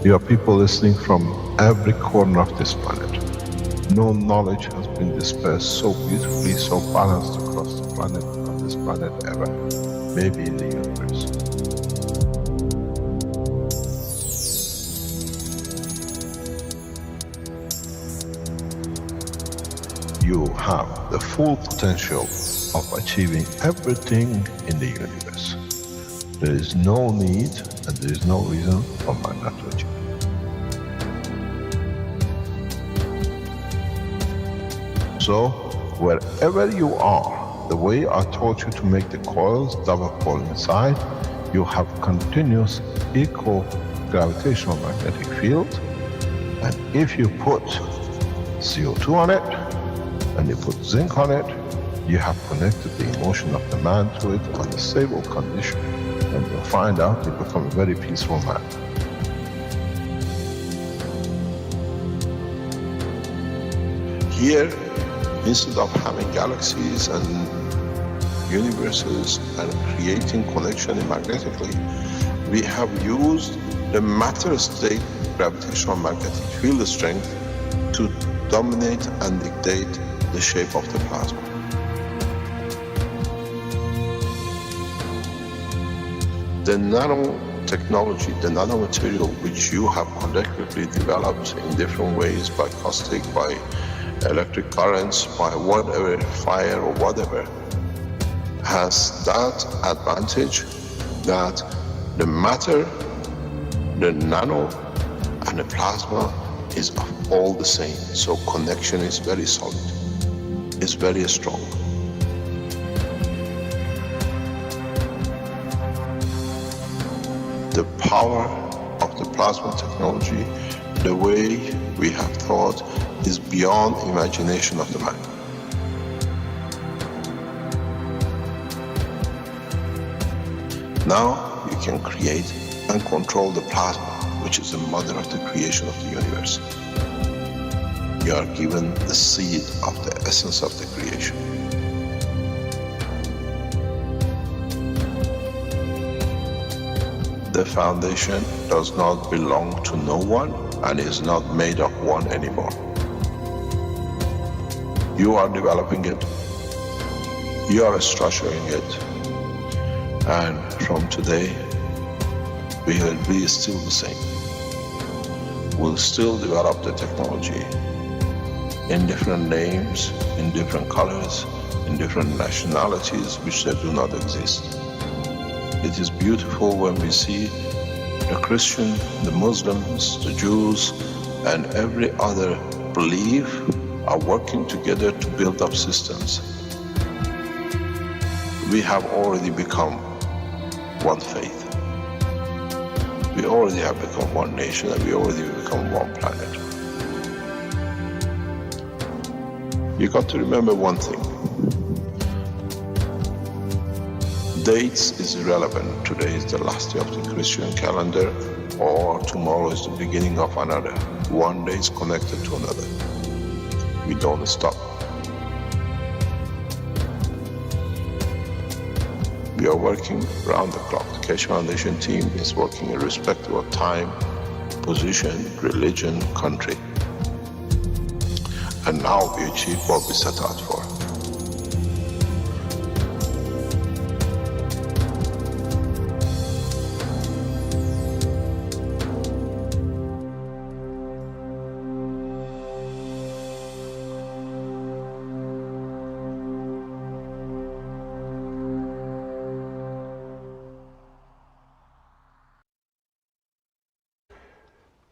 You are people listening from every corner of this planet. No knowledge has been dispersed so beautifully, so balanced across the planet, on this planet ever. Maybe in the universe. You have the full potential of achieving everything in the universe. There is no need and there is no reason for man not to achieve. So, wherever you are, the way I taught you to make the coils double coil inside, you have continuous eco-gravitational magnetic field, and if you put CO2 on it, and you put zinc on it, you have connected the emotion of the man to it on a stable condition, and you'll find out you become a very peaceful man. Here, instead of having galaxies and universes and creating connection magnetically, we have used the matter state gravitational magnetic field strength to dominate and dictate the shape of the plasma. The nanotechnology, the nanomaterial which you have collectively developed in different ways, by caustic, by electric currents, by whatever, fire or whatever, has that advantage that the matter, the nano and the plasma is all the same. So connection is very solid, it's very strong. The power of the plasma technology, the way we have thought, is beyond imagination of the man. Now you can create and control the plasma, which is the mother of the creation of the universe. You are given the seed of the essence of the creation. The foundation does not belong to no one and is not made of one anymore. You are developing it, you are structuring it, and from today we will be still the same. We'll still develop the technology in different names, in different colors, in different nationalities which they do not exist. It is beautiful when we see the Christian, the Muslims, the Jews, and every other belief are working together to build up systems. We have already become one faith. We already have become one nation, and we already become one planet. You got to remember one thing. Dates is irrelevant. Today is the last day of the Christian calendar, or tomorrow is the beginning of another. One day is connected to another. We don't stop. We are working around the clock. The Keshe Foundation team is working irrespective of time, position, religion, country. And now we achieve what we set out for.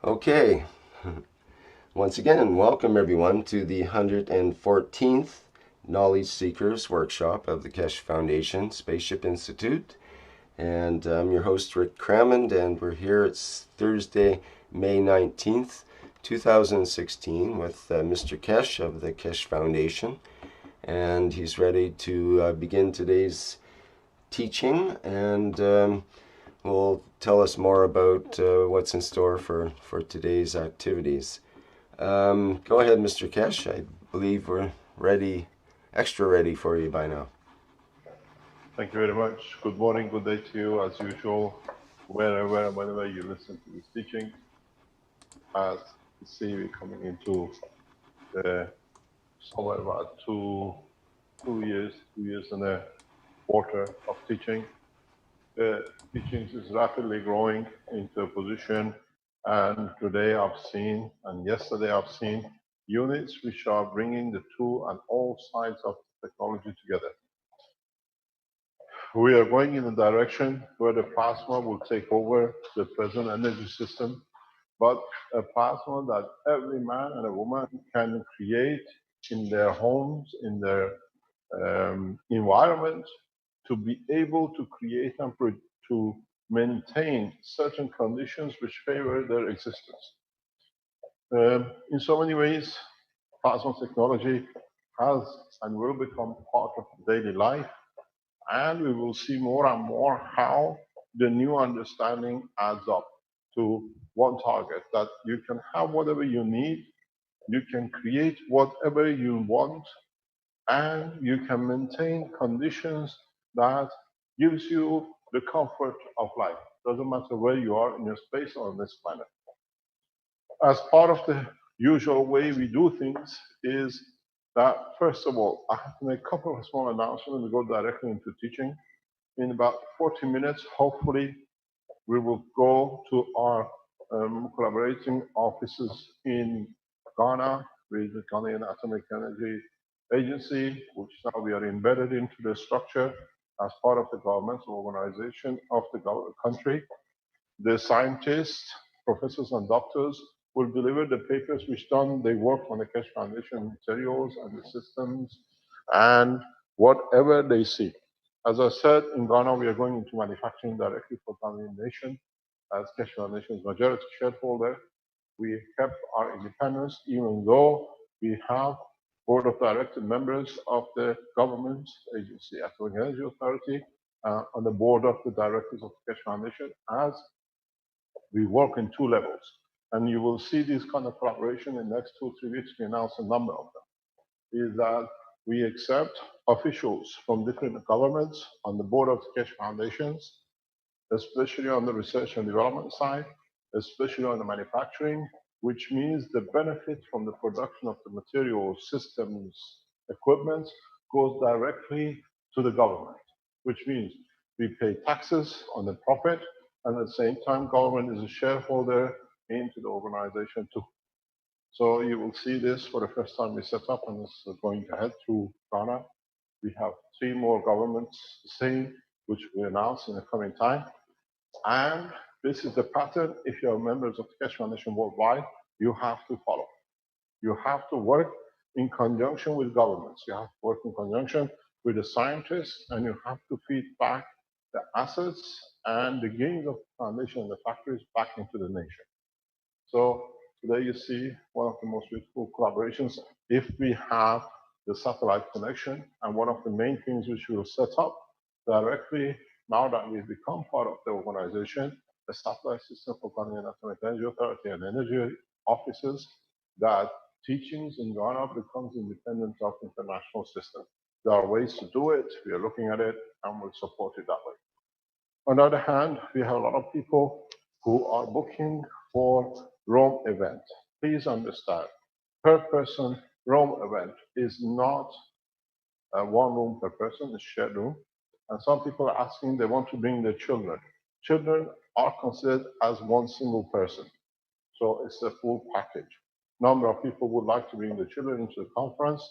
Okay, once again, welcome everyone to the 114th Knowledge Seekers Workshop of the Keshe Foundation Spaceship Institute. And I'm your host, Rick Crammond, and we're here. It's Thursday, May 19th, 2016, with Mr. Keshe of the Keshe Foundation. And he's ready to begin today's teaching, and will tell us more about what's in store for today's activities. Go ahead, Mr. Keshe. I believe we're ready, extra ready for you by now. Thank you very much. Good morning, good day to you, as usual, wherever, whenever you listen to this teaching. As you see, we're coming into the somewhere about two years and a quarter of teaching. The teachings is rapidly growing into a position, and today I've seen, and yesterday I've seen units which are bringing the two and all sides of technology together. We are going in a direction where the plasma will take over the present energy system, but a plasma that every man and a woman can create in their homes, in their environment, to be able to create and to maintain certain conditions which favor their existence. In so many ways, plasma technology has and will become part of daily life, and we will see more and more how the new understanding adds up to one target, that you can have whatever you need, you can create whatever you want, and you can maintain conditions that gives you the comfort of life. Doesn't matter where you are in your space or on this planet. As part of the usual way we do things is that, first of all, I have to make a couple of small announcements and go directly into teaching. In about 40 minutes, hopefully, we will go to our collaborating offices in Ghana with the Ghanaian Atomic Energy Agency, which now we are embedded into the structure as part of the governmental organization of the country. The scientists, professors and doctors will deliver the papers which done. They work on the Keshe Foundation materials and the systems and whatever they see. As I said, in Ghana, we are going into manufacturing directly for Ghanaian nation as Keshe Foundation's majority shareholder. We kept our independence, even though we have board of director members of the government agency, Atomic Energy Authority, on the board of the directors of the Keshe Foundation, as we work in two levels. And you will see this kind of collaboration in the next 2-3 weeks. We announce a number of them. Is that we accept officials from different governments on the board of the Keshe Foundations, especially on the research and development side, especially on the manufacturing, which means the benefit from the production of the materials, systems, equipment goes directly to the government, which means we pay taxes on the profit, and at the same time, government is a shareholder into the organization too. So you will see this for the first time we set up, and this is going to head through Ghana. We have 3 more governments the same, which we announce in the coming time. And this is the pattern. If you are members of the Keshe Foundation worldwide, you have to follow. You have to work in conjunction with governments. You have to work in conjunction with the scientists, and you have to feed back the assets and the gains of the foundation and the factories back into the nation. So today you see one of the most beautiful collaborations. If we have the satellite connection, and one of the main things which we will set up directly now that we've become part of the organization, the satellite system for Ghanaian Atomic Energy Authority and energy offices, that teachings in Ghana becomes independent of international system. There are ways to do it. We are looking at it and we'll support it that way. On the other hand, we have a lot of people who are booking for Rome event. Please understand, per person Rome event is not one room per person, it's shared room. And some people are asking, they want to bring their children. Children are considered as one single person. So it's a full package. Number of people would like to bring their children into the conference.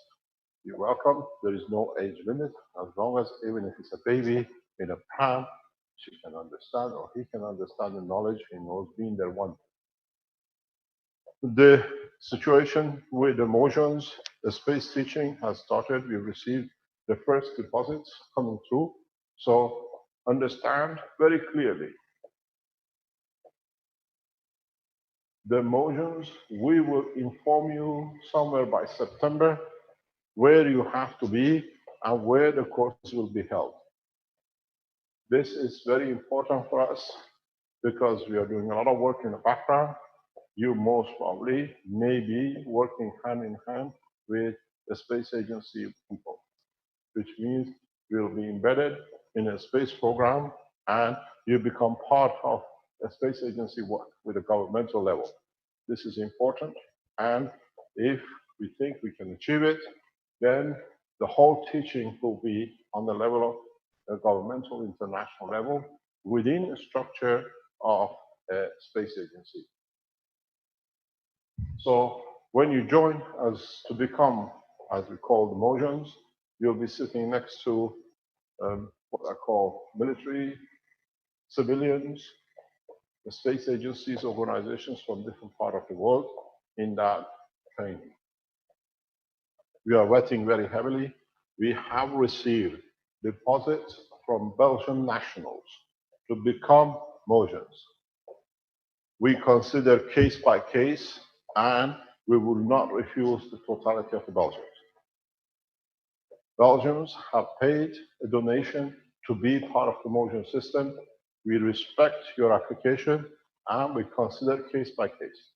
You're welcome. There is no age limit. As long as, even if it's a baby in a pram, she can understand, or he can understand the knowledge. He knows being there one. The situation with the motions, the space teaching has started. We've received the first deposits coming through. So understand very clearly, the motions, we will inform you somewhere by September where you have to be and where the courses will be held. This is very important for us because we are doing a lot of work in the background. You most probably may be working hand in hand with the space agency people, which means you'll be embedded in a space program and you become part of a space agency work with a governmental level. This is important. And if we think we can achieve it, then the whole teaching will be on the level of a governmental international level within a structure of a space agency. So when you join as to become, as we call the Mojans, you'll be sitting next to what I call military, civilians, the space agencies, organizations from different parts of the world in that training. We are vetting very heavily. We have received deposits from Belgian nationals to become Mojans. We consider case by case, and we will not refuse the totality of the Belgians. Belgians have paid a donation to be part of the Mojan system. We respect your application, and we consider case by case.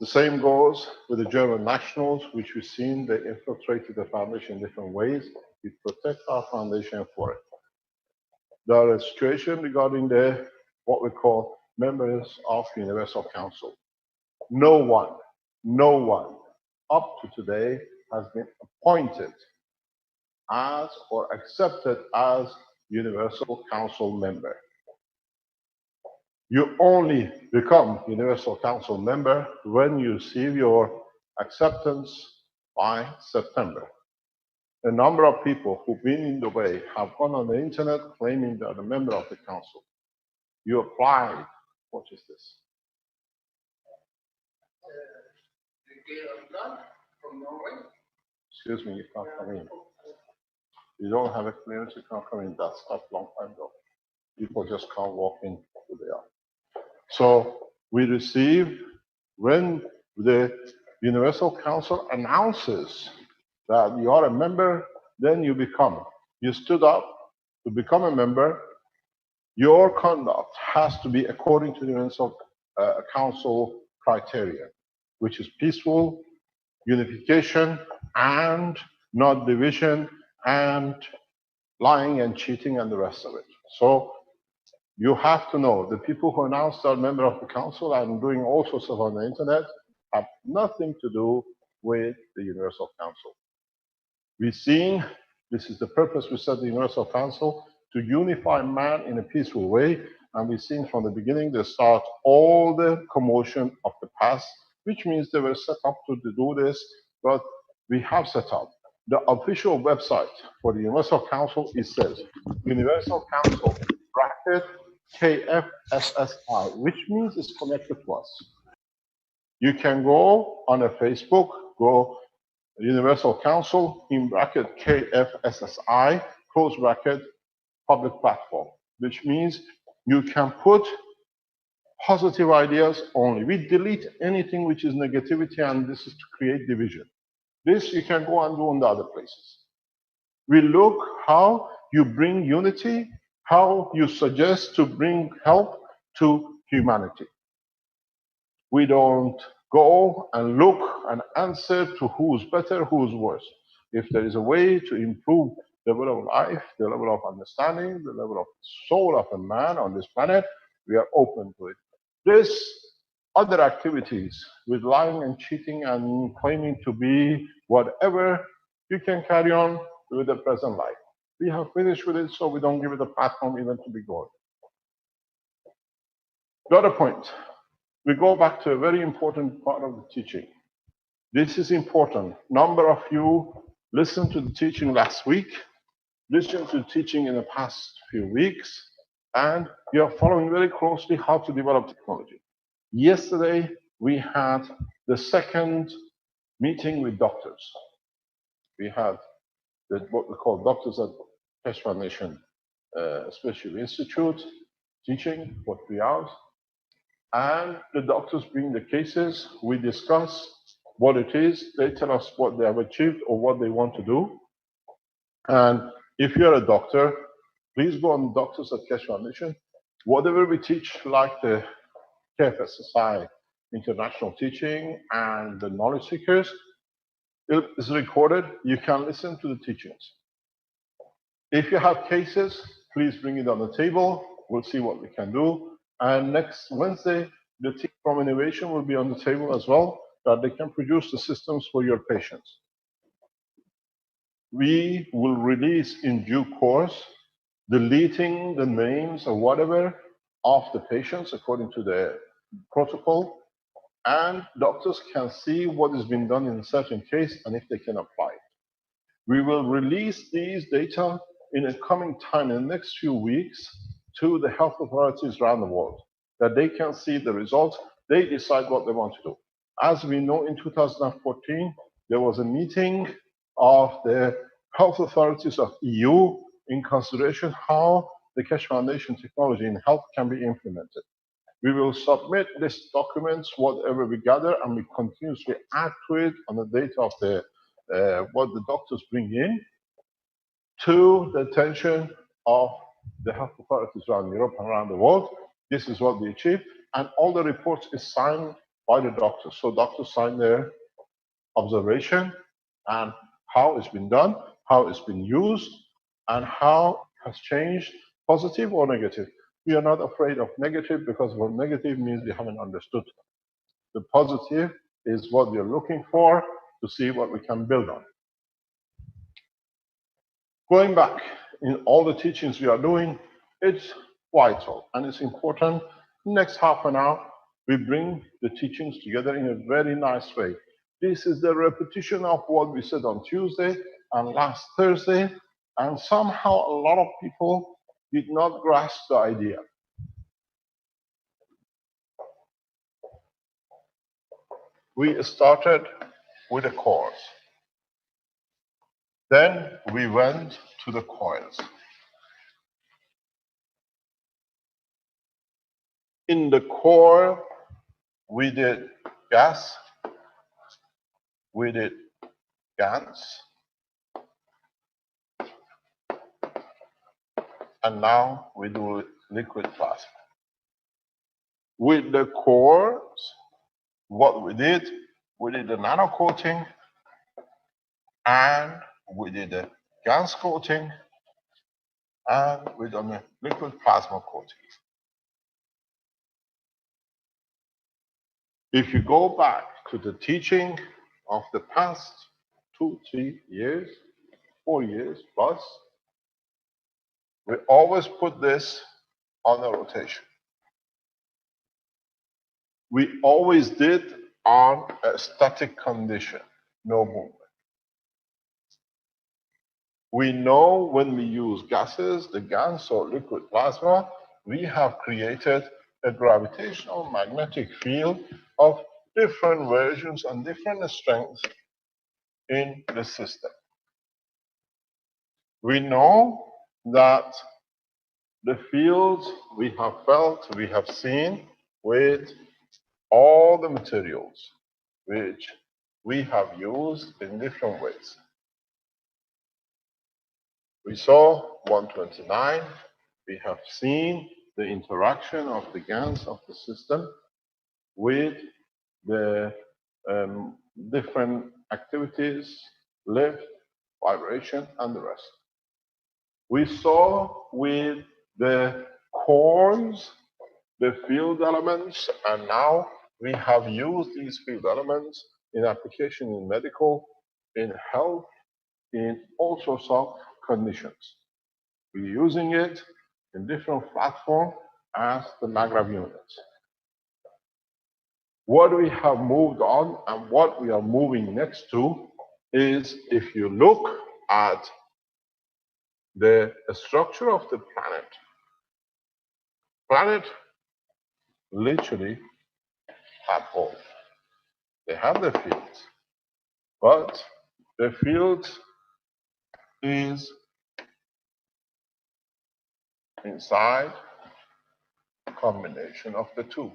The same goes with the German nationals, which we've seen they infiltrated the foundation in different ways. We protect our foundation for it. There is a situation regarding the what we call members of Universal Council. No one up to today has been appointed as or accepted as Universal Council member. You only become Universal Council member when you receive your acceptance by September. A number of people who've been in the way have gone on the internet claiming they're a member of the council. You applied. What is this? From Norway. Excuse me, you can't come in. You don't have a clearance, you can't come in. That stopped a long time ago. People just can't walk in who they are. So we received, when the Universal Council announces that you are a member, then you become. You stood up to become a member. Your conduct has to be according to the Universal Council criteria, which is peaceful, unification, and not division, and lying and cheating and the rest of it. So you have to know the people who announced they're a member of the council and doing all sorts of on the internet have nothing to do with the Universal Council. We've seen, this is the purpose we set the Universal Council, to unify man in a peaceful way. And we've seen from the beginning, they start all the commotion of the past, which means they were set up to do this, but we have set up. The official website for the Universal Council, it says Universal Council bracket KFSSI, which means it's connected to us. You can go on a Facebook, go Universal Council in bracket KFSSI, close bracket, public platform, which means you can put positive ideas only. We delete anything which is negativity, and this is to create division. This you can go and do on the other places. We look how you bring unity, how you suggest to bring help to humanity. We don't go and look and answer to who's better, who's worse. If there is a way to improve the level of life, the level of understanding, the level of soul of a man on this planet, we are open to it. This other activities with lying and cheating and claiming to be whatever, you can carry on with the present life. We have finished with it, so we don't give it a platform even to be going. The other point, we go back to a very important part of the teaching. This is important. Number of you listened to the teaching last week, listened to the teaching in the past few weeks, and you are following very closely how to develop technology. Yesterday, we had the second meeting with doctors. We had what we call doctors at Keshe Foundation Special Institute teaching for 3 hours. And the doctors bring the cases, we discuss what it is, they tell us what they have achieved or what they want to do. And if you're a doctor, please go on Doctors at Keshe Foundation. Whatever we teach, like the KFSSI international teaching and the knowledge seekers, it is recorded. You can listen to the teachings. If you have cases, please bring it on the table. We'll see what we can do. And next Wednesday, The team from innovation will be on the table as well, that they can produce the systems for your patients. We will release in due course, deleting the names or whatever of the patients according to the protocol, and doctors can see what has been done in a certain case and if they can apply it. We will release these data in a coming time, in the next few weeks, to the health authorities around the world, that they can see the results, they decide what they want to do. As we know, in 2014, there was a meeting of the health authorities of EU in consideration how the Keshe Foundation technology in health can be implemented. We will submit these documents, whatever we gather, and we continuously add to it on the data of the what the doctors bring in, to the attention of the health authorities around Europe and around the world. This is what we achieved, and all the reports is signed by the doctors. So doctors sign their observation and how it's been done, how it's been used, and how it has changed, positive or negative. We are not afraid of negative, because what negative means we haven't understood. The positive is what we are looking for to see what we can build on. Going back in all the teachings we are doing, it's vital and it's important. Next half an hour, we bring the teachings together in a very nice way. This is the repetition of what we said on Tuesday and last Thursday, and somehow a lot of people did not grasp the idea. We started with the cores. Then we went to the coils. In the core, we did gas, we did GANs, and now we do liquid plasma. With the cores, what we did the nano coating, and we did the GANs coating, and we done the liquid plasma coating. If you go back to the teaching of the past 2, 3 years, 4 years plus, we always put this on a rotation. We always did on a static condition, no movement. We know when we use gases, the GANs or liquid plasma, we have created a gravitational magnetic field of different versions and different strengths in the system. We know that the fields we have felt, we have seen with all the materials which we have used in different ways. We saw 129, we have seen the interaction of the GANs of the system with the different activities, lift, vibration, and the rest. We saw with the cores, the field elements, and now we have used these field elements in application in medical, in health, in all sorts of conditions. We're using it in different platforms as the maggrav units. What we have moved on and what we are moving next to is, if you look at the structure of the planet literally have both. They have the fields, but the field is inside a combination of the two.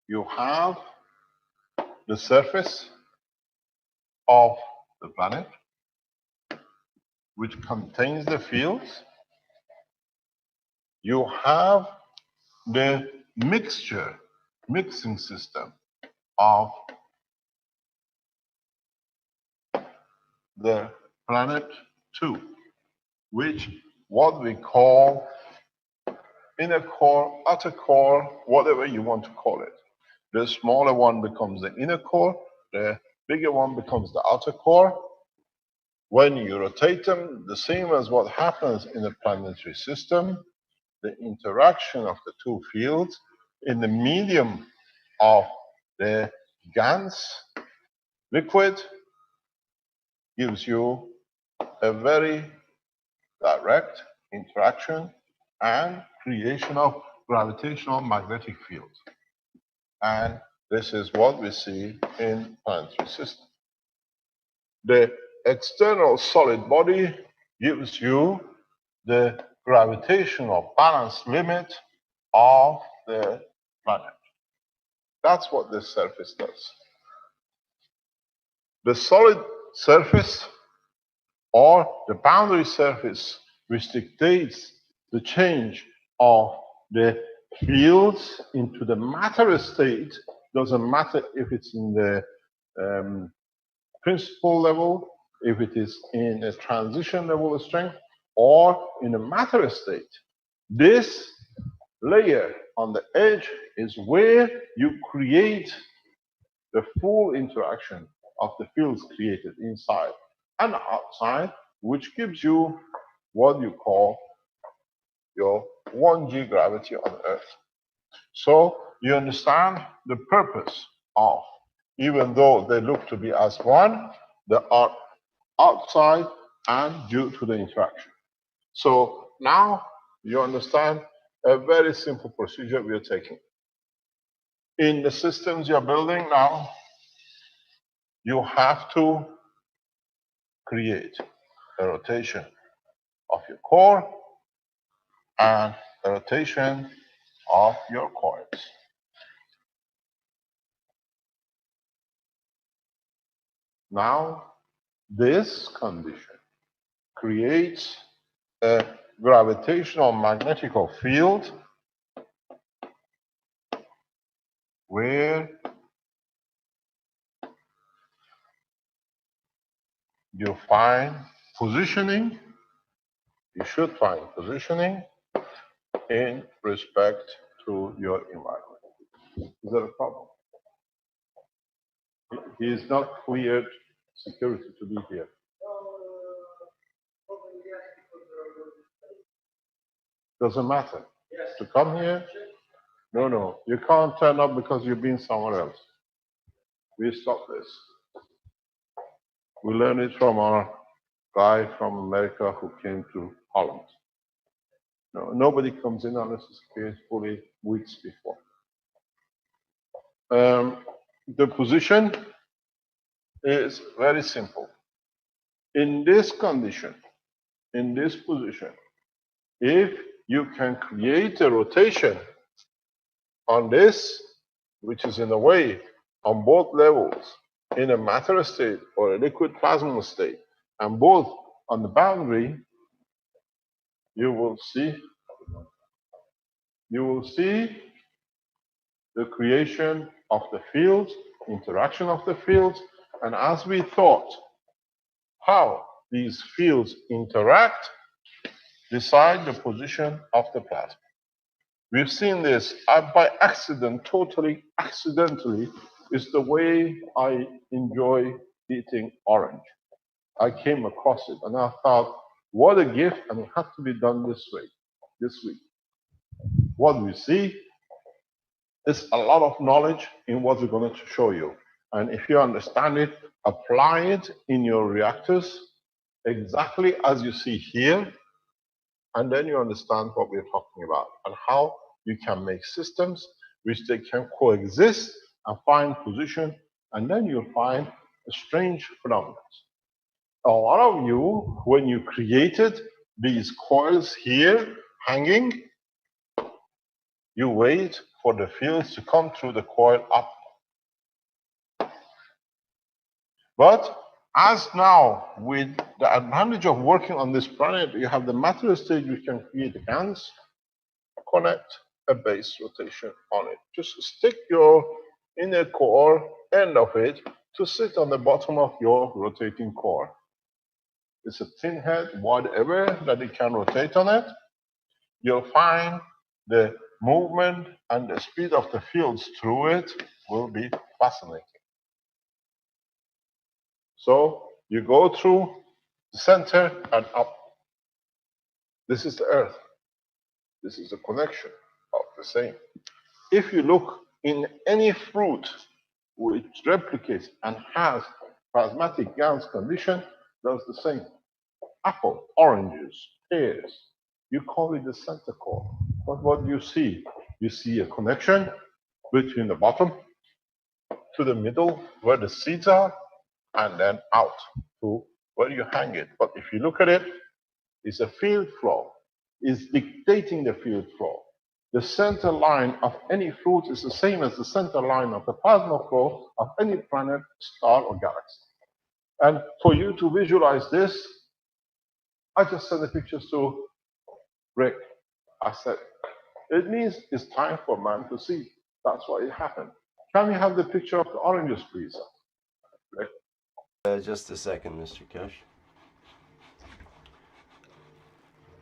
You have the surface of the planet, which contains the fields. You have the mixing system of the planet too, which what we call inner core, outer core, whatever you want to call it. The smaller one becomes the inner core, the bigger one becomes the outer core. When you rotate them, the same as what happens in a planetary system, the interaction of the two fields in the medium of the GANS liquid gives you a very direct interaction and creation of gravitational magnetic fields. And this is what we see in planetary system. The external solid body gives you the gravitational balance limit of the planet. That's what this surface does. The solid surface or the boundary surface which dictates the change of the fields into the matter state, doesn't matter if it's in the principal level, if it is in a transition level of strength, or in a matter state. This layer on the edge is where you create the full interaction of the fields created inside and outside, which gives you what you call your 1G gravity on Earth. So you understand the purpose of, even though they look to be as one, they are outside and due to the interaction. So now you understand a very simple procedure we are taking. In the systems you're building now, you have to create a rotation of your core and a rotation of your coils. Now, this condition creates a gravitational magnetical field where you find positioning, you should find positioning in respect to your environment. Is there a problem? He is not cleared security to be here. Doesn't matter. Yes. To come here? No. You can't turn up because you've been somewhere else. We stop this. We learned it from our guy from America who came to Holland. No, nobody comes in unless it's cleared fully weeks before. The position is very simple. In this condition, in this position, if you can create a rotation on this, which is in a way on both levels, in a matter state or a liquid plasma state, and both on the boundary, you will see the creation of the fields, interaction of the fields, and as we thought, how these fields interact decide the position of the plasma. We've seen this by accident, totally accidentally, is the way I enjoy eating orange. I came across it and I thought, what a gift, and it had to be done this way, this week. What we see is a lot of knowledge in what we're going to show you. And if you understand it, apply it in your reactors exactly as you see here, and then you understand what we're talking about and how you can make systems which they can coexist and find position, and then you'll find a strange phenomenon. A lot of you, when you created these coils here hanging, you wait for the fields to come through the coil up. But as now, with the advantage of working on this planet, you have the matter stage which can create the GANs, connect a base rotation on it. Just stick your inner core end of it to sit on the bottom of your rotating core. It's a thin head, whatever, that it can rotate on it. You'll find the movement and the speed of the fields through it will be fascinating. So you go through the center and up. This is the Earth. This is the connection of the same. If you look in any fruit which replicates and has plasmatic GANS condition, does the same. Apple, oranges, pears, you call it the center core. But what do you see? You see a connection between the bottom to the middle where the seeds are, and then out to where you hang it. But if you look at it, it's a field flow. It's dictating the field flow. The center line of any fruit is the same as the center line of the plasma flow of any planet, star, or galaxy. And for you to visualize this, I just sent the pictures to Rick. I said, it means it's time for man to see. That's why it happened. Can we have the picture of the oranges, please? Rick? Just a second, Mr. Kesh.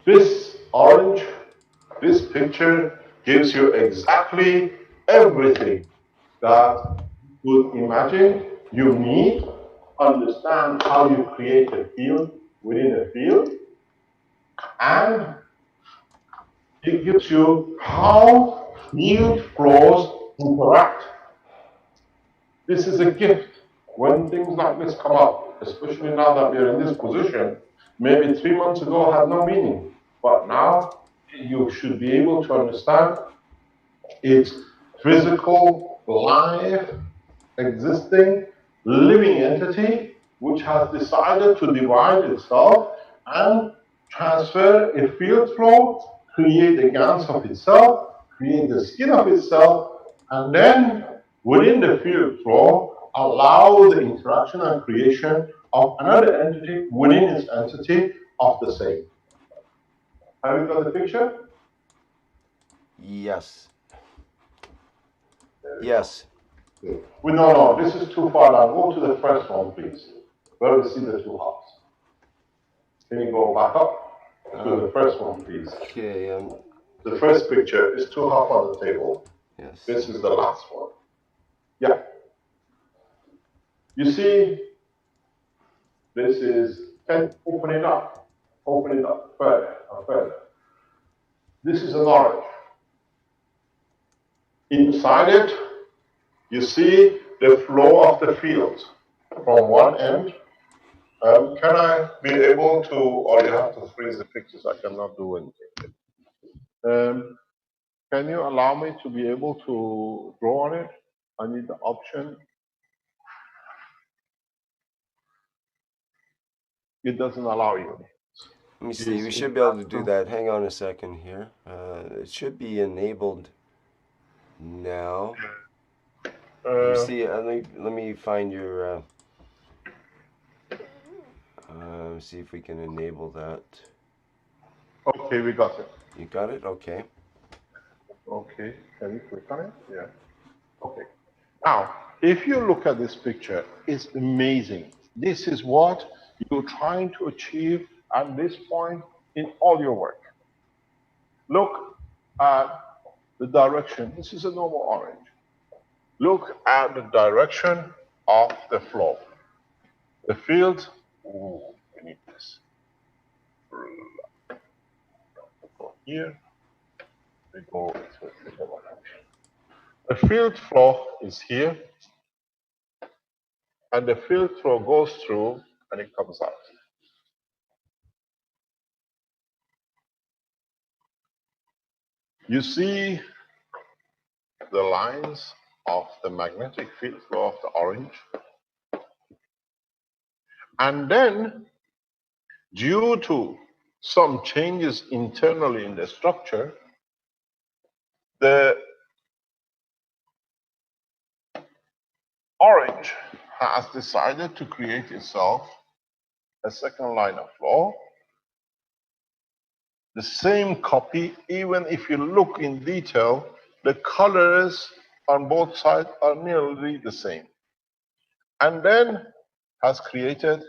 This orange, this picture gives you exactly everything that you would imagine you need, understand how you create a field within a field, and it gives you how field flows interact. This is a gift. When things like this come up, especially now that we're in this position, maybe 3 months ago had no meaning, but now you should be able to understand it's physical, live, existing, living entity which has decided to divide itself and transfer a field flow, create a GANS of itself, create the skin of itself, and then within the field flow, allow the interaction and creation of another entity within its entity of the same. Have you got the picture? Yes. Yes. Well, no, this is too far down. Go to the first one, please. Where we see the two hearts. Can you go back up to the first one, please? Okay. The first picture is two hearts on the table. Yes. This is the last one. Yeah. You see, this is, can open it up further and further. This is an orange. Inside it, you see the flow of the field from one end. Can I be able to, or you have to freeze the pictures, I cannot do anything. Can you allow me to be able to draw on it? I need the option. It doesn't allow you. Let me see. We should be able to do that. Hang on a second here. It should be enabled now. See, let me find your. See if we can enable that. Okay, we got it. You got it? Okay. Okay, can you click on it? Yeah. Okay. Now, if you look at this picture, it's amazing. This is what you're trying to achieve at this point in all your work. Look at the direction. This is a normal orange. Look at the direction of the flow. The field, ooh, we need this. Go here. We go to the direction. The field flow is here, and the field flow goes through and it comes out. You see the lines of the magnetic field flow of the orange. And then, due to some changes internally in the structure, the orange has decided to create itself a second line of flow. The same copy, even if you look in detail, the colors on both sides are nearly the same. And then has created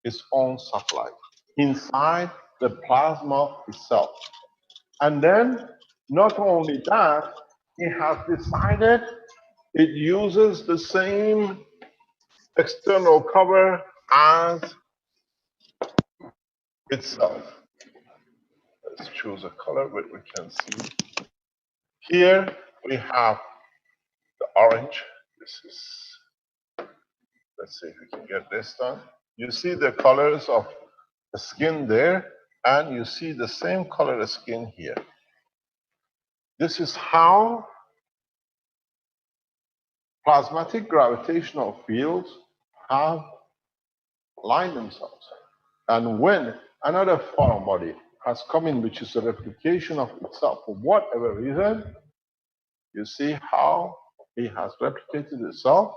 its own satellite inside the plasma itself. And then Not only that, he has decided it uses the same external cover as itself. Let's choose a color where we can see. Here we have the orange. This is, let's see if we can get this done. You see the colors of the skin there, and you see the same color of skin here. This is how plasmatic gravitational fields have aligned themselves. And when another foreign body has come in, which is a replication of itself for whatever reason, you see how it has replicated itself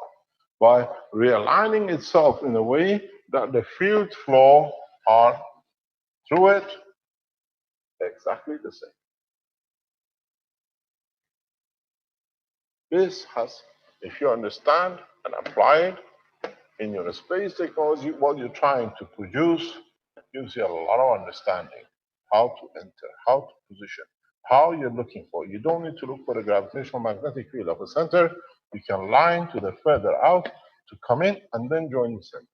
by realigning itself in a way that the field flow are through it exactly the same. This has, if you understand and apply it in your space technology, what you're trying to produce gives you a lot of understanding. How to enter, how to position, how you're looking for. You don't need to look for the gravitational magnetic field of a center. You can line to the further out to come in and then join the center.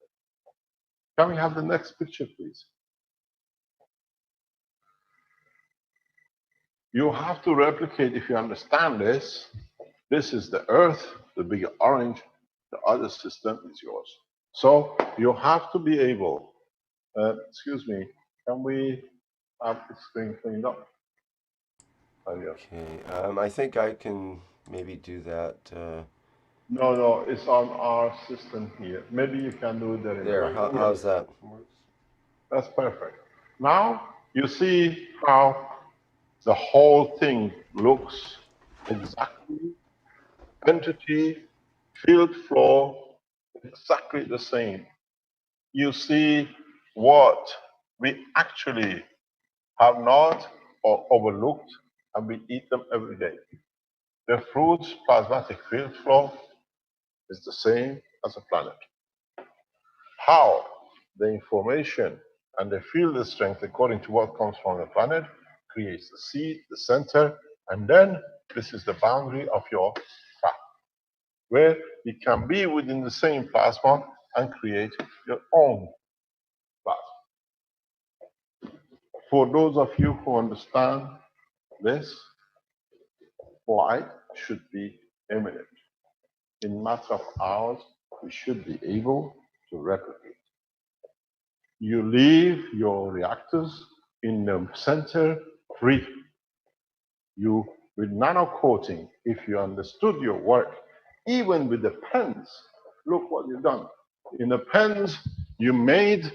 Can we have the next picture, please? You have to replicate, if you understand this. This is the Earth, the big orange. The other system is yours. So you have to be able, excuse me, can we have the screen cleaned up? Okay, I think I can maybe do that. No, it's on our system here. Maybe you can do it there. There, how's that? That's perfect. Now you see how the whole thing looks exactly, entity, field flow, exactly the same. You see what we actually have not or overlooked, and we eat them every day. The fruit's plasmatic field flow is the same as a planet. How the information and the field strength, according to what comes from the planet, creates the seed, the center, and then this is the boundary of your path, where you can be within the same plasma and create your own plasma. For those of you who understand this, flight should be imminent. In a matter of hours, we should be able to replicate. You leave your reactors in the center free. You, with nano coating, if you understood your work, even with the pens, look what you've done. In the pens, you made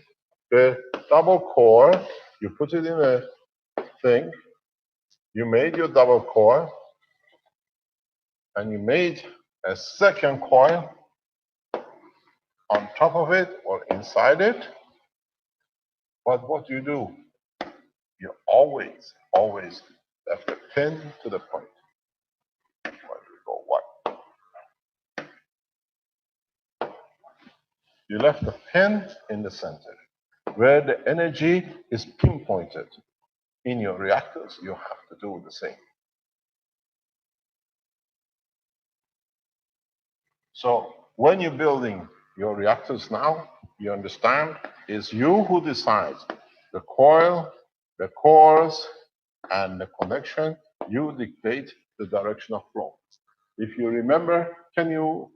the double core, you put it in a thing, you made your double core, and you made a second coil on top of it or inside it. But what you do, you always left the pin to the point. Where do we go? What? You left the pin in the center, where the energy is pinpointed. In your reactors, you have to do the same. So when you're building your reactors now, you understand, it's you who decides the coil, the cores, and the connection. You dictate the direction of flow. If you remember, can you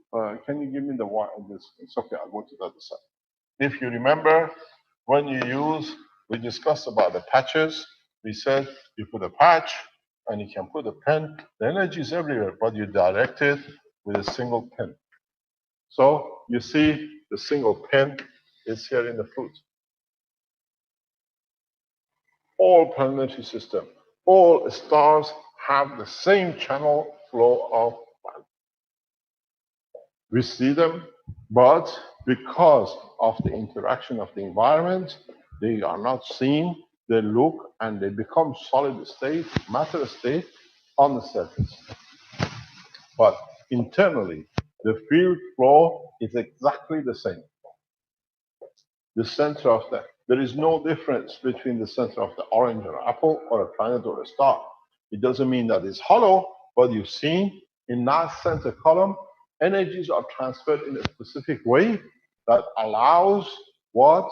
give me the wire? It's okay, I'll go to the other side. If you remember, when we discussed about the patches. We said you put a patch and you can put a pen. The energy is everywhere, but you direct it with a single pin. So you see the single pin is here in the fruit. All planetary system, all stars have the same channel flow of light. We see them, but because of the interaction of the environment, they are not seen. They look and they become solid state, matter state on the surface. But internally, the field flow is exactly the same. The center of there is no difference between the center of the orange or apple or a planet or a star. It doesn't mean that it's hollow, but you've seen in that center column, energies are transferred in a specific way that allows what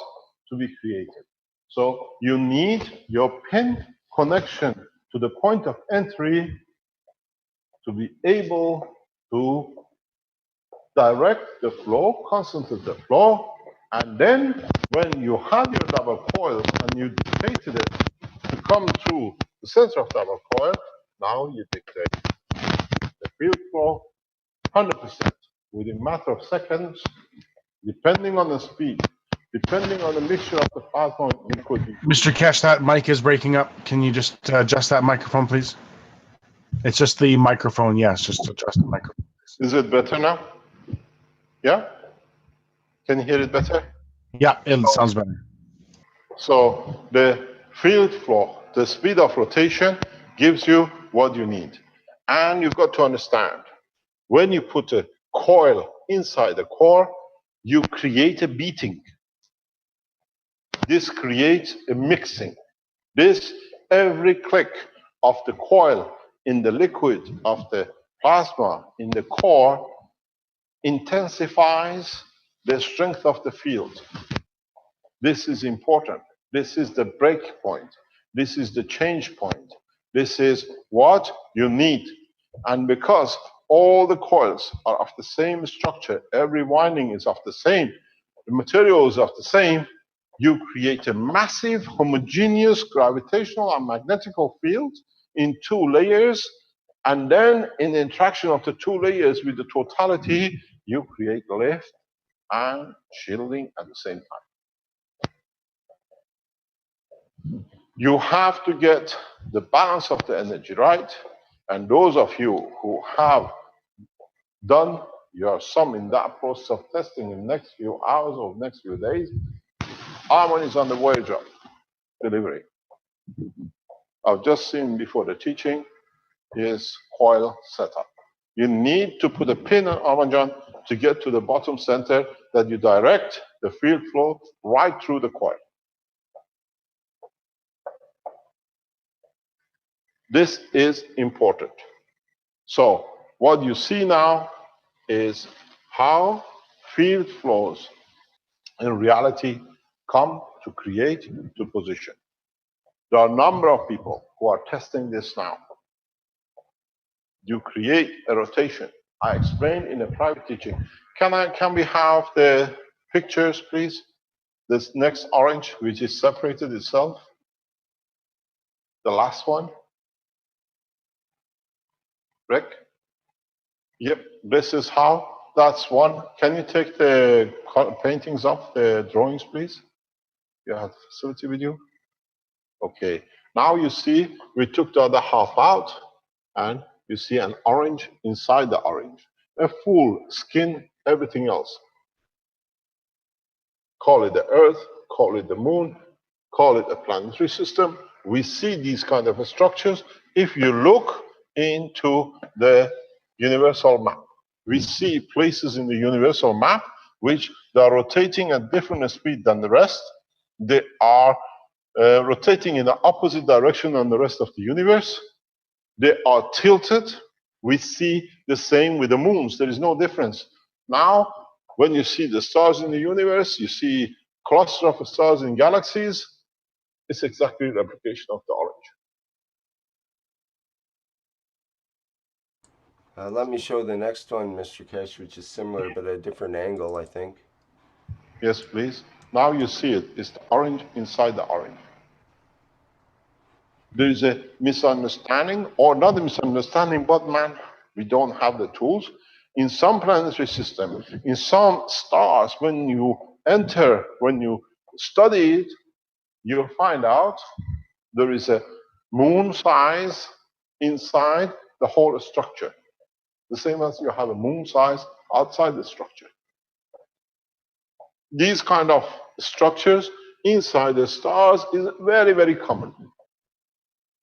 to be created. So you need your pin connection to the point of entry to be able to direct the flow, concentrate the flow, and then when you have your double coil and you dictated it to come through the center of double coil, now you dictate the field flow 100% within a matter of seconds, depending on the speed, depending on the mixture of the plasma and liquid. Mr. Kesh, that mic is breaking up. Can you just adjust that microphone, please? It's just the microphone. Yes, just adjust the microphone. Is it better now? Yeah? Can you hear it better? Yeah, it sounds better. So the field flow, the speed of rotation gives you what you need. And you've got to understand, when you put a coil inside the core, you create a beating. This creates a mixing. This, every click of the coil in the liquid of the plasma in the core intensifies the strength of the field. This is important. This is the break point. This is the change point. This is what you need. And because all the coils are of the same structure, every winding is of the same, the material is of the same, you create a massive homogeneous gravitational and magnetical field in two layers, and then in the interaction of the two layers with the totality, you create lift and shielding at the same time. You have to get the balance of the energy right, and those of you who have done your sum in that process of testing in the next few hours or next few days, Arman is on the voyage of delivery. I've just seen before the teaching is coil setup. You need to put a pin on Arman to get to the bottom center that you direct the field flow right through the coil. This is important. So what you see now is how field flows in reality come to create, to position. There are a number of people who are testing this now. You create a rotation. I explained in a private teaching. Can we have the pictures, please? This next orange, which is separated itself. The last one. Rick? Yep, this is how. That's one. Can you take the paintings off, the drawings, please? You have the facility with you? Okay. Now you see we took the other half out, and you see an orange inside the orange. A full skin, everything else. Call it the Earth, call it the Moon, call it a planetary system. We see these kind of structures. If you look into the universal map, we see places in the universal map which they are rotating at different speed than the rest. They are rotating in the opposite direction than the rest of the universe. They are tilted. We see the same with the moons. There is no difference. Now, when you see the stars in the universe, you see cluster of stars in galaxies, it's exactly the replication of the orange. Let me show the next one, Mr. Kesh, which is similar but at a different angle, I think. Yes, please. Now you see it. It's the orange inside the orange. There is a misunderstanding, or not a misunderstanding, but man, we don't have the tools. In some planetary systems, in some stars, when you enter, when you study it, you'll find out there is a moon size inside the whole structure. The same as you have a moon size outside the structure. These kind of structures inside the stars is very, very common.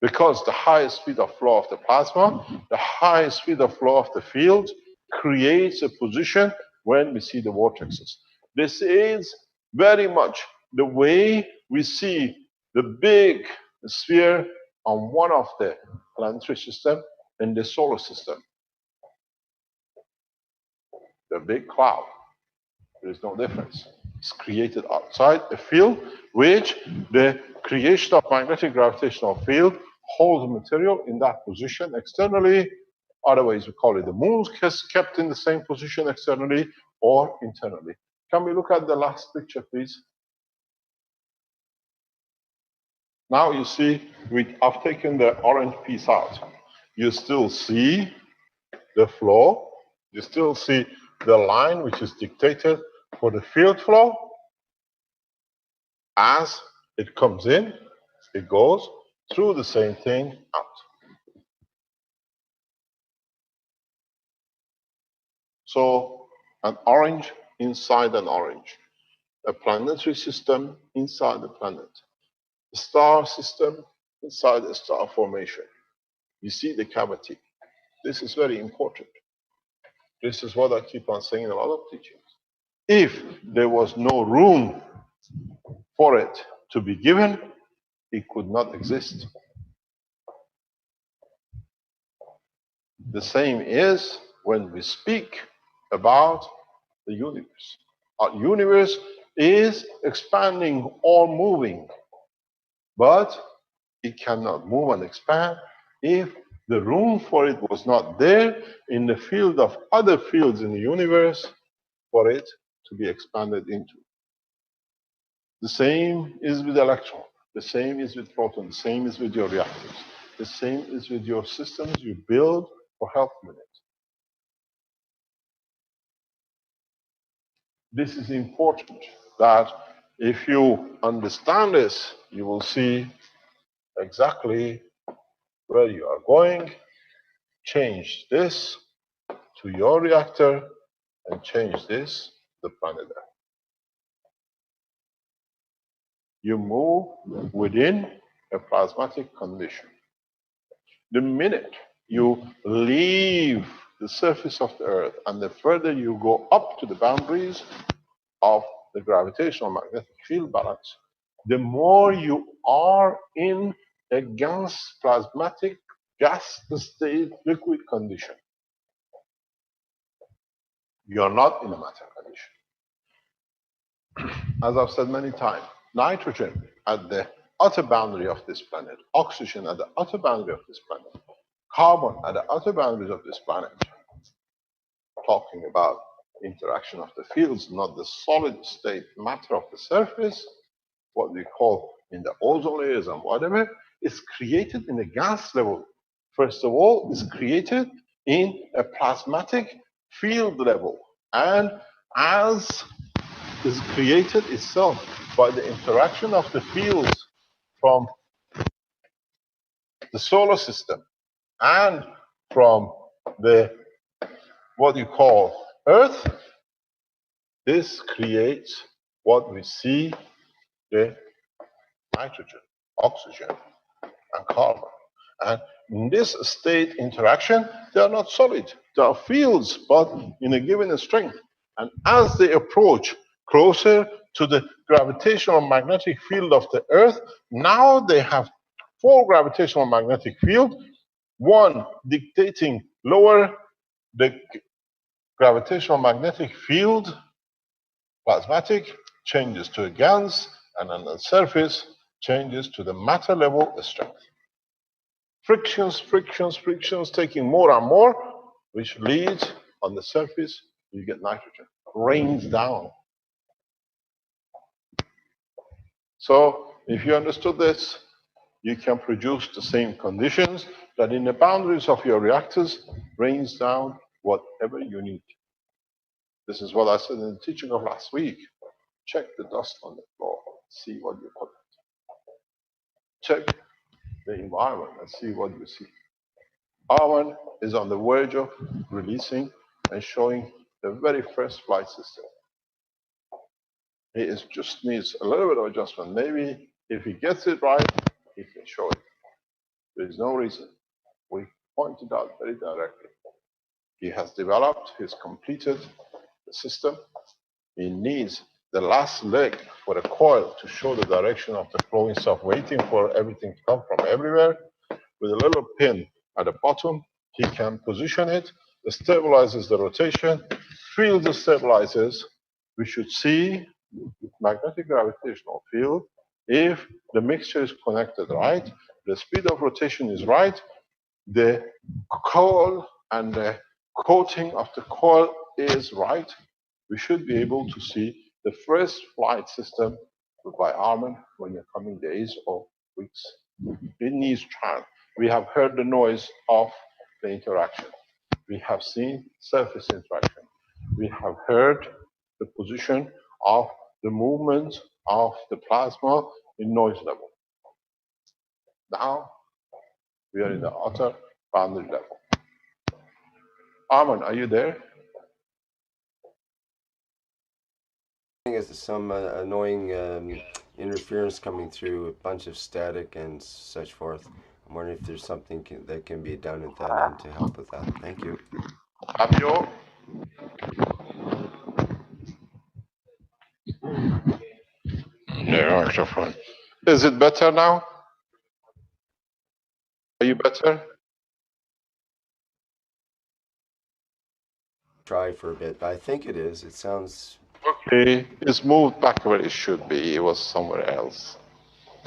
Because the highest speed of flow of the plasma, the highest speed of flow of the field creates a position when we see the vortexes. This is very much the way we see the big sphere on one of the planetary system in the solar system. The big cloud. There is no difference. It's created outside a field which the creation of magnetic gravitational field holds material in that position externally. Otherwise, we call it the moon is kept in the same position externally or internally. Can we look at the last picture, please? Now you see, I've taken the orange piece out. You still see the flow. You still see the line which is dictated for the field flow. As it comes in, it goes through the same thing out. So an orange inside an orange. A planetary system inside the planet. A star system inside a star formation. You see the cavity. This is very important. This is what I keep on saying in a lot of teachings. If there was no room for it to be given, it could not exist. The same is when we speak about the universe. Our universe is expanding or moving, but it cannot move and expand if the room for it was not there in the field of other fields in the universe for it to be expanded into. The same is with electron. The same is with proton. The same is with your reactors. The same is with your systems you build for health units. This is important that if you understand this, you will see exactly where you are going. Change this to your reactor and change this to the planet Earth. You move within a plasmatic condition. The minute you leave the surface of the Earth and the further you go up to the boundaries of the gravitational magnetic field balance, the more you are in a plasmatic gas state liquid condition. You are not in a matter condition. As I've said many times, nitrogen at the outer boundary of this planet, oxygen at the outer boundary of this planet, carbon at the outer boundaries of this planet, talking about interaction of the fields, not the solid state matter of the surface, what we call in the ozone layers and whatever, is created in the gas level. First of all, is created in a plasmatic field level. And as is created itself by the interaction of the fields from the solar system and from the what you call Earth, this creates what we see, the nitrogen, oxygen, and carbon. And in this state interaction, they are not solid. They are fields, but in a given strength. And as they approach closer to the gravitational magnetic field of the Earth, now they have 4 gravitational magnetic fields, one dictating lower the gravitational magnetic field, plasmatic, changes to a GANS, and on the surface, changes to the matter level strength. Frictions, taking more and more, which leads on the surface, you get nitrogen, rains down. So if you understood this, you can produce the same conditions that in the boundaries of your reactors rains down whatever you need. This is what I said in the teaching of last week. Check the dust on the floor, see what you put. Check the environment and see what you see. R1 is on the verge of releasing and showing the very first flight system. It just needs a little bit of adjustment. Maybe if he gets it right, he can show it. There is no reason. We pointed out very directly. He has developed, he's completed the system. He needs the last leg for the coil to show the direction of the flow instead of waiting for everything to come from everywhere. with a little pin at the bottom. He can position it, it stabilizes the rotation, field stabilizes. We should see magnetic gravitational field if the mixture is connected right, the speed of rotation is right, the coil and the coating of the coil is right, we should be able to see the first flight system by Arman in the coming days or weeks. In Eastran, we have heard the noise of the interaction. We have seen surface interaction. We have heard the position of the movement of the plasma in noise level. Now we are in the outer boundary level. Arman, are you there? I think it's some annoying interference coming through, a bunch of static and such forth. I'm wondering if there's something that can be done at that end to help with that. Thank you. Fabio? Yeah, microphone. Is it better now? Are you better? Try for a bit, but I think it is. It sounds. Okay, it's moved back where it should be. It was somewhere else.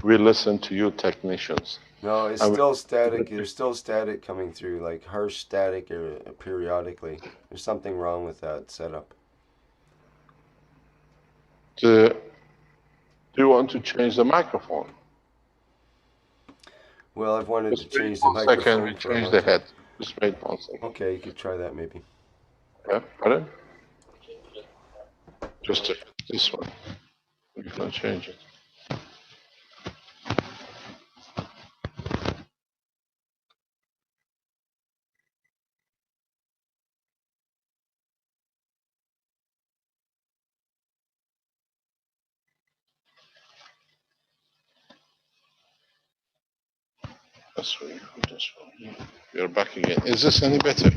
We listen to you technicians. No, it's still static. There's still static coming through, like harsh static periodically. There's something wrong with that setup. Do you want to change the microphone? Well, I've wanted to Just wait change the 1 second, microphone. we for a change long the time. head. Just wait 1 second. Okay, you could try that maybe. Yeah, pardon? Just check this one. We can change it. That's where you put this one. You're back again. Is this any better?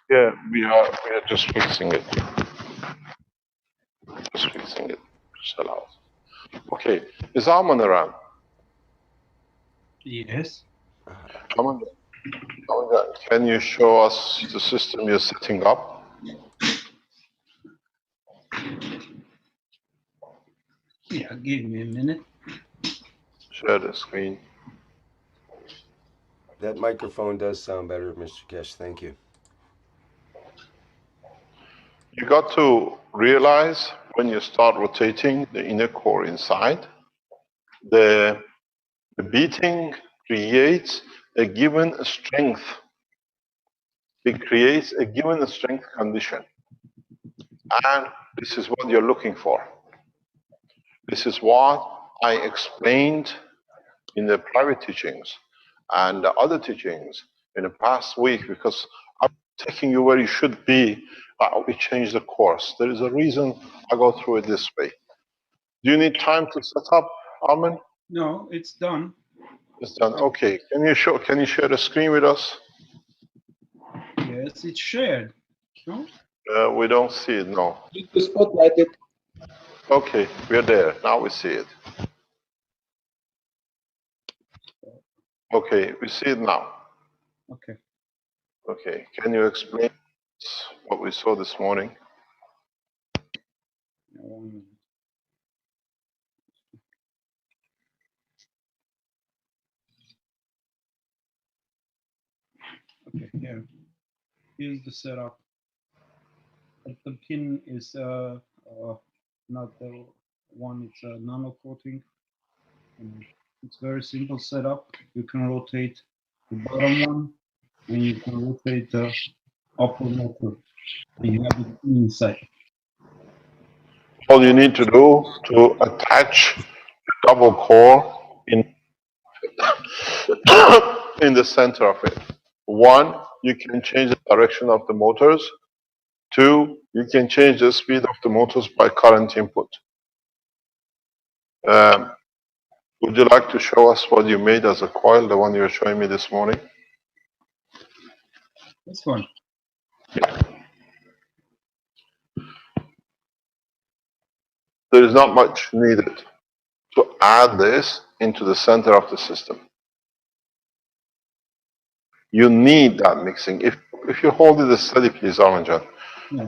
Yeah, we are just fixing it. Just fixing it. Just allow it. Okay, is Arman around? Yes. Arman, can you show us the system you're setting up? Yeah, give me a minute. Share the screen. That microphone does sound better, Mr. Kesh. Thank you. You got to realize when you start rotating the inner core inside, the beating creates a given strength. It creates a given strength condition. And this is what you're looking for. This is what I explained in the private teachings and the other teachings in the past week, because I'm taking you where you should be. We changed the course. There is a reason I go through it this way. Do you need time to set up, Arman? No, it's done. It's done. Okay. Can you share the screen with us? Yes, it's shared. No? We don't see it, no. Need to spotlight it. Okay, we're there. Now we see it. Okay, we see it now. Okay. Okay, can you explain what we saw this morning? Now, 1 minute. Okay, here. Here's the setup. But the pin is not the one, it's a nano coating. It's very simple setup. You can rotate the bottom one and you can rotate the upper motor. And you have it inside. All you need to do to attach the double core in in the center of it. 1, you can change the direction of the motors. 2, you can change the speed of the motors by current input. Would you like to show us what you made as a coil, the one you were showing me this morning? This one. there is not much needed to add this into the center of the system. You need that mixing. If you hold it steady, please, Armanjan.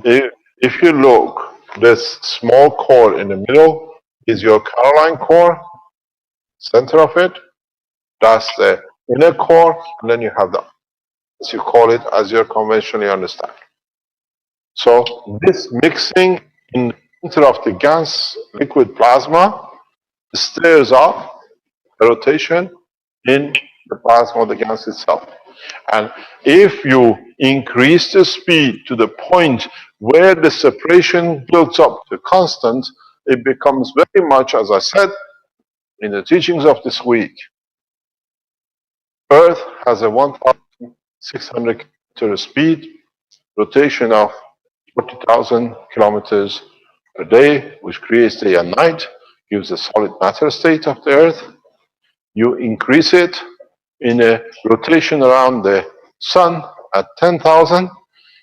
Yeah. If you look, this small core in the middle is your Caroline core, center of it. That's the inner core, and then you have the, as you call it, as you conventionally understand. So this mixing in the center of the GANS liquid plasma stirs up the rotation in the plasma of the GANS itself. And if you increase the speed to the point where the separation builds up to constant, it becomes very much, as I said in the teachings of this week, Earth has a 1,600 kilometer speed, rotation of 40,000 kilometers per day, which creates day and night, gives the solid matter state of the Earth. You increase it in a rotation around the Sun at 10,000.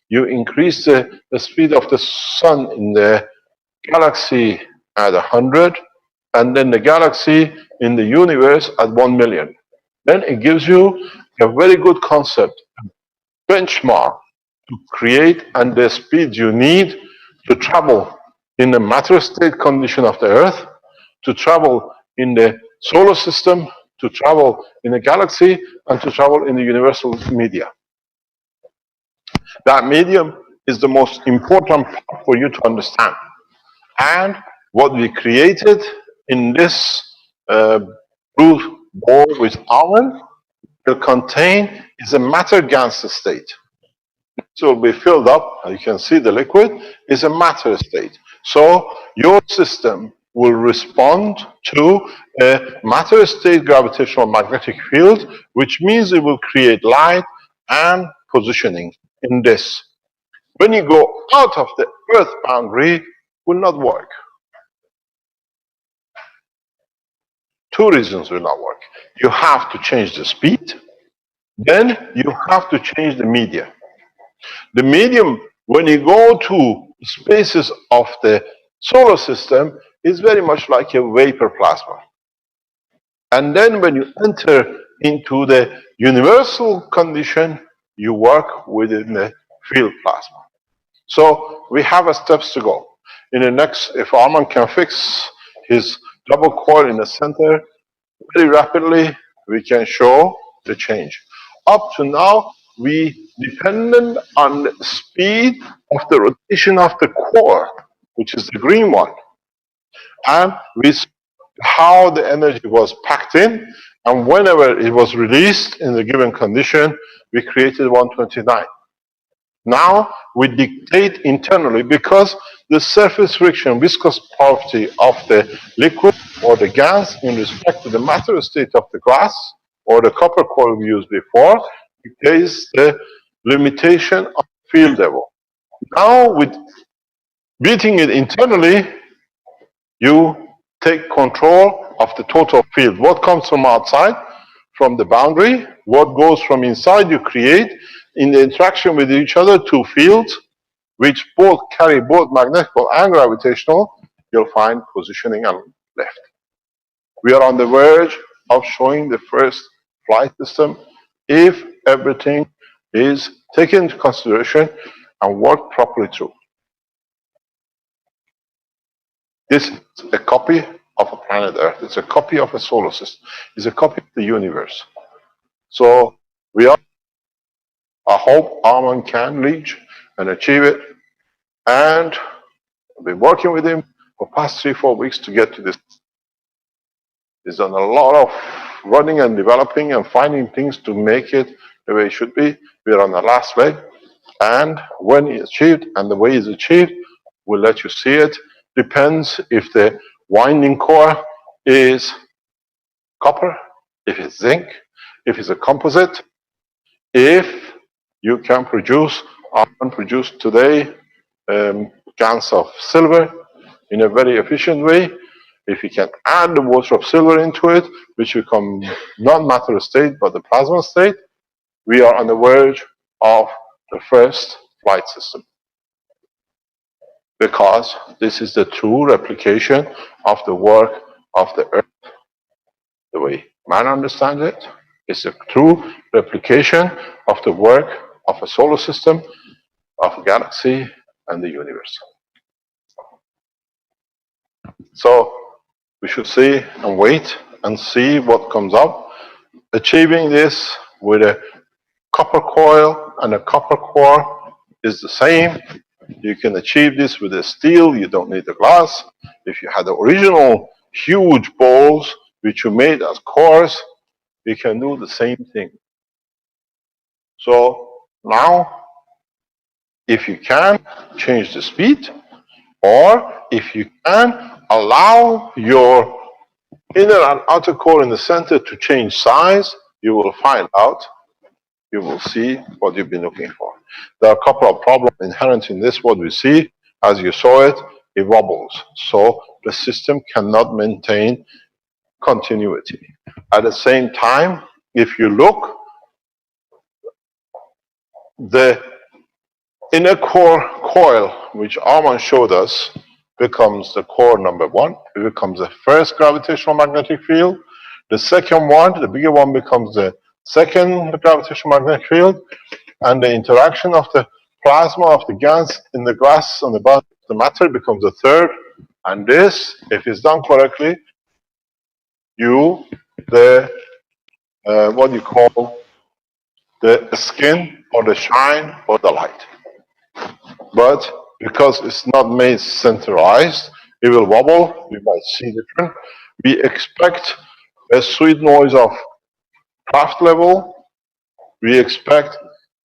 You increase the speed of the Sun in the galaxy at 100, and then the galaxy in the universe at 1 million. Then it gives you a very good concept, benchmark to create and the speed you need to travel in the matter state condition of the Earth, to travel in the solar system, to travel in the galaxy, and to travel in the universal media. That medium is the most important part for you to understand. And what we created in this blue ball with Arwen will contain is a matter GANS state. So it will be filled up, you can see the liquid is a matter state. So your system will respond to a matter state gravitational magnetic field, which means it will create light and positioning in this. When you go out of the Earth boundary, it will not work. Two reasons will not work. You have to change the speed, then you have to change the media. The medium, when you go to spaces of the solar system, is very much like a vapor plasma. And then when you enter into the universal condition, you work within the field plasma. So we have a steps to go. In the next, if Arman can fix his double coil in the center, very rapidly we can show the change. Up to now, we depended on the speed of the rotation of the core, which is the green one. And we saw how the energy was packed in, and whenever it was released in the given condition, we created 129. Now we dictate internally, because the surface friction viscous property of the liquid or the gas in respect to the matter state of the glass or the copper coil we used before dictates the limitation of field level. Now with beating it internally, you take control of the total field. What comes from outside, from the boundary, what goes from inside, you create in the interaction with each other two fields, which both carry both magnetic and gravitational. You'll find positioning and left. We are on the verge of showing the first flight system if everything is taken into consideration and worked properly through. This is a copy of a planet Earth. It's a copy of a solar system. It's a copy of the universe. So we are, I hope Arman can reach and achieve it. And I've been working with him for the past 3-4 weeks to get to this. He's done a lot of running and developing and finding things to make it the way it should be. We're on the last leg. And when it's achieved and the way it's achieved, we'll let you see it. Depends if the winding core is copper, if it's zinc, if it's a composite, if you can produce, Arman produced today, cans of silver in a very efficient way. If you can add the water of silver into it, which become not matter state but the plasma state, we are on the verge of the first flight system. because this is the true replication of the work of the Earth. The way man understands it is a true replication of the work of a solar system, of a galaxy, and the universe. So we should see and wait and see what comes up. Achieving this with a copper coil and a copper core is the same. You can achieve this with a steel, you don't need the glass. If you had the original huge balls which you made as cores, you can do the same thing. So now, if you can change the speed, or if you can allow your inner and outer core in the center to change size, you will find out, you will see what you've been looking for. There are a couple of problems inherent in this. What we see, as you saw it, it wobbles. So the system cannot maintain continuity. At the same time, if you look, the inner core coil, which Arman showed us, becomes the core number one. It becomes the first gravitational magnetic field. The second one, the bigger one, becomes the second gravitational magnetic field. And the interaction of the plasma of the gas in the glass on the bottom of the matter becomes the third. And this, if it's done correctly, what you call the skin or the shine or the light. But because it's not made centralized, it will wobble. We might see different. We expect a sweet noise of craft level. We expect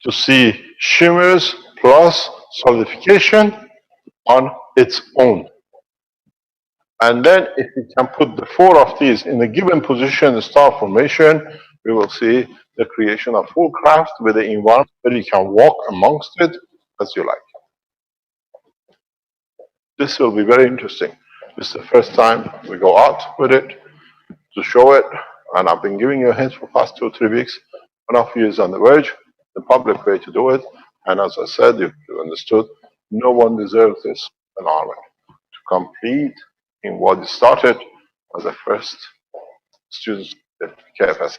to see shimmers plus solidification on its own. And then if we can put the four of these in a given position, the star formation, we will see the creation of full craft with the environment where you can walk amongst it as you like. This will be very interesting. This is the first time we go out with it to show it, and I've been giving you a hint for the past 2 or 3 weeks. One of you is on the verge, the public way to do it, and as I said, you understood, no one deserves this an honor to complete in what you started as the first students at KFSI.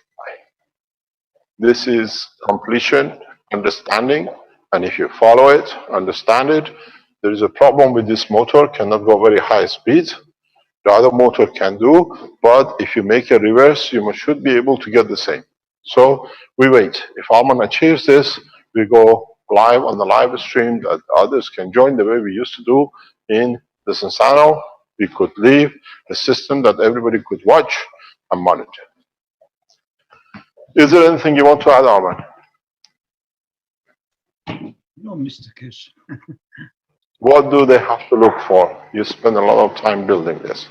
This is completion, understanding, and if you follow it, understand it, there is a problem with this motor, cannot go very high speed. The other motor can do, but if you make a reverse, you should be able to get the same. So we wait. If Arman achieves this, we go live on the live stream that others can join the way we used to do in the Sensano. We could leave a system that everybody could watch and monitor. Is there anything you want to add, Arman? No, Mr. Kesh. What do they have to look for? You spend a lot of time building this.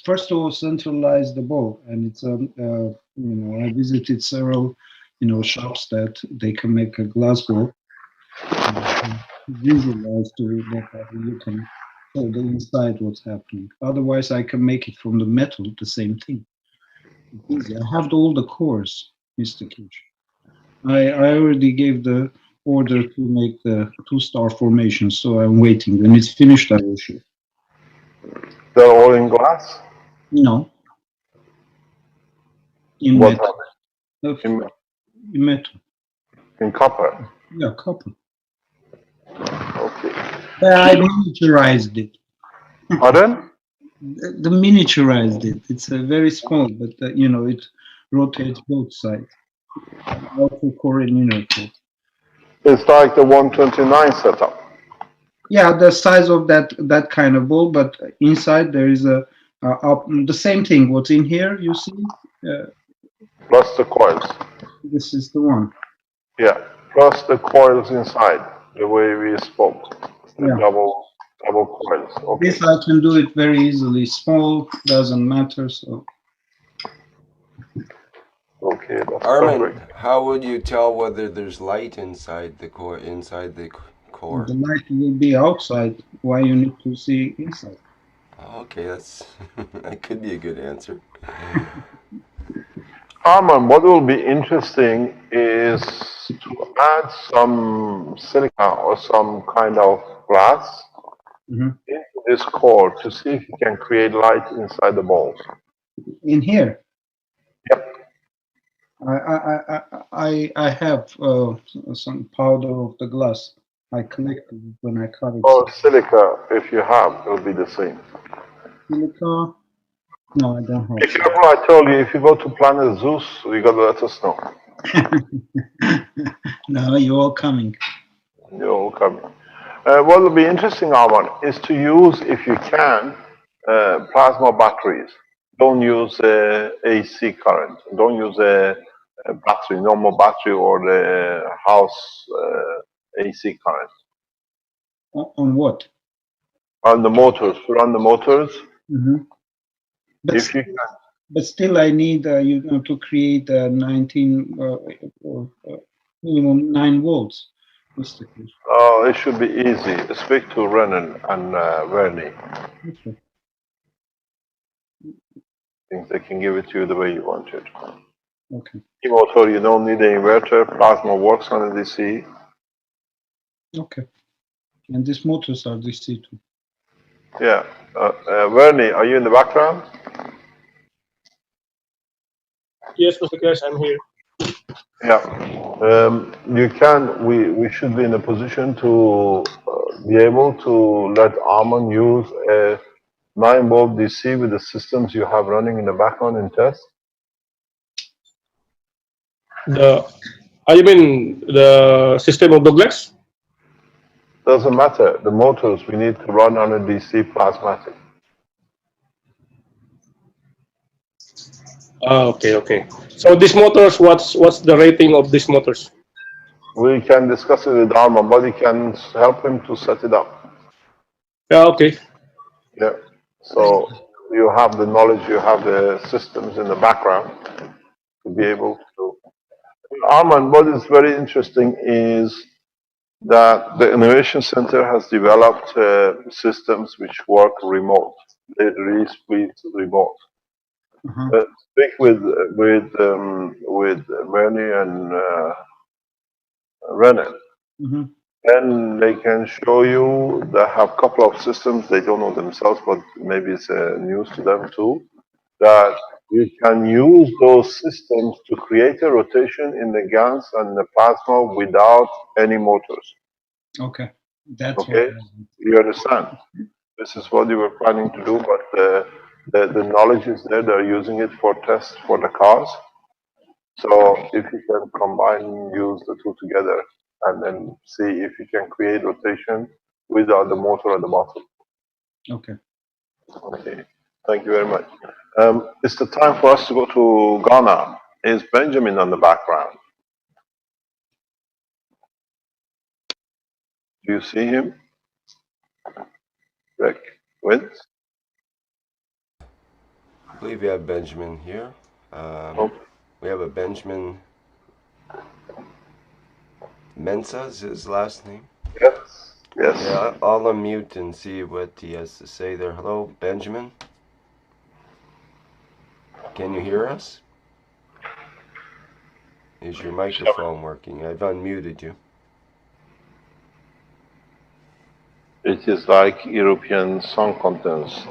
First of all, centralize the ball, and it's I visited several shops that they can make a glass ball. Visualize to that you can show the inside what's happening. Otherwise, I can make it from the metal, the same thing. It's easy. I have all the cores, Mr. Kish. I already gave the order to make the 2-star formation, so I'm waiting. When it's finished, I will show. They're all in glass? No. In What metal. are In metal. In copper? Yeah, copper. Okay. I miniaturized it. Pardon? The miniaturized it. It's very small, but it rotates both sides. Outer core and inner core. It's like the 129 setup. Yeah, the size of that kind of ball, but inside there is the same thing. What's in here, you see? Plus the coils. This is the one. Yeah, plus the coils inside, the way we spoke. The Yeah. double coils. Okay. This I can do it very easily. Small, doesn't matter. So. Okay, that's Arman, perfect. how would you tell whether there's light inside the core? The light will be outside. Why you need to see inside? Okay, that could be a good answer. Arman, what will be interesting is to add some silica or some kind of glass Mhm. into this core to see if you can create light inside the balls. In here, Yep. I have some powder of the glass. I collected when I cut it. Or silica, if you have, it'll be the same. Silica? No, I don't have. If you remember, I told you if you go to Planet Zeus, you gotta let us know. No, you're all coming. You're all coming. What will be interesting, Arman, is to use, if you can, plasma batteries. Don't use AC current. Don't use a battery, normal battery or the house AC current. On what? On the motors, to run the motors, Mm-hmm. if you can. But still, I need to create 19 minimum 9 volts. Mr. Cruz. Oh, it should be easy. Speak to Renan and Vernie. Okay. I think they can give it to you the way you want it. Okay. E-motor, you don't need an inverter. Plasma works on a DC. Okay. And these motors are DC too. Yeah. Vernie, are you in the background? Yes, Mr. Cash, I'm here. Yeah. You can, we should be in a position to be able to let Arman use a 9-volt DC with the systems you have running in the background in test. You mean the system of Douglas? Doesn't matter. The motors we need to run on a DC plasmatic. Okay. So these motors, what's the rating of these motors? We can discuss it with Arman, but we can help him to set it up. Yeah, okay. Yeah. So you have the knowledge, you have the systems in the background to be able to. Arman, what is very interesting is that the Innovation Center has developed systems which work remote. They release remote. Uh-huh. Speak with Bernie and Renan. Mm-hmm. Then they can show you. They have a couple of systems they don't know themselves, but maybe it's news to them too. That you can use those systems to create a rotation in the GANs and the plasma without any motors. Okay. That's Okay, you understand? This is what you were planning to do, but the knowledge is there. They're using it for tests for the cars. So if you can combine, use the two together, and then see if you can create rotation without the motor at the bottom. Okay. Okay, thank you very much. It's the time for us to go to Ghana. Is Benjamin on the background? Do you see him? Rick, Wins? I believe we have Benjamin here. We have a Benjamin Mensa is his last name. Yes. Yes. Yeah, I'll unmute and see what he has to say there. Hello, Benjamin. Can you hear us? Is your microphone working? I've unmuted you. It is like European Song Contest.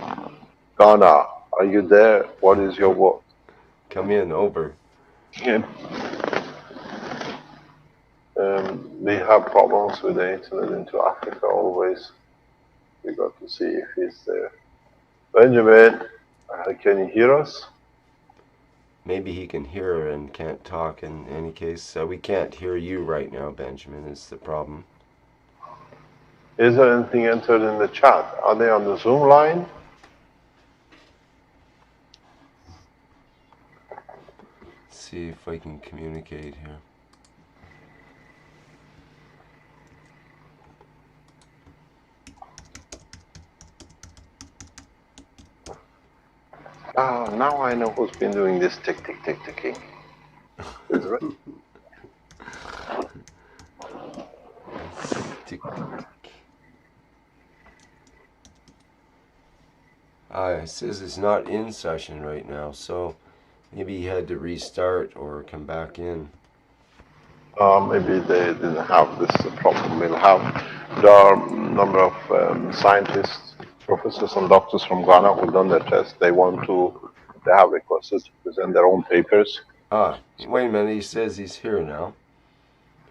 Ghana, are you there? What is your vote? Come in, over. Yeah. We have problems with the internet into Africa always. We got to see if he's there. Benjamin, can you hear us? Maybe he can hear and can't talk in any case. We can't hear you right now, Benjamin, is the problem. Is there anything entered in the chat? Are they on the Zoom line? Let's see if I can communicate here. Ah, now I know who's been doing this ticking. Is it? Tick, tick. It says it's not in session right now, so Maybe he had to restart or come back in. Maybe they didn't have this problem. We'll have, there are a number of scientists, professors and doctors from Ghana who've done their test. They have requested to present their own papers. Ah, wait a minute. He says he's here now.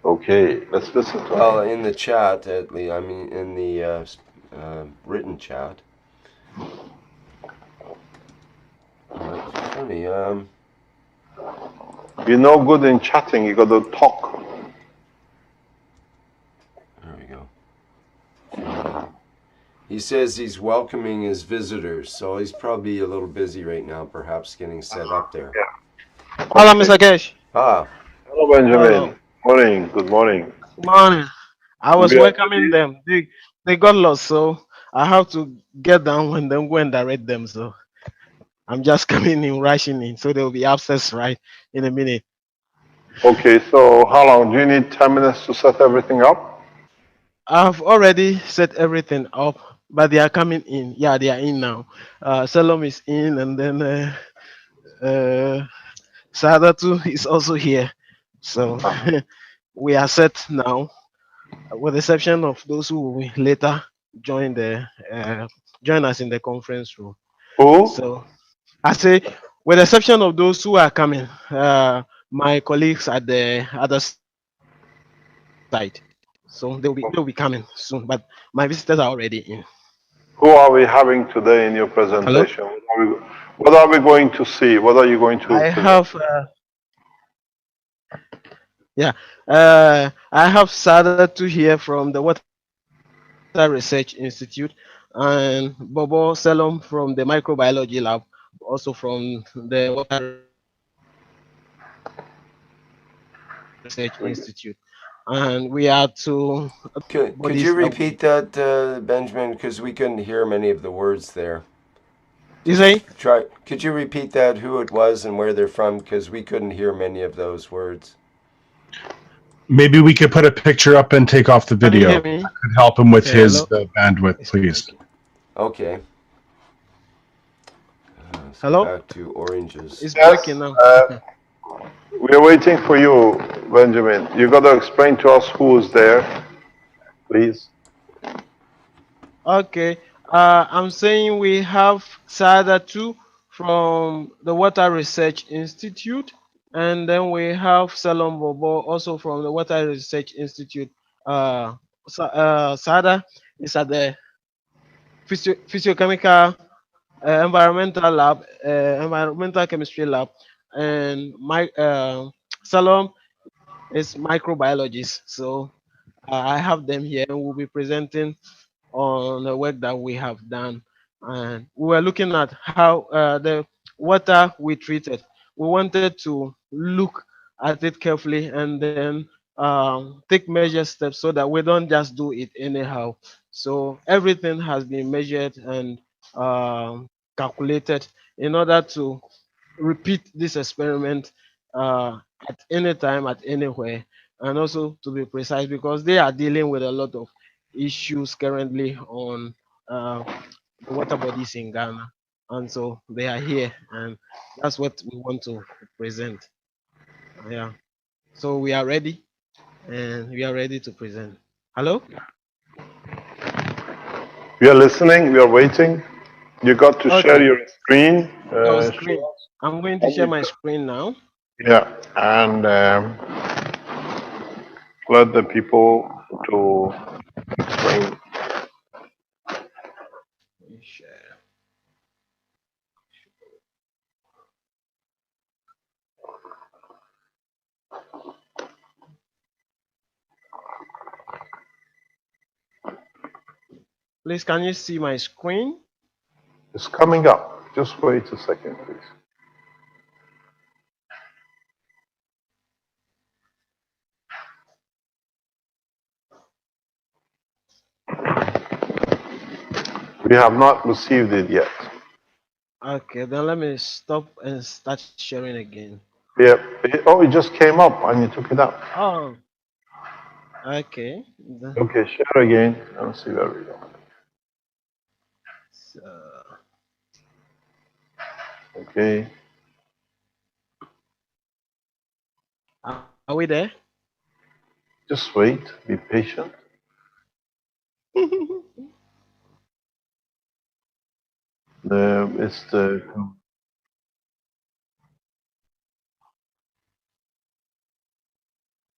Okay, let's listen to Well, him. in the chat, at least, I mean, in the written chat. That's funny. You're no good in chatting, you gotta talk. There we go. He says he's welcoming his visitors, so he's probably a little busy right now, perhaps getting set up there. Hello, Mr. Cash. Ah, Hello, Benjamin. Hello. Morning, good morning. Morning. I was We are welcoming them. They got lost, so I have to get down and then go and direct them. So I'm just coming in, rushing in. So they'll be upstairs right in a minute. Okay, so how long? Do you need 10 minutes to set everything up? I've already set everything up, but they are coming in. Yeah, they are in now. Salom is in, and then Sadatu is also here. So we are set now, with the exception of those who will later join join us in the conference room. Who? So I say, with the exception of those who are coming, my colleagues at the other side. So they'll be coming soon. But my visitors are already in. Who are we having today in your Hello. presentation? What are we going to see? What are you going to I present? have I have Sadatu here from the Water Research Institute, and Bobo Selom from the Microbiology Lab, also from the Water Research Institute. And we are to could you repeat that, Benjamin? Because we couldn't hear many of the words there. You say? Try. Could you repeat that? Who it was and where they're from? Because we couldn't hear many of those words. Maybe we could put a picture up and take off the Can you video. hear me? That could help him with Okay, his hello? bandwidth, please. Okay. Let's Hello? go back to oranges. It's Yes, breaking now. we are waiting for you, Benjamin. You got to explain to us who is there, please. Okay. I'm saying we have Sadatu from the Water Research Institute, and then we have Salom Bobo also from the Water Research Institute. Sada is at the physiochemical environmental lab, environmental chemistry lab, and Salom is microbiologist. So I have them here, and we'll be presenting on the work that we have done. And we were looking at how the water we treated. We wanted to look at it carefully and then take measure steps so that we don't just do it anyhow. So everything has been measured and calculated in order to repeat this experiment at any time, at anywhere, and also to be precise because they are dealing with a lot of issues currently on the water bodies in Ghana, and so they are here, and that's what we want to present. Yeah, so we are ready, and we are ready to present. Hello. We are listening, we are waiting. You got to share your screen. Screen. I'm going to share my screen now. Yeah, and let the people to explain. Share. Please, can you see my screen? It's coming up. Just wait a second, please. We have not received it yet. Okay, then let me stop and start sharing again. Yeah. It just came up and you took it out. Oh, okay. Okay, share again and see where we go. So, Okay. Are we there? Just wait, be patient. It's the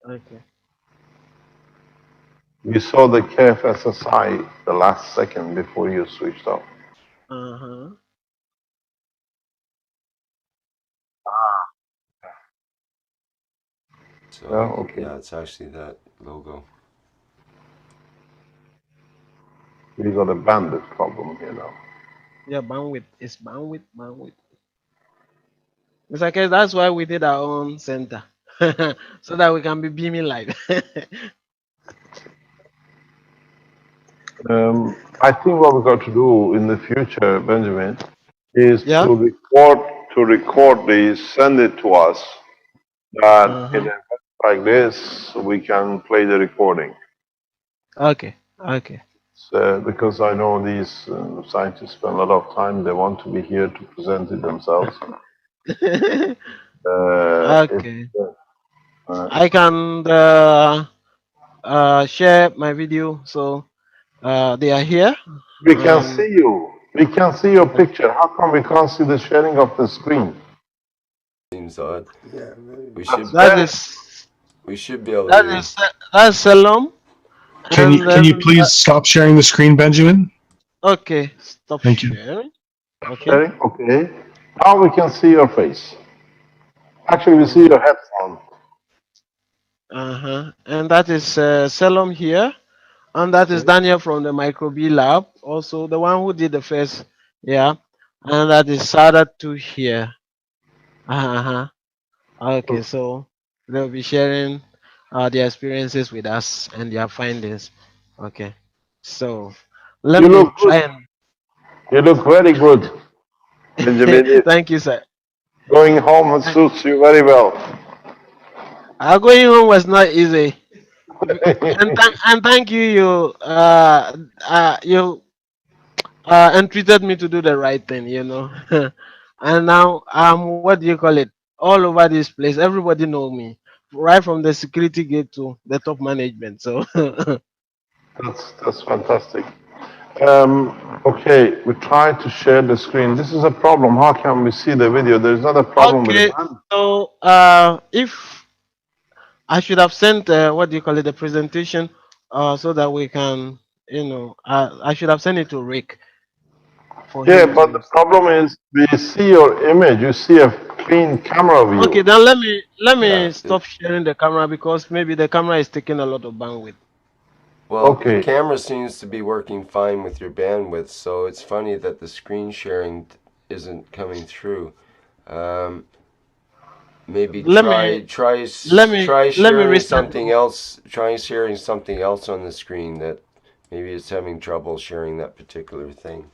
Okay. we saw the KFSSI the last second before you switched off. Uh-huh. So, Oh, okay. yeah, it's actually that logo. We got a bandit problem here now. Yeah, bandwidth. It's bandwidth. It's okay, that's why we did our own center. So that we can be beaming live. I think what we've got to do in the future, Benjamin, is Yeah. to record these, send it to us. That in Uh-huh. a like this, we can play the recording. Okay. Okay. So, because I know these scientists spend a lot of time, they want to be here to present it themselves. Okay. Uh, I can share my video, so they are here. we can see you. We can see your picture. How come we can't see the sharing of the screen? Seems odd. We should be able to. That's Salom. Can you please stop sharing the screen, Benjamin? Okay, stop Thank you. sharing. Okay. Sharing? Okay. Now we can see your face. Actually, we see your headphone. Uh-huh. And that is Salom here. And that is Daniel from the Microbe Lab, also the one who did the first, yeah. And that is Sada2 here. Uh-huh. Okay, so they'll be sharing their experiences with us and their findings. Okay, so let You me look try good. You look very good, Benjamin. and thank you, sir. Going home suits you very well. Going home was not easy, and thank you, you entreated me to do the right thing, and now what do you call it? All over this place, everybody know me, right from the security gate to the top management. So That's fantastic. Okay, we try to share the screen. This is a problem. How can we see the video? There's not a problem with okay, the band. so if I should have sent what do you call it, the presentation, so that we can, I should have sent it to Rick for Yeah, him but the to. problem is we see your image. You see a clean camera Okay, view. then let me Yeah. stop sharing the camera because maybe the camera is taking a lot of bandwidth. Well, Okay. the camera seems to be working fine with your bandwidth, so it's funny that the screen sharing isn't coming through. Maybe try sharing restart. something else. Try sharing something else on the screen that maybe it's having trouble sharing that particular thing.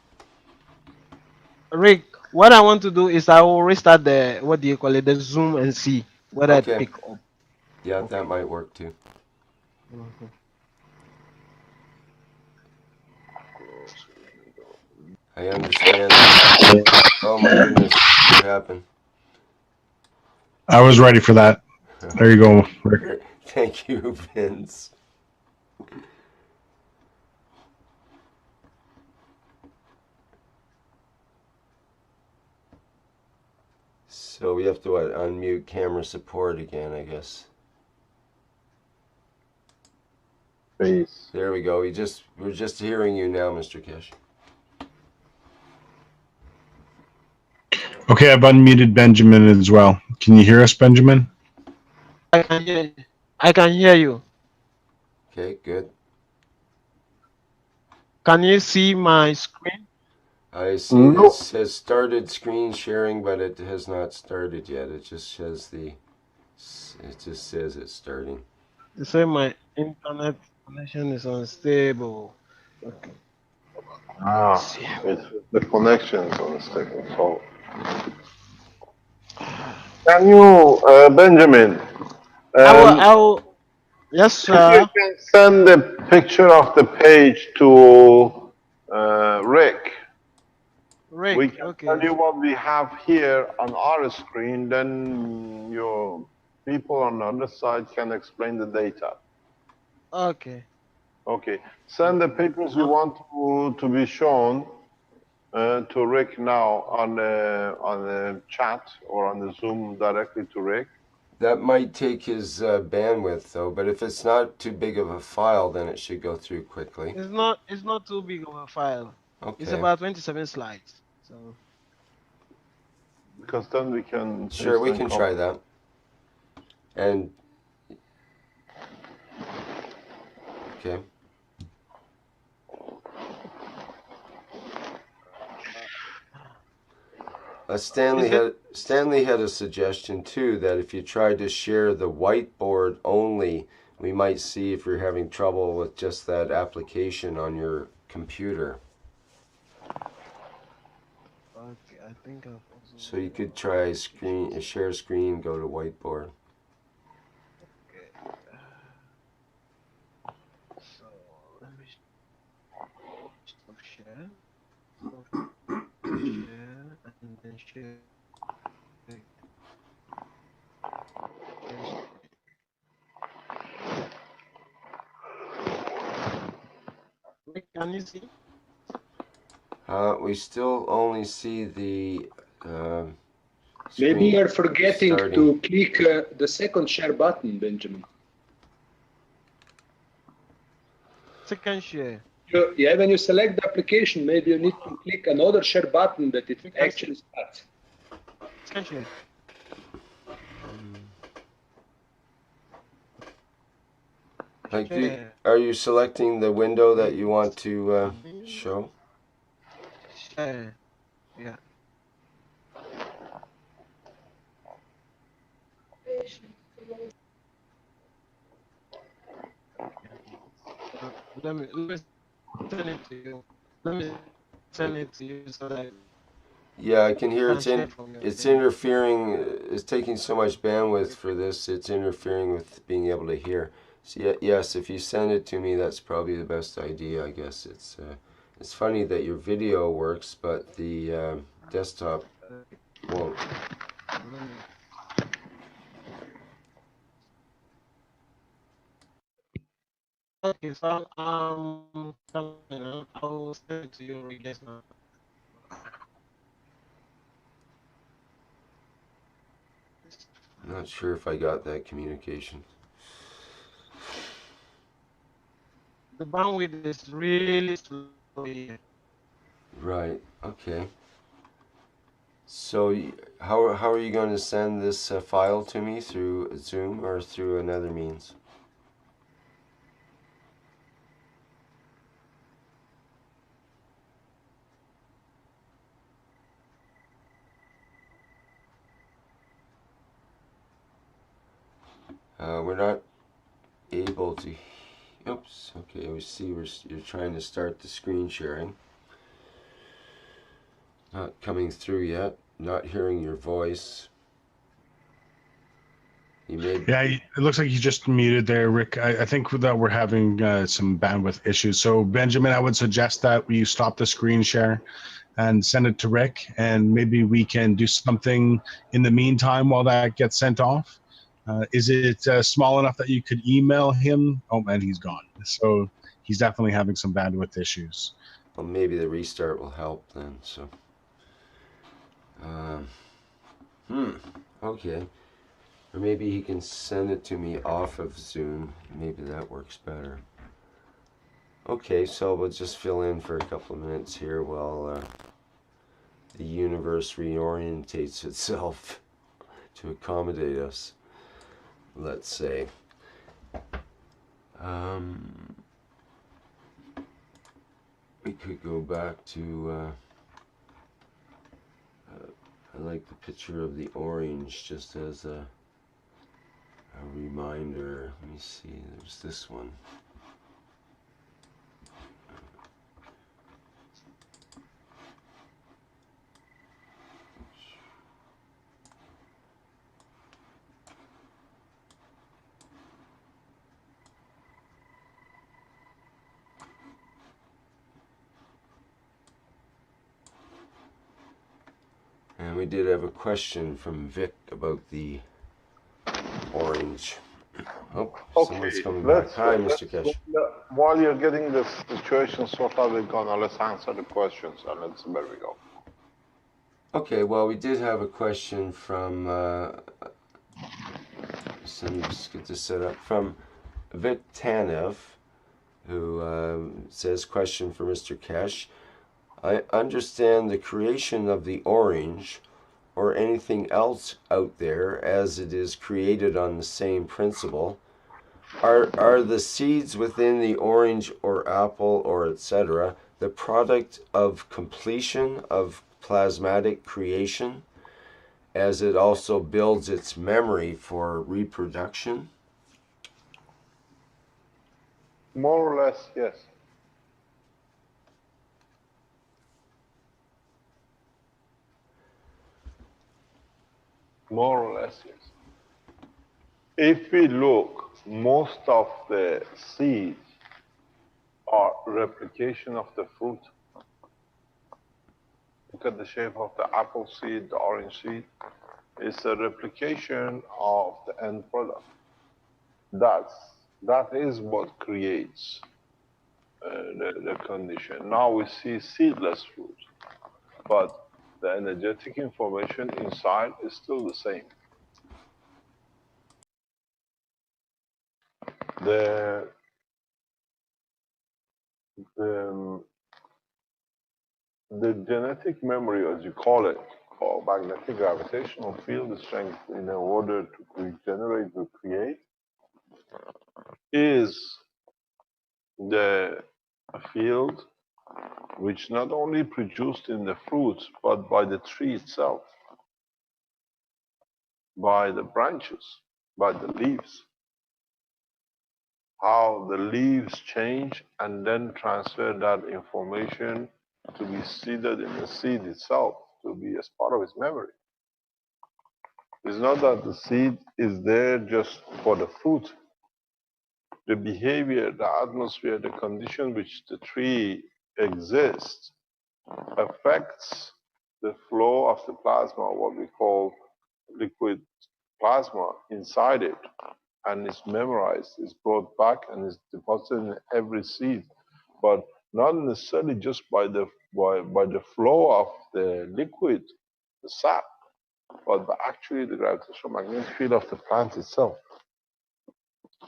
Rick, what I want to do is I will restart the what do you call it, the Zoom, and see whether it Okay. pick up. Yeah, that might work too. Mhm. I understand. Oh my goodness, what happened? I was ready for that. There you go, Rick. Thank you, Vince. So we have to unmute camera support again, I guess. Face. There we go. We're just hearing you now, Mr. Kish. Okay, I've unmuted Benjamin as well. Can you hear us, Benjamin? I can hear you. I can hear you. Okay, good. Can you see my screen? I see No. it says started screen sharing, but it has not started yet. It just says it's starting. They say my internet connection is unstable. Okay. It's the connections on the second. So, can you, Benjamin? I will. Yes, If you sir. can send the picture of the page to Rick. Rick. We can Okay. tell you what we have here on our screen. Then people on the other side can explain the data. Okay. Okay, send the papers you want to be shown to Rick now on the chat or on the Zoom directly to Rick. That might take his bandwidth though, but if it's not too big of a file, then it should go through quickly. It's not too big of a file. It's Okay. about 27 slides. So Because then we can Sure, we can try that. And okay. Stanley had a suggestion too that if you tried to share the whiteboard only, we might see if you're having trouble with just that application on your computer. okay, I think I've also So you could try share screen, go to whiteboard. okay. So let me stop share. Share and then share. Wait, can you see? We still only see the Maybe screen you're forgetting starting. to click the second share button, Benjamin. Second share. Yeah, when you select the application, maybe you need to click another share button that it actually starts. Second share. Like, Share. are you selecting the window that you want to show? Share. Yeah. Let me send it to you. Let me send it to you so that Yeah, I can hear you can share from your it's thing. interfering. It's taking so much bandwidth for this. It's interfering with being able to hear. So yes, if you send it to me, that's probably the best idea. I guess it's funny that your video works, but the desktop won't. Let me- Okay, so I will send it to you again now. I'm not sure if I got that communication. The bandwidth is really slow here. Right. Okay. So how are you going to send this file to me through Zoom or through another means? We're not able to. Oops. Okay, we see you're trying to start the screen sharing. Not coming through yet. Not hearing your voice. You may. Yeah, it looks like you just muted there, Rick. I think that we're having some bandwidth issues. So, Benjamin, I would suggest that you stop the screen share and send it to Rick, and maybe we can do something in the meantime while that gets sent off. Is it small enough that you could email him? Oh, man, he's gone. So he's definitely having some bandwidth issues. Well, maybe the restart will help then. So. Okay. Or maybe he can send it to me off of Zoom. Maybe that works better. Okay, so we'll just fill in for a couple of minutes here while the universe reorientates itself to accommodate us, let's say. We could go back to I like the picture of the orange just as a reminder. Let me see, there's this one. And we did have a question from Vic about the orange. Oh, someone's Okay, coming back. Hi, Mr. let's Kesh. while you're getting the situation sorted out with Ghana, let's answer the questions and let's where we go. Okay, well, we did have a question from, so let me just get this set up, from Vic Tanev, who says, question for Mr. Kesh. I understand the creation of the orange or anything else out there as it is created on the same principle. Are the seeds within the orange or apple or etc. the product of completion of plasmatic creation, as it also builds its memory for reproduction? More or less, yes. More or less, yes. If we look, most of the seeds are replication of the fruit. Look at the shape of the apple seed, the orange seed. It's a replication of the end product. That is what creates the condition. Now we see seedless fruit, but the energetic information inside is still the same. The genetic memory, as you call it, or magnetic gravitational field strength in order to regenerate, to create, is the field which not only produced in the fruits, but by the tree itself, by the branches, by the leaves. How the leaves change and then transfer that information to be seeded in the seed itself, to be as part of its memory. It's not that the seed is there just for the fruit. The behavior, the atmosphere, the condition which the tree exists affects the flow of the plasma, what we call liquid plasma inside it, and it's memorized, it's brought back and is deposited in every seed, but not necessarily just by the flow of the liquid, the sap, but by actually the gravitational magnetic field of the plant itself.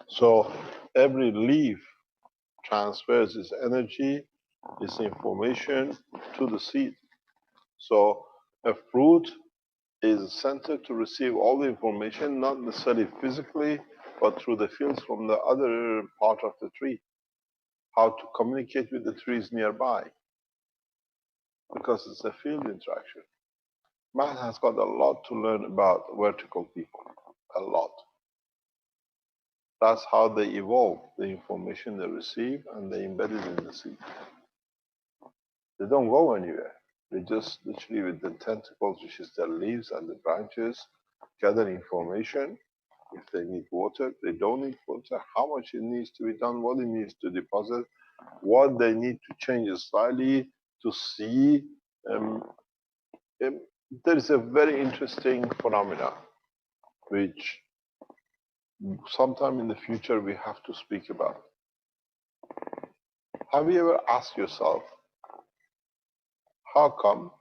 So every leaf transfers its energy, its information to the seed. So a fruit is centered to receive all the information, not necessarily physically, but through the fields from the other part of the tree. How to communicate with the trees nearby, because it's a field interaction. Man has got a lot to learn about vertical people, a lot. That's how they evolve, the information they receive, and they embed it in the seed. They don't go anywhere. They just literally with the tentacles, which is their leaves and the branches, gather information. If they need water, they don't need water, how much it needs to be done, what it needs to deposit, what they need to change slightly to see. There is a very interesting phenomena which sometime in the future we have to speak about. Have you ever asked yourself, how come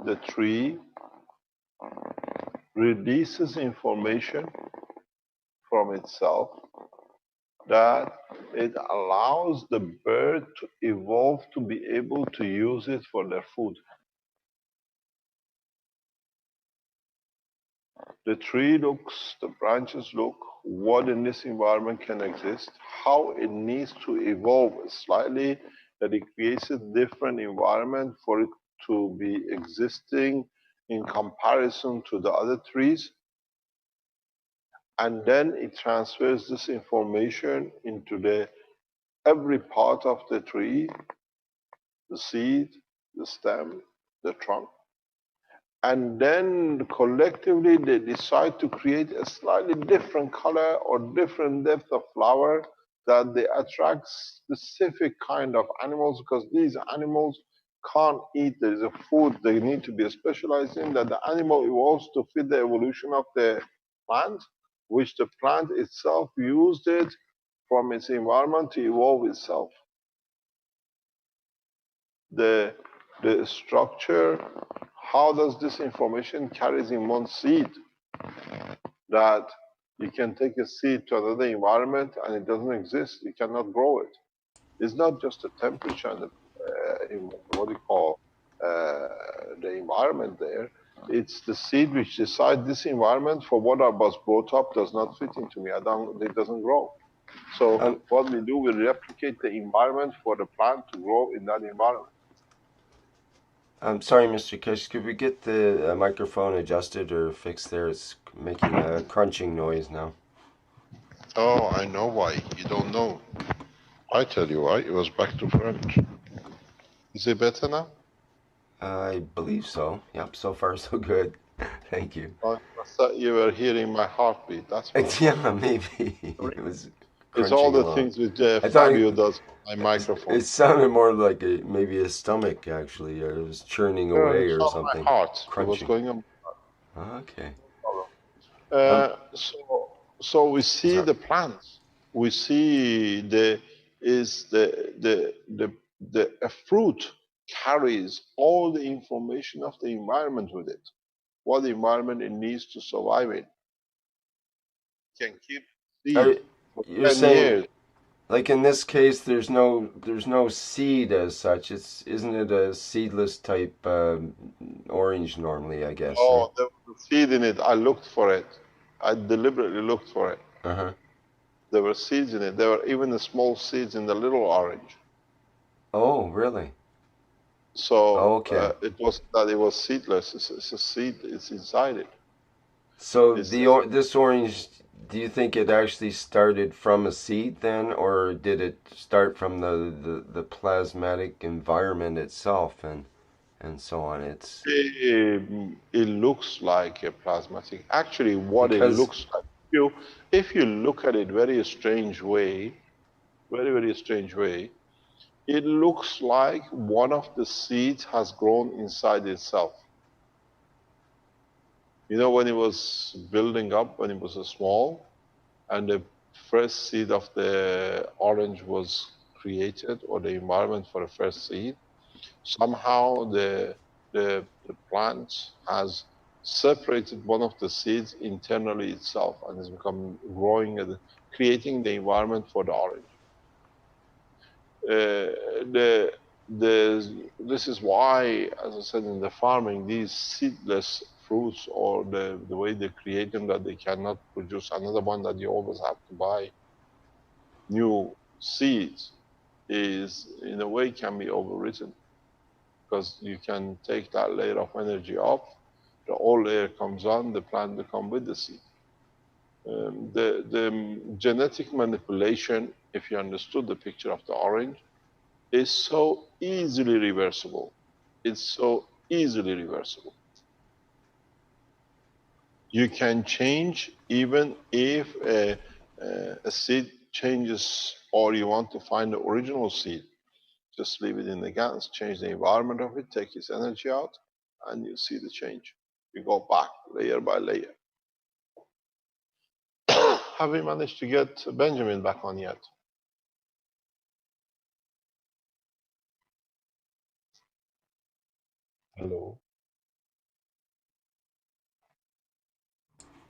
the tree releases information from itself that it allows the bird to evolve to be able to use it for their food? The tree looks, the branches look, what in this environment can exist, how it needs to evolve slightly, that it creates a different environment for it to be existing in comparison to the other trees. And then it transfers this information into every part of the tree, the seed, the stem, the trunk. And then collectively they decide to create a slightly different color or different depth of flower that they attract specific kind of animals, because these animals can't eat. There is a food they need to be specialized in, that the animal evolves to fit the evolution of the plant, which the plant itself used it from its environment to evolve itself. The structure, how does this information carries in one seed, that you can take a seed to another environment and it doesn't exist, you cannot grow it. It's not just the temperature and the, what do you call, the environment there. It's the seed which decides this environment for what I was brought up does not fit into me. It doesn't grow. So what we do, we replicate the environment for the plant to grow in that environment. I'm sorry, Mr. Kish, could we get the microphone adjusted or fixed there? It's making a crunching noise now. Oh, I know why. You don't know. I tell you why. It was back to French. Is it better now? I believe so. Yep, so far so good. Thank you. I thought you were hearing my heartbeat. That's what Yeah, maybe. It was it's all the along. things which Fabio does on my microphone. It sounded more like maybe a stomach, actually. Or it was churning away or something. My heart. Crunching. What's going on? Okay. So we see the plants. We see a fruit carries all the information of the environment with it. What environment it needs to survive in. Can keep seed for You're 10 saying, years. like in this case, there's no seed as such. Isn't it a seedless type orange normally? I guess. Oh, there was a seed in it. I looked for it. I deliberately looked for it. Uh-huh. There were seeds in it. There were even the small seeds in the little orange. Oh, really? So okay. it was that it was seedless. It's a seed. It's inside it. So this orange, do you think it actually started from a seed then, or did it start from the plasmatic environment itself and so on? It looks like a plasmatic. Actually, what it looks like, if you look at it very strange way, very strange way, it looks like one of the seeds has grown inside itself. You know, when it was building up, when it was small, and the first seed of the orange was created, or the environment for the first seed, somehow the plant has separated one of the seeds internally itself and has become growing and creating the environment for the orange. This is why, as I said, in the farming, these seedless fruits, or the way they create them, that they cannot produce another one, that you always have to buy new seeds, is in a way can be overwritten, because you can take that layer of energy off, the old layer comes on, the plant becomes with the seed. The genetic manipulation, if you understood the picture of the orange, is so easily reversible. It's so easily reversible. You can change, even if a seed changes, or you want to find the original seed, just leave it in the GANs, change the environment of it, take its energy out, and you see the change. You go back layer by layer. Have we managed to get Benjamin back on yet? Hello.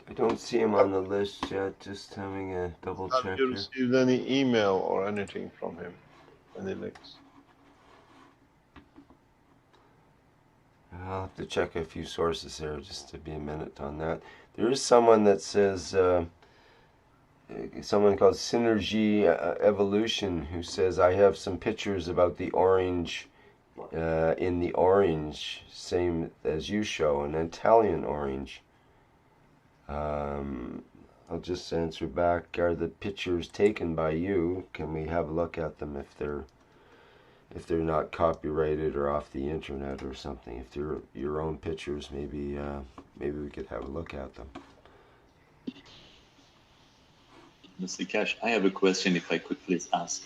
I don't see him on the list yet. Just having a double check here. Have you received any email or anything from him? Any links? I'll have to check a few sources here just to be a minute on that. There is someone that says, someone called Synergy Evolution, who says, I have some pictures about the orange, in the orange, same as you show, an Italian orange. I'll just answer back, are the pictures taken by you? Can we have a look at them if they're not copyrighted or off the internet or something? If they're your own pictures, maybe we could have a look at them. Mr. Cash, I have a question, if I could please ask.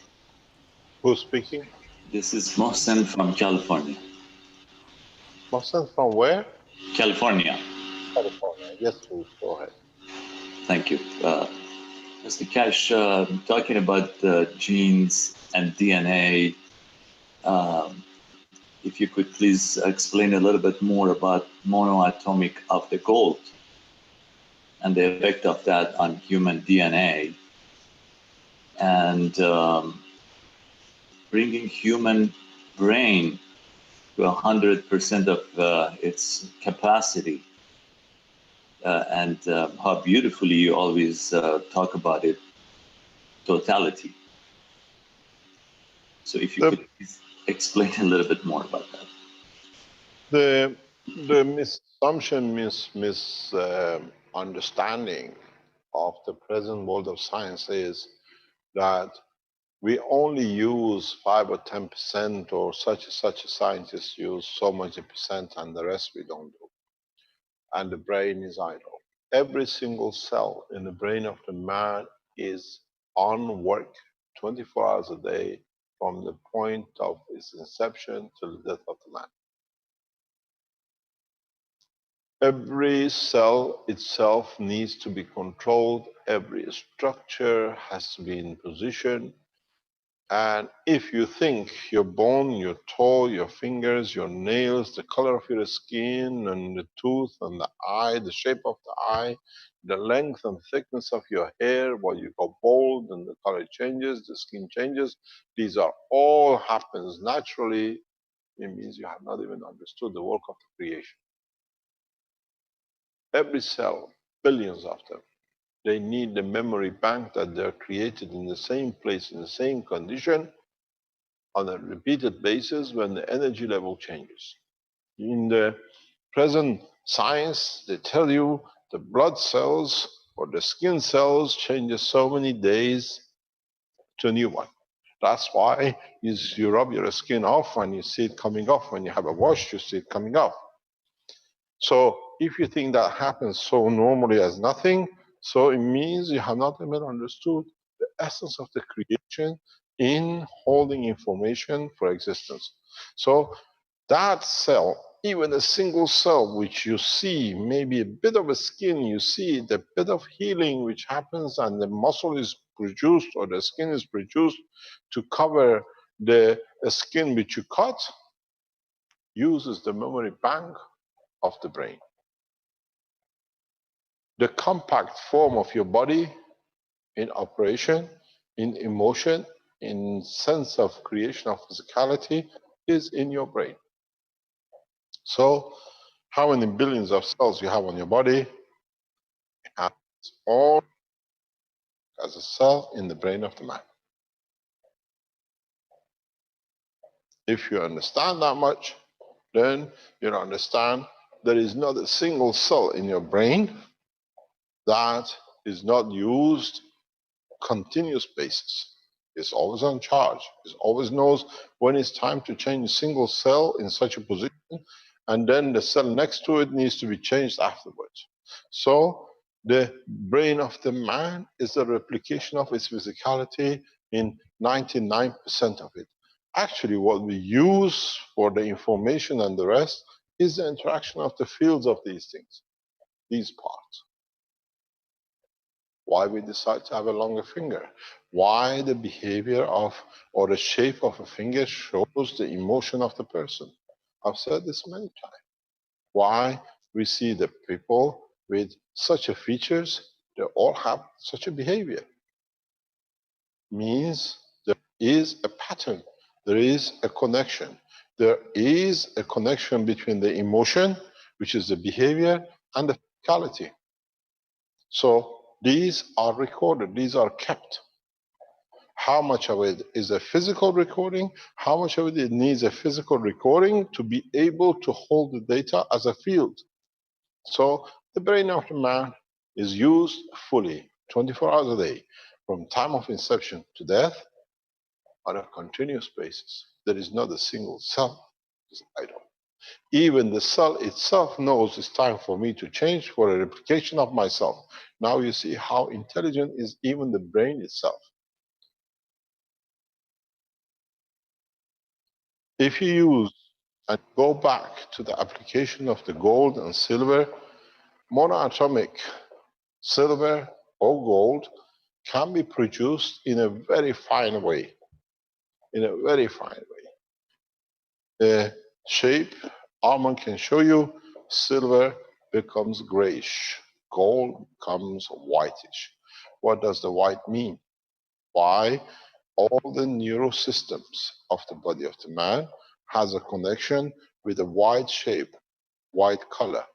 Who's speaking? This is Mohsen from California. Mohsen from where? California. California. Yes, please, go ahead. Thank you. Mr. Cash, talking about genes and DNA, if you could please explain a little bit more about monoatomic of the gold and the effect of that on human DNA, and bringing human brain to 100% of its capacity, and how beautifully you always talk about it, totality. So if you could please explain a little bit more about that. The misassumption, misunderstanding of the present world of science is that we only use 5 or 10%, or such a scientist use so much a percent, and the rest we don't do. And the brain is idle. Every single cell in the brain of the man is on work 24 hours a day from the point of its inception to the death of the man. Every cell itself needs to be controlled. Every structure has to be in position. And if you think your bone, your toe, your fingers, your nails, the color of your skin, and the tooth, and the eye, the shape of the eye, the length and thickness of your hair, while you go bald and the color changes, the skin changes, these are all happens naturally. It means you have not even understood the work of the creation. Every cell, billions of them, they need the memory bank that they're created in the same place, in the same condition, on a repeated basis when the energy level changes. In the present science, they tell you the blood cells or the skin cells changes so many days to a new one. That's why you rub your skin off and you see it coming off. When you have a wash, you see it coming off. So if you think that happens so normally as nothing, so it means you have not even understood the essence of the creation in holding information for existence. So that cell, even a single cell which you see, maybe a bit of a skin, you see the bit of healing which happens and the muscle is produced or the skin is produced to cover the skin which you cut, uses the memory bank of the brain. The compact form of your body in operation, in emotion, in sense of creation of physicality is in your brain. So how many billions of cells you have on your body? It's all as a cell in the brain of the man. If you understand that much, then you understand there is not a single cell in your brain that is not used continuous basis. It's always on charge. It always knows when it's time to change a single cell in such a position, and then the cell next to it needs to be changed afterwards. So the brain of the man is a replication of its physicality in 99% of it. Actually, what we use for the information and the rest is the interaction of the fields of these things, these parts. Why we decide to have a longer finger, why the behavior of or the shape of a finger shows the emotion of the person. I've said this many times. Why we see the people with such a features, they all have such a behavior. Means there is a pattern, there is a connection. There is a connection between the emotion, which is the behavior, and the physicality. So these are recorded, these are kept. How much of it is a physical recording? How much of it needs a physical recording to be able to hold the data as a field? So the brain of the man is used fully, 24 hours a day, from time of inception to death, on a continuous basis. There is not a single cell is idle. Even the cell itself knows it's time for me to change for a replication of myself. Now you see how intelligent is even the brain itself. If you use and go back to the application of the gold and silver, monoatomic silver or gold can be produced in a very fine way. In a very fine way. The shape, Armand can show you, silver becomes grayish, gold becomes whitish. What does the white mean? Why? All the neurosystems of the body of the man has a connection with a white shape, white color.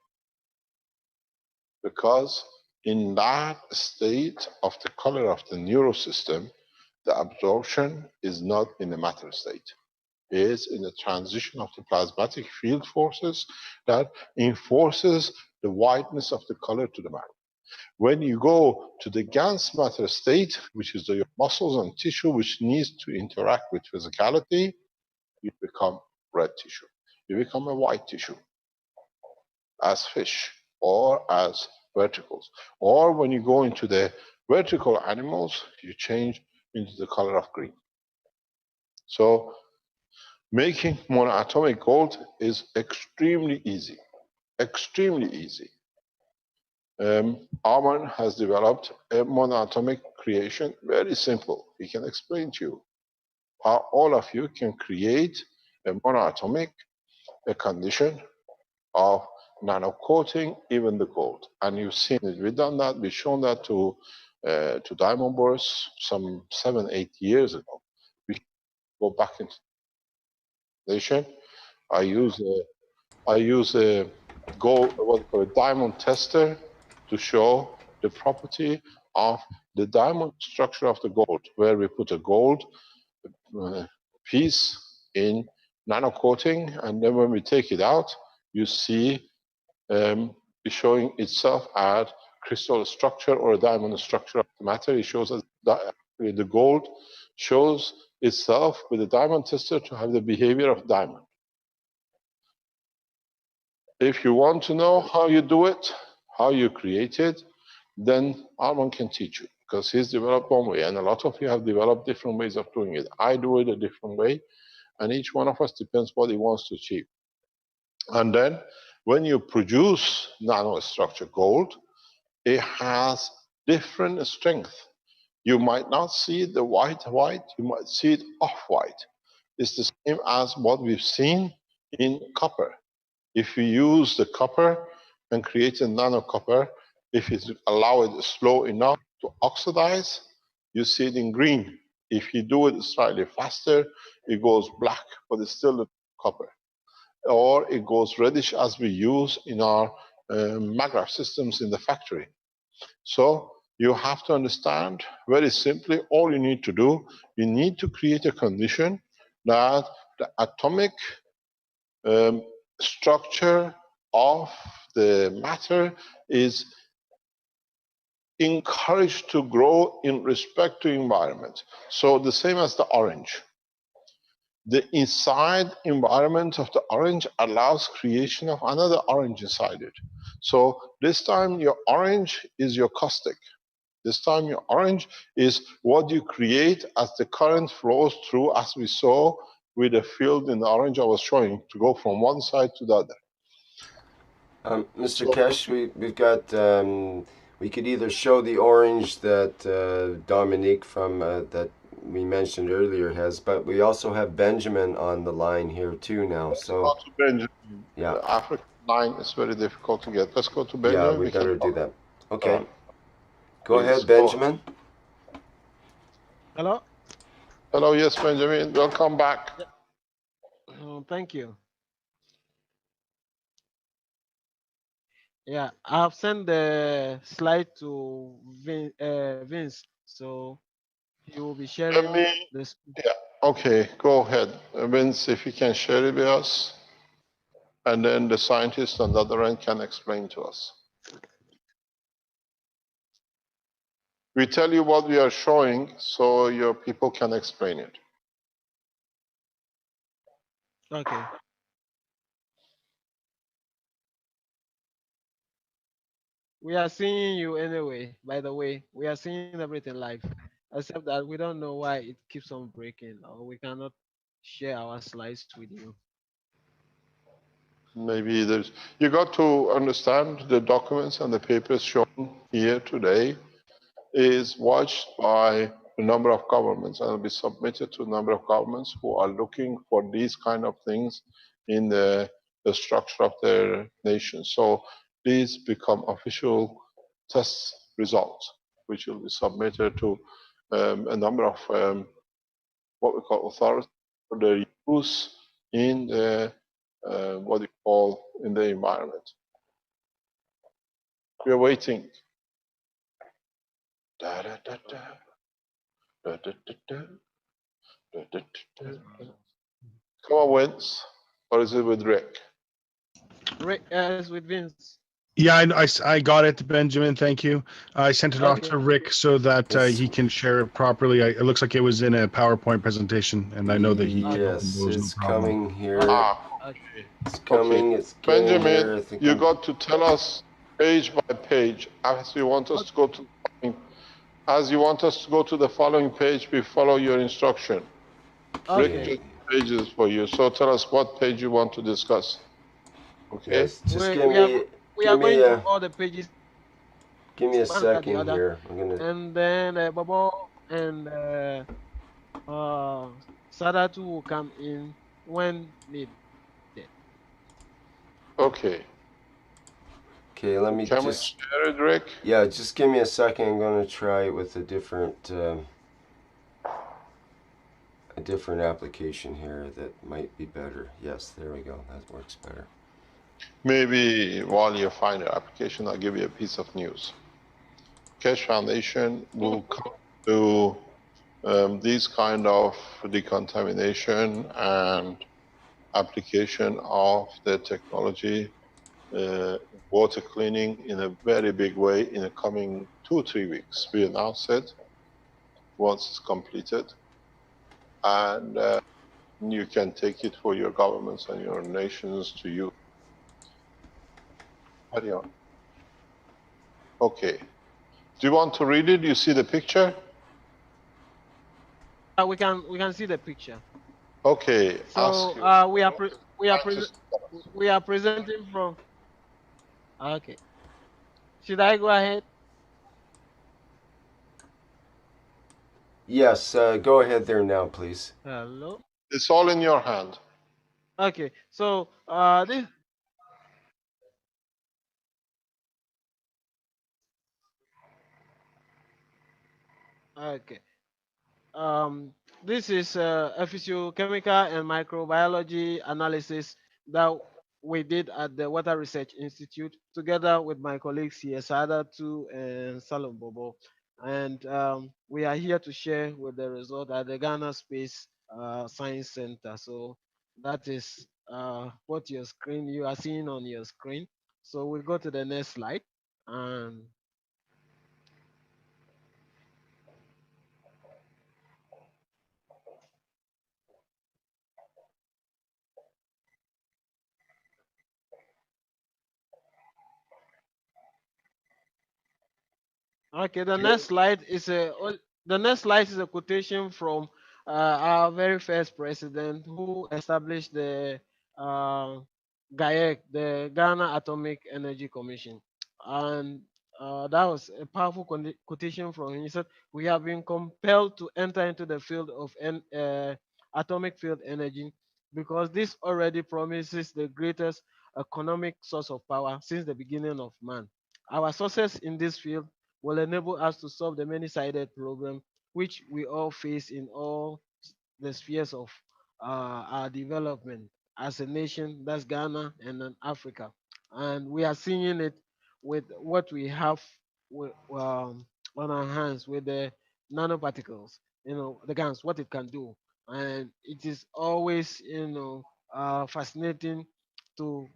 Because in that state of the color of the neurosystem, the absorption is not in the matter state. It is in the transition of the plasmatic field forces that enforces the whiteness of the color to the man. When you go to the Gans matter state, which is your muscles and tissue which needs to interact with physicality, you become red tissue. You become a white tissue as fish or as verticals. Or when you go into the vertical animals, you change into the color of green. So making monoatomic gold is extremely easy, extremely easy. Armand has developed a monoatomic creation, very simple. He can explain to you how all of you can create a monoatomic, a condition of nano-coating even the gold. And you've seen it. We've done that. We've shown that to Diamond Bourse some 7-8 years ago. We go back into the I use a gold, what we call a diamond tester, to show the property of the diamond structure of the gold, where we put a gold piece in nano coating, and then when we take it out, you see it's showing itself as crystal structure or a diamond structure of the matter. It shows us that the gold shows itself with a diamond tester to have the behavior of diamond. If you want to know how you do it, how you create it, then Armand can teach you, because he's developed one way, and a lot of you have developed different ways of doing it. I do it a different way, and each one of us depends what he wants to achieve. And then when you produce nanostructure gold, it has different strength. You might not see the white, you might see it off-white. It's the same as what we've seen in copper. If you use the copper and create a nano copper, if you allow it slow enough to oxidize, you see it in green. If you do it slightly faster, it goes black, but it's still the copper. Or it goes reddish, as we use in our maggraph systems in the factory. So you have to understand very simply, all you need to do, you need to create a condition that the atomic structure of the matter is encouraged to grow in respect to environment. So the same as the orange. The inside environment of the orange allows creation of another orange inside it. So this time your orange is your caustic. This time your orange is what you create as the current flows through, as we saw with the field in the orange I was showing, to go from one side to the other. Mr. Kesh, we've got, we could either show the orange that Dominique from that we mentioned earlier has, but we also have Benjamin on the line here too now. So Benjamin. Yeah, The African line is very difficult to get. Let's go to Benjamin. yeah, we better do that. Okay, go please, ahead, Benjamin. Hello? Hello, yes, Benjamin. Welcome back. Thank you. Yeah, I've sent the slide to Vince, so he will be sharing me- this. Yeah, okay, go ahead. Vince, if you can share it with us, and then the scientist on the other end can explain to us. We tell you what we are showing so your people can explain it. Okay. We are seeing you anyway, by the way. We are seeing everything live, except that we don't know why it keeps on breaking, or we cannot share our slides with you. Maybe there's, you got to understand the documents and the papers shown here today is watched by a number of governments and will be submitted to a number of governments who are looking for these kind of things in the structure of their nation. So these become official test results, which will be submitted to a number of what we call authorities for their use in the what you call in the environment. We are waiting. Da, da, da, da. Da, da, da, da. Da, da, da, da. Come on, Vince. Or is it with Rick? Rick, it's with Vince. Yeah, I got it, Benjamin. Thank you. I sent it off Okay. to Rick so that he can share it properly. It looks like it was in a PowerPoint presentation, and I know that he can Yes, compose, it's no problem. coming here. Okay. It's coming. Okay. It's getting here. I Benjamin, think you I'm- got to tell us page by page as you want us to go to. As you want us to go to the following page, we follow your instruction. Rick Okay. just pages for you, so tell us what page you want to discuss. Okay. Yes, just We- give we are- me. We give are me going a. through all the pages, Give me a one after the second other. here. I'm gonna. And then Bobo and Sadatu will come in when needed. Okay. Okay, let me Can we just. share it, Rick? Yeah, just give me a second. I'm gonna try it with a different application here that might be better. Yes, there we go. That works better. Maybe while you find your application, I'll give you a piece of news. Keshe Foundation will come to these kind of decontamination and application of the technology, water cleaning in a very big way in the coming 2-3 weeks. We announce it once it's completed, and you can take it for your governments and your nations to use. Carry on. Okay. Do you want to read it? You see the picture? We can see the picture. Okay. So ask we are presenting from. Okay. Should I go ahead? Yes, go ahead there now, please. Hello. It's all in your hand. Okay. So this. Okay. This is a physiochemical and microbiology analysis that we did at the Water Research Institute together with my colleagues here, Sadatu and Salom Bobo. And we are here to share with the result at the Ghana Space Science Center. So that is what you are seeing on your screen. So we'll go to the next slide. And okay, the next slide is a quotation from our very first president who established the GAEC, the Ghana Atomic Energy Commission, and that was a powerful quotation from him. He said, "We have been compelled to enter into the field of atomic field energy because this already promises the greatest economic source of power since the beginning of man. Our success in this field will enable us to solve the many-sided problem which we all face in all the spheres of our development as a nation, that's Ghana and then Africa. And we are seeing it with what we have on our hands with the nanoparticles, the GANs, what it can do. And it is always, fascinating to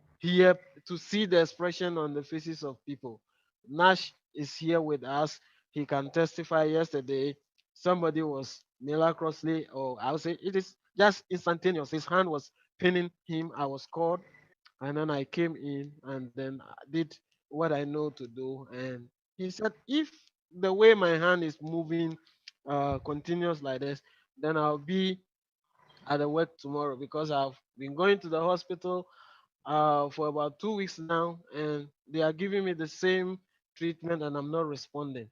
see the expression on the faces of people. Nash is here with us. He can testify. Yesterday, somebody was miraculously, or I would say it is just instantaneous. His hand was pinning him. I was called, and then I came in and then I did what I know to do. And he said, if the way my hand is moving continues like this, then I'll be at the work tomorrow because I've been going to the hospital for about 2 weeks now, and they are giving me the same treatment, and I'm not responding.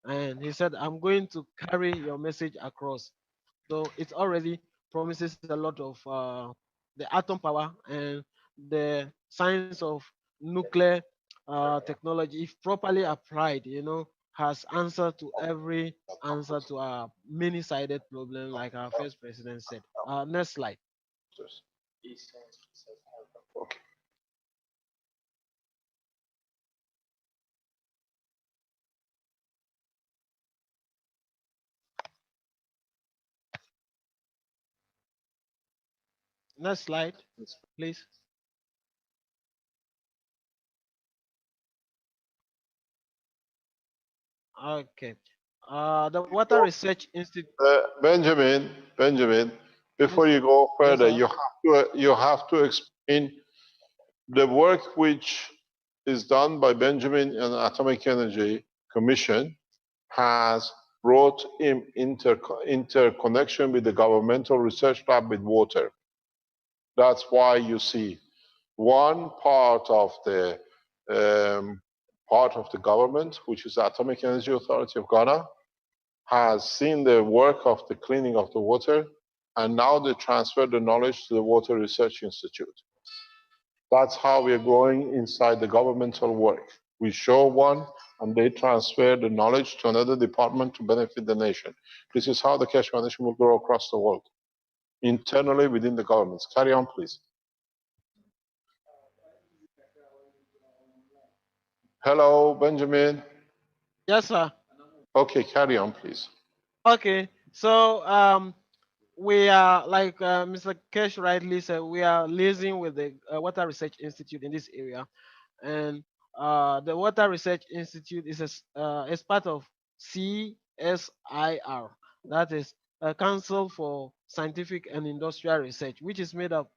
and he said, I'm going to carry your message across. So it already promises a lot of the atom power and the science of nuclear technology, if properly applied, has answer to every answer to our many-sided problem, like our first president said. Next slide. Okay. Next slide, please. Okay. The Water Research Institute. Benjamin, before you go further, you have to explain the work which is done by Benjamin and Atomic Energy Commission has brought in interconnection with the governmental research lab with water. That's why you see one part of the government, which is Atomic Energy Authority of Ghana, has seen the work of the cleaning of the water, and now they transfer the knowledge to the Water Research Institute. That's how we're going inside the governmental work. We show one, and they transfer the knowledge to another department to benefit the nation. This is how the Keshe Foundation will grow across the world, internally within the governments. Carry on, please. Hello, Benjamin. Yes, sir. Okay, carry on, please. Okay. So we are, like Mr. Kesh rightly said, we are liaising with the Water Research Institute in this area, and the Water Research Institute is part of CSIR, that is a Council for Scientific and Industrial Research, which is made up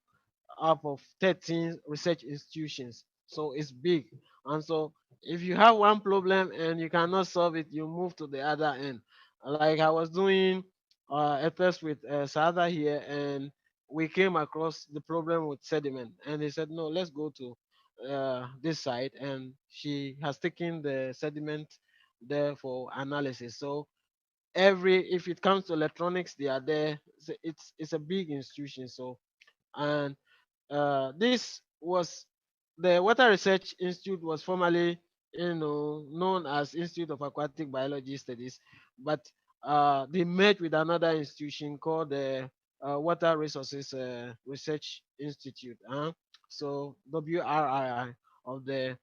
of 13 research institutions. So it's big, and so if you have one problem and you cannot solve it, you move to the other end. Like I was doing a test with Sada here, and we came across the problem with sediment, and he said, no, let's go to this side, and she has taken the sediment there for analysis. So if it comes to electronics, they are there. It's a big institution. So, and this was the Water Research Institute was formerly, known as Institute of Aquatic Biology Studies, but they merged with another institution called the Water Resources Research Institute. So WRII of the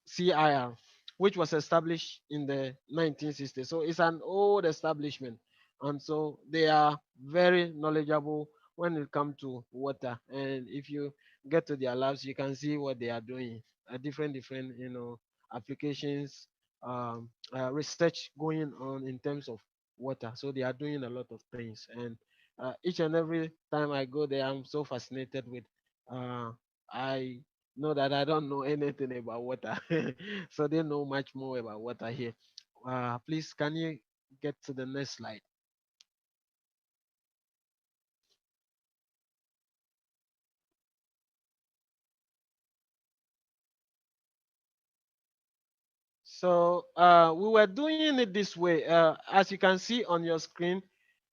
CIR, which was established in the 1960s. So it's an old establishment, and so they are very knowledgeable when it comes to water. And if you get to their labs, you can see what they are doing. Different, applications, research going on in terms of water. So they are doing a lot of things. And each and every time I go there, I'm so fascinated with. I know that I don't know anything about water, so they know much more about water here. Please, can you get to the next slide? So we were doing it this way. As you can see on your screen,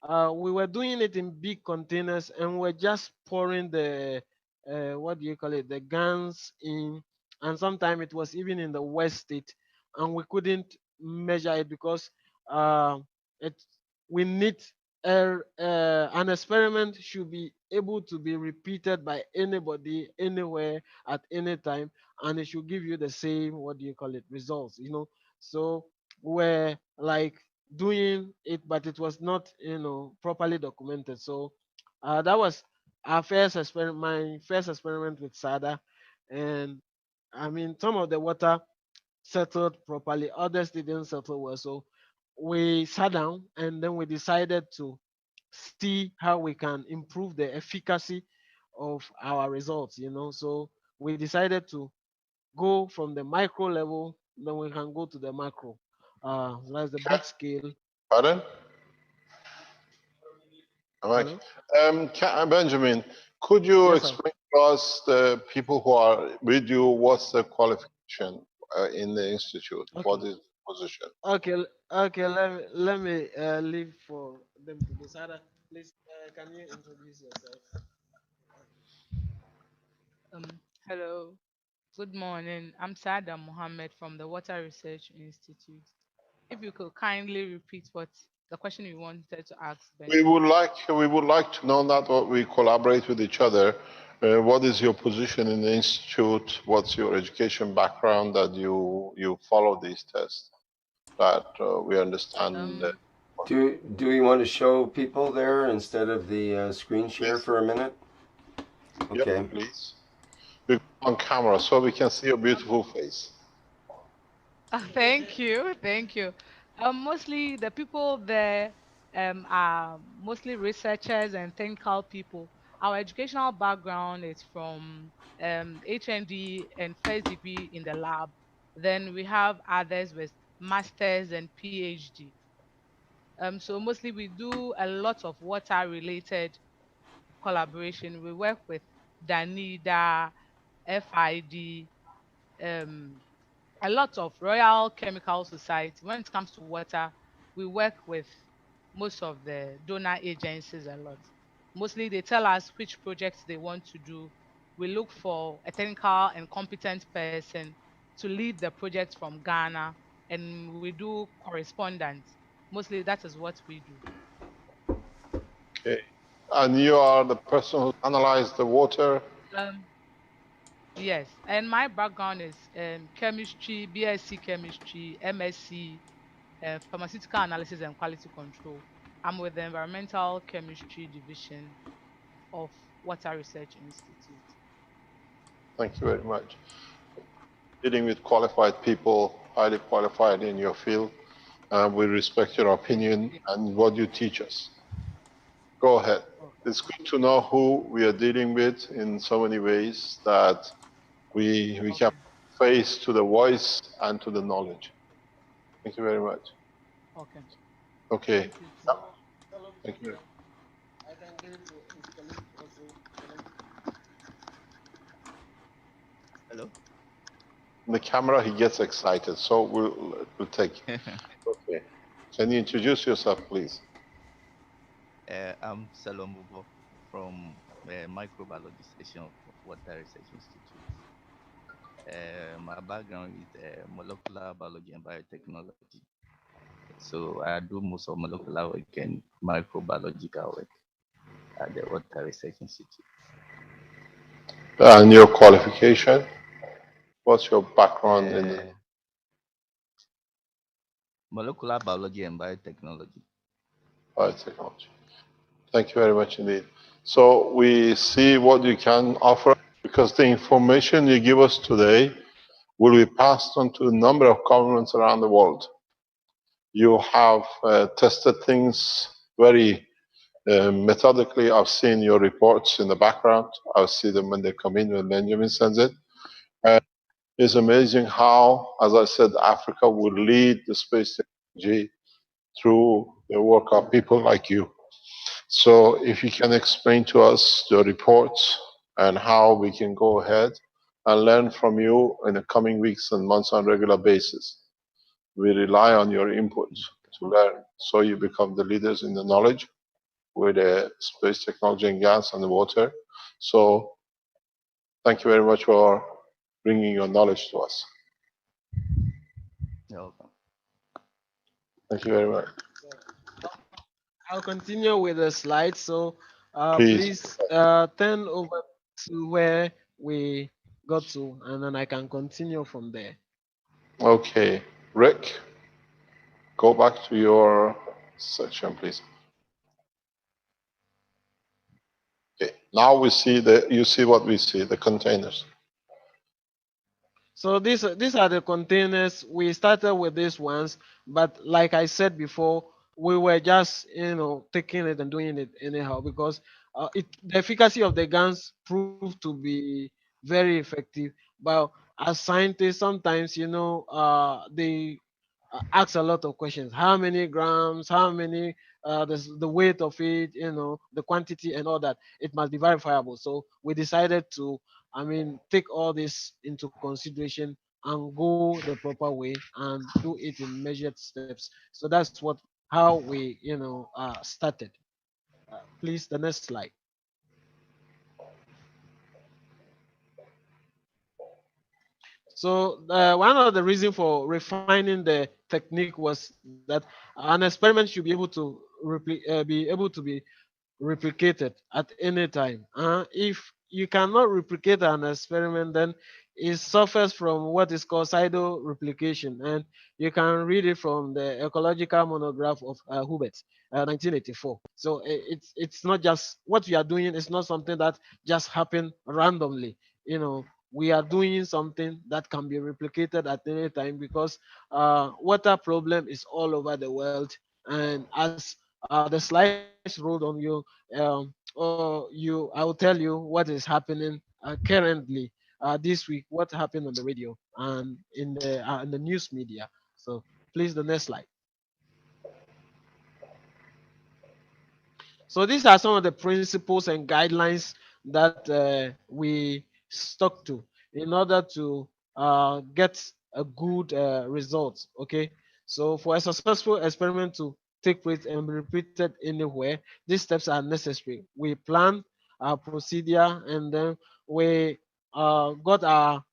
we were doing it in big containers, and we're just pouring the what do you call it, the guns in, and sometimes it was even in the west state, and we couldn't measure it because uh, it we need an experiment should be able to be repeated by anybody anywhere at any time, and it should give you the same, what do you call it, results. So we're like doing it, but it was not properly documented. So that was our first experiment, my first experiment with SADA. And I mean, some of the water settled properly, others didn't settle well. So we sat down, and then we decided to see how we can improve the efficacy of our results. So we decided to go from the micro level, then we can go to the macro. So that's the big scale. Pardon? Hello? Benjamin, could you Yes, sir. explain to us, the people who are with you, what's the qualification? in the institute? Okay. What is the position? Okay. Okay. Let me leave for them to go. Sarah, please, can you introduce yourself? Um, Hello, good morning. I'm Sada Mohammed from the Water Research Institute. If you could kindly repeat what the question you wanted to ask, Benjamin. We would like to know that what we collaborate with each other. What is your position in the institute? What's your education background that you follow these tests? That we understand. Um, Do we want to show people there instead of the screen share Please. for a minute? Yep, Okay. please. We go on camera so we can see your beautiful face. thank you, thank you. Mostly the people there are mostly researchers and technical people. Our educational background is from HND and first degree in the lab. Then we have others with masters and PhD. So mostly we do a lot of water related collaboration. We work with Danida, FID, um, a lot of Royal Chemical Society. When it comes to water, we work with most of the donor agencies a lot. Mostly they tell us which projects they want to do. We look for a technical and competent person to lead the project from Ghana, and we do correspondence. Mostly that is what we do. Okay. And you are the person who analyzed the water. Um, yes, and my background is chemistry, BSc chemistry, MSc, pharmaceutical analysis and quality control. I'm with the Environmental Chemistry Division of Water Research Institute. Thank you very much. Dealing with qualified people, highly qualified in your field. We respect your opinion and what you teach us. Go ahead. Okay. It's good to know who we are dealing with in so many ways that we can Okay. face to the voice and to the knowledge. Thank you very much. Okay. Okay. Thank you too. Yeah. Salom, Thank you. I can give it to his colleague also. Salom. Hello. In the camera, he gets excited, so we'll take. Okay. Can you introduce yourself, please? I'm Salom Bubo from Microbiology section of Water Research Institute. My background is molecular biology and biotechnology. So I do most of molecular work and microbiological work at the Water Research Institute. And your qualification? What's your background in the Molecular biology and biotechnology. biotechnology? Thank you very much indeed. So we see what you can offer because the information you give us today will be passed on to a number of governments around the world. You have tested things very methodically. I've seen your reports in the background. I'll see them when they come in, when Benjamin sends it. And it's amazing how, as I said, Africa will lead the space technology through the work of people like you. So if you can explain to us the reports and how we can go ahead and learn from you in the coming weeks and months on a regular basis. We rely on your input to learn so you become the leaders in the knowledge with the space technology and gas and the water. So thank you very much for bringing your knowledge to us. You're welcome. Thank you very much. I'll continue with the slides. So Please. please turn over to where we got to, and then I can continue from there. Okay. Rick, go back to your section, please. Okay. Now we see you see what we see, the containers. So these are the containers. We started with these ones, but like I said before, we were just taking it and doing it anyhow because the efficacy of the guns proved to be very effective. But as scientists, sometimes they ask a lot of questions. How many grams? How many? The weight of it, the quantity and all that. It must be verifiable. So we decided to, take all this into consideration and go the proper way and do it in measured steps. So that's what how we started. Please, the next slide. So one of the reasons for refining the technique was that an experiment should be able to be able to be replicated at any time. If you cannot replicate an experiment, then it suffers from what is called pseudo replication, and you can read it from the ecological monograph of Hubert, 1984. So it's not just what we are doing. It's not something that just happened randomly. We are doing something that can be replicated at any time because water problem is all over the world, and as the slides rolled on you, I will tell you what is happening currently this week, what happened on the radio and in the news media. So please, the next slide. So these are some of the principles and guidelines that we stuck to in order to get a good result. Okay, so for a successful experiment to take place and be repeated anywhere, these steps are necessary. We plan our procedure, and then we got our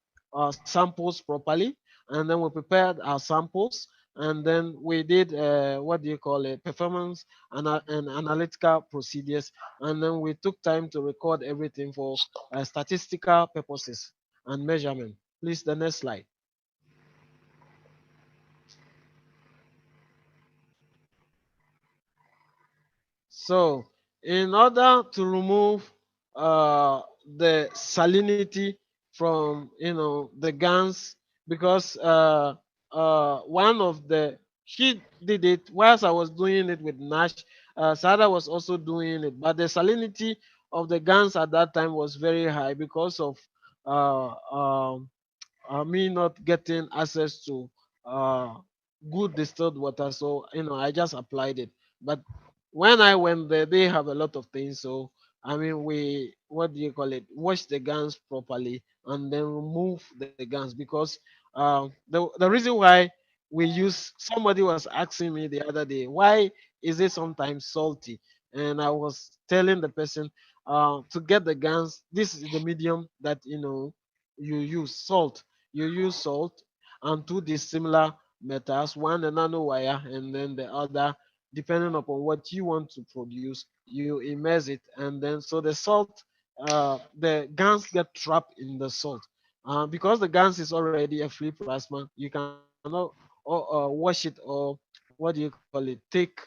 samples properly, and then we prepared our samples, and then we did what do you call it, performance and analytical procedures, and then we took time to record everything for statistical purposes and measurement. Please, the next slide. So, in order to remove the salinity from the gans, because one of the she did it whilst I was doing it with Nash. Sada was also doing it, but the salinity of the gans at that time was very high because of uh, um, me not getting access to uh, good distilled water. So I just applied it. But when I went there, they have a lot of things. So I mean, we what do you call it? Wash the guns properly and then remove the guns because the reason why we use somebody was asking me the other day why is it sometimes salty, and I was telling the person to get the guns. This is the medium that you use salt. You use salt and two dissimilar metals, one a nanowire and then the other, depending upon what you want to produce, you immerse it, and then so the salt, the gans get trapped in the salt. Because the gans is already a free plasma, you cannot wash it or what do you call it, take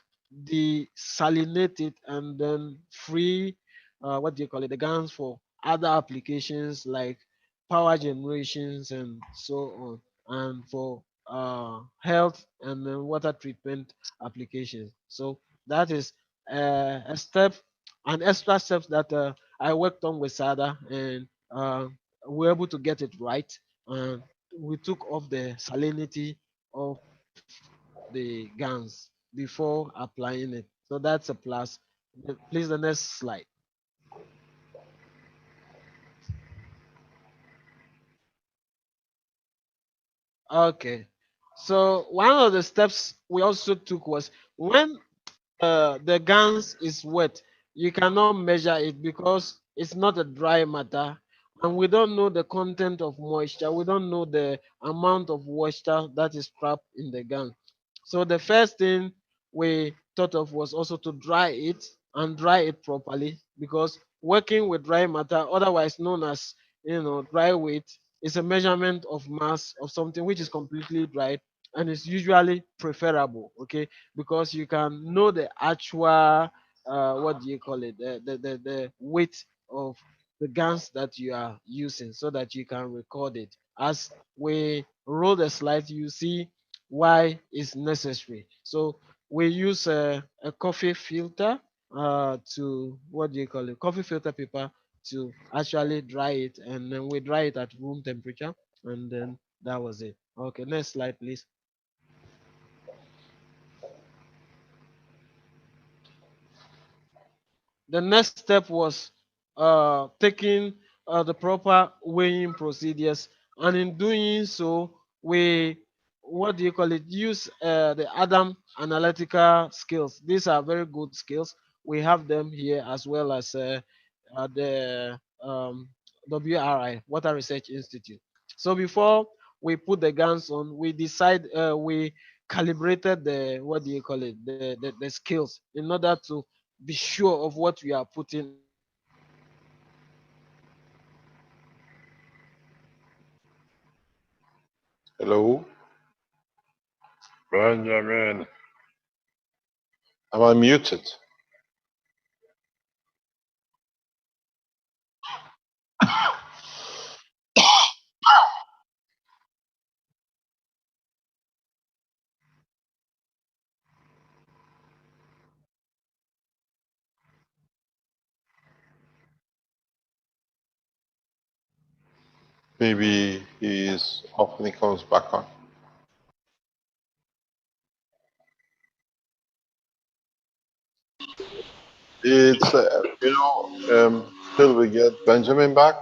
desalinate it and then free what do you call it, the gans for other applications like power generations and so on, and for health and then water treatment applications. So that is a step, an extra step that I worked on with SADA, and we were able to get it right. And we took off the salinity of the gans before applying it. So that's a plus. Please, the next slide. Okay. So one of the steps we also took was when the gans is wet, you cannot measure it because it's not a dry matter, and we don't know the content of moisture. We don't know the amount of moisture that is trapped in the gan. So the first thing we thought of was also to dry it and dry it properly, because working with dry matter, otherwise known as dry weight, is a measurement of mass of something which is completely dried, and it's usually preferable. Okay, because you can know the actual what do you call it, the weight of the guns that you are using, so that you can record it. As we roll the slide, you see why it's necessary. So we use a coffee filter to what do you call it, coffee filter paper, to actually dry it, and then we dry it at room temperature, and then that was it. Okay, next slide, please. The next step was taking the proper weighing procedures And in doing so, we, what do you call it, use the Adam analytical skills. These are very good skills. We have them here, as well as the WRI, Water Research Institute. So before we put the guns on, we calibrated the, what do you call it, the skills, in order to be sure of what we are putting. Hello? Benjamin. Am I muted? Maybe he is off and he comes back on. It's, till we get Benjamin back.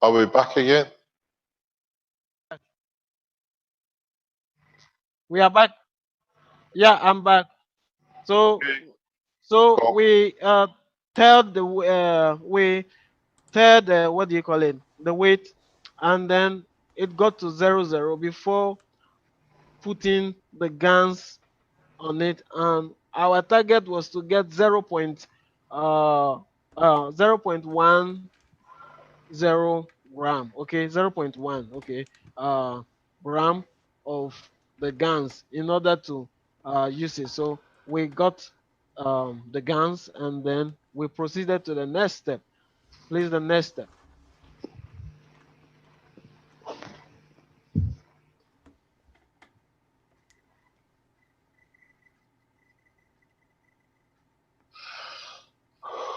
Are we back again? We are back. Yeah, I'm back. So Go. we tell the we tell the, what do you call it, the weight, and then it got to 0 0 before putting the guns on it, and our target was to get 0.10 gram, okay, 0.1, okay, gram of the guns, in order to use it. So we got the guns, and then we proceeded to the next step. Please, the next step.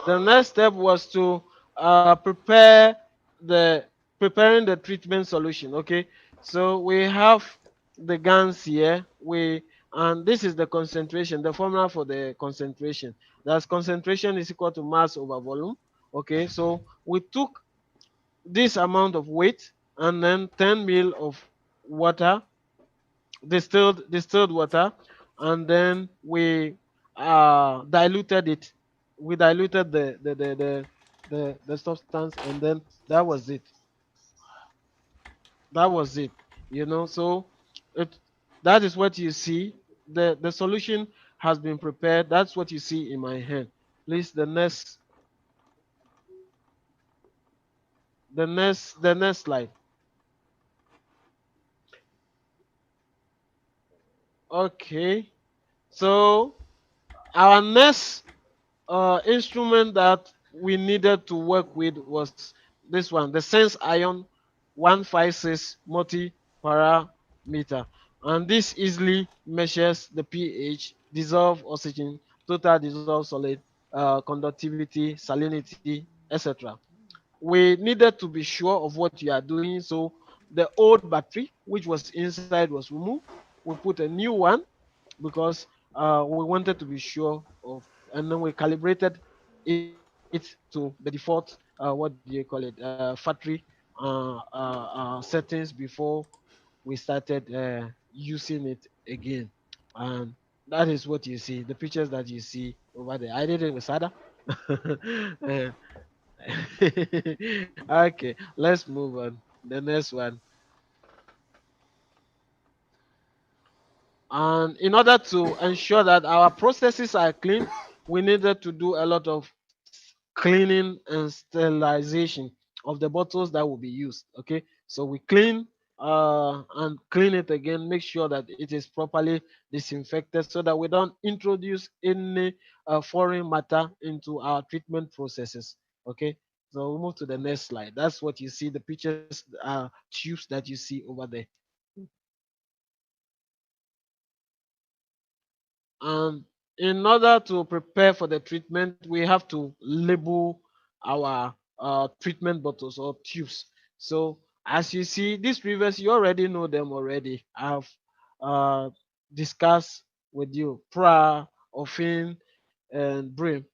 The next step was to preparing the treatment solution. Okay, so we have the guns here. And this is the concentration, the formula for the concentration. That's concentration is equal to mass over volume. Okay, so we took this amount of weight, and then 10 ml of water, distilled water, and then we diluted it. We diluted the substance, and then that was it. That was it. So it that is what you see. The solution has been prepared. That's what you see in my hand. Please, the next slide. Okay. So our next instrument that we needed to work with was this one, the Sense Ion 156 multi-parameter. And this easily measures the pH, dissolved oxygen, total dissolved solid, conductivity, salinity, etc. We needed to be sure of what you are doing. So the old battery, which was inside, was removed. We put a new one, because we wanted to be sure of, and then we calibrated it to the default, what do you call it, factory settings, before we started using it again. And that is what you see, the pictures that you see over there. I did it with SADA. Uh, okay, let's move on. The next one. And in order to ensure that our processes are clean, we needed to do a lot of cleaning and sterilization of the bottles that will be used. Okay, so we clean and clean it again, make sure that it is properly disinfected, so that we don't introduce any foreign matter into our treatment processes. Okay, so we move to the next slide. That's what you see, the pictures, tubes that you see over there. And in order to prepare for the treatment, we have to label our treatment bottles or tubes. So as you see, these previous, you already know them already. I've discussed with you, pra, Ofin, and brim.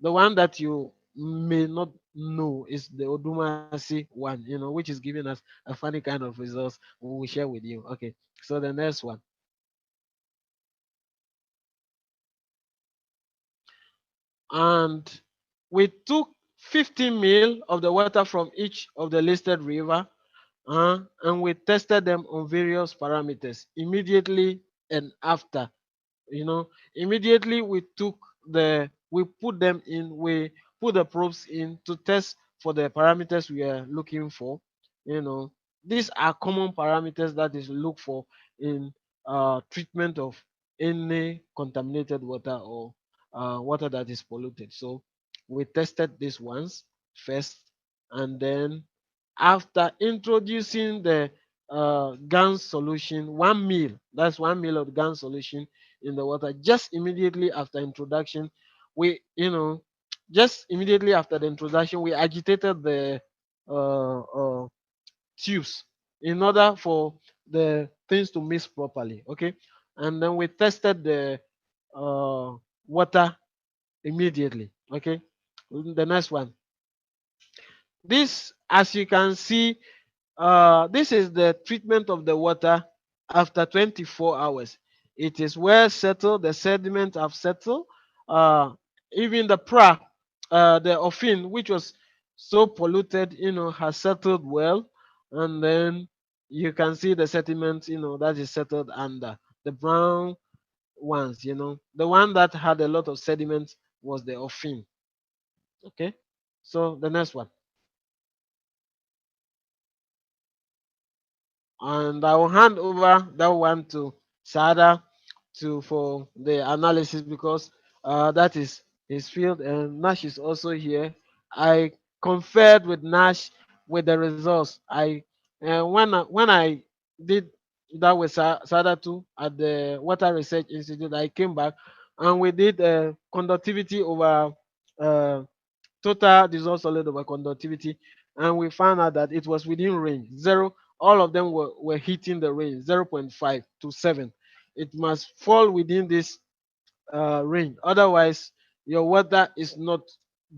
The one that you may not know is the Odumasi one, which is giving us a funny kind of results we will share with you. Okay, so the next one. And we took 50 mil of the water from each of the listed river, and we tested them on various parameters immediately and after. Immediately we put them in, we put the probes in to test for the parameters we are looking for. These are common parameters that is looked for in treatment of any contaminated water or water that is polluted. So we tested these ones first, and then after introducing the GAN solution, 1 ml, that's 1 ml of GAN solution in the water, just immediately after introduction, just immediately after the introduction, we agitated the uh, uh, tubes in order for the things to mix properly. Okay, and then we tested the water immediately. Okay, the next one. This, as you can see, this is the treatment of the water after 24 hours. It is well settled. The sediment have settled. Uh, Even the pra, the Ofin, which was so polluted, has settled well. And then you can see the sediment, that is settled under the brown ones. The one that had a lot of sediment was the Ofin. Okay, so the next one. And I will hand over that one to Sada for the analysis, because that is his field, and Nash is also here. I conferred with Nash with the results. When I did that with Sada too at the Water Research Institute, I came back and we did conductivity over total dissolved solid over conductivity, and we found out that it was within range. Zero, all of them were hitting the range 0.5 to 7. It must fall within this range, otherwise your water is not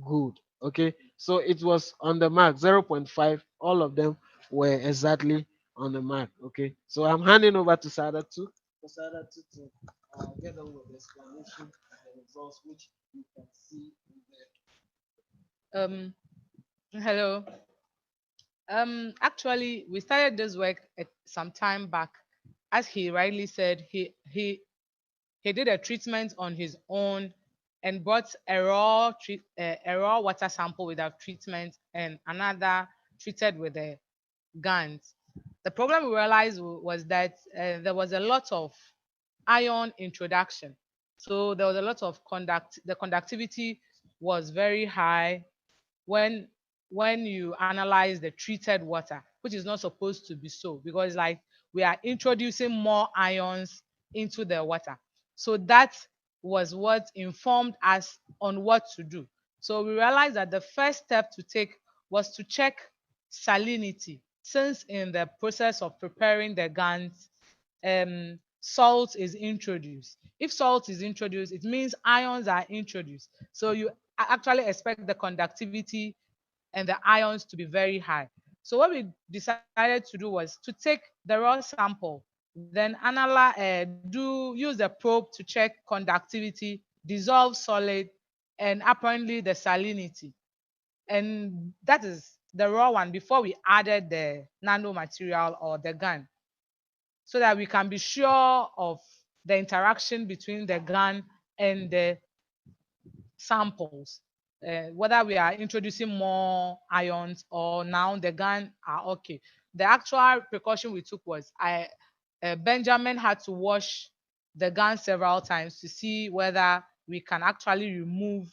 good. Okay, so it was on the mark 0.5. All of them were exactly on the mark. Okay, so I'm handing over to Sadatu for Sadatu to get on with the explanation of the results, which you can see in there. Hello. Actually, we started this work some time back. As he rightly said, he did a treatment on his own and brought a raw water sample without treatment and another treated with a GANs. The problem we realized was that there was a lot of ion introduction. So there was a lot of the conductivity was very high when you analyze the treated water, which is not supposed to be so, because like we are introducing more ions into the water. So that was what informed us on what to do. So we realized that the first step to take was to check salinity, since in the process of preparing the GANs, salt is introduced. If salt is introduced, it means ions are introduced. So you actually expect the conductivity and the ions to be very high. So what we decided to do was to take the raw sample, then use the probe to check conductivity, dissolve solid, and apparently the salinity. And that is the raw one before we added the nano material or the GAN, so that we can be sure of the interaction between the GAN and the samples, whether we are introducing more ions or now the GAN are okay. The actual precaution we took was Benjamin had to wash the GAN several times to see whether we can actually remove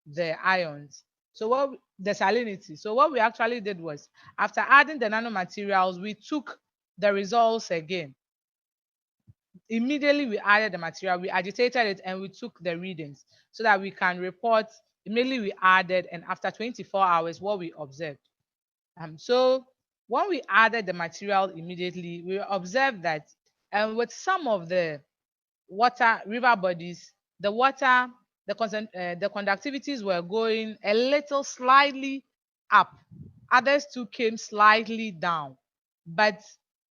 the ions. So the salinity. So what we actually did was, after adding the nanomaterials, we took the results again. Immediately we added the material, we agitated it, and we took the readings so that we can report immediately we added and after 24 hours what we observed. So when we added the material immediately, we observed that with some of the water river bodies, the water, the conductivities were going a little slightly up. Others too came slightly down, but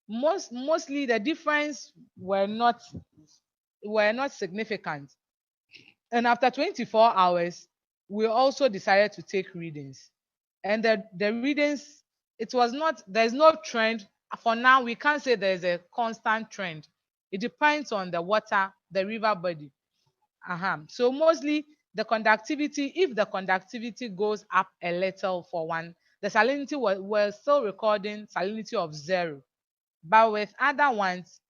mostly the difference were not significant. And after 24 hours, we also decided to take readings. And the readings, it was not, there's no trend. For now, we can't say there's a constant trend. It depends on the water, the river body. So mostly the conductivity, if the conductivity goes up a little for one, the salinity we're still recording salinity of 0. But with other ones,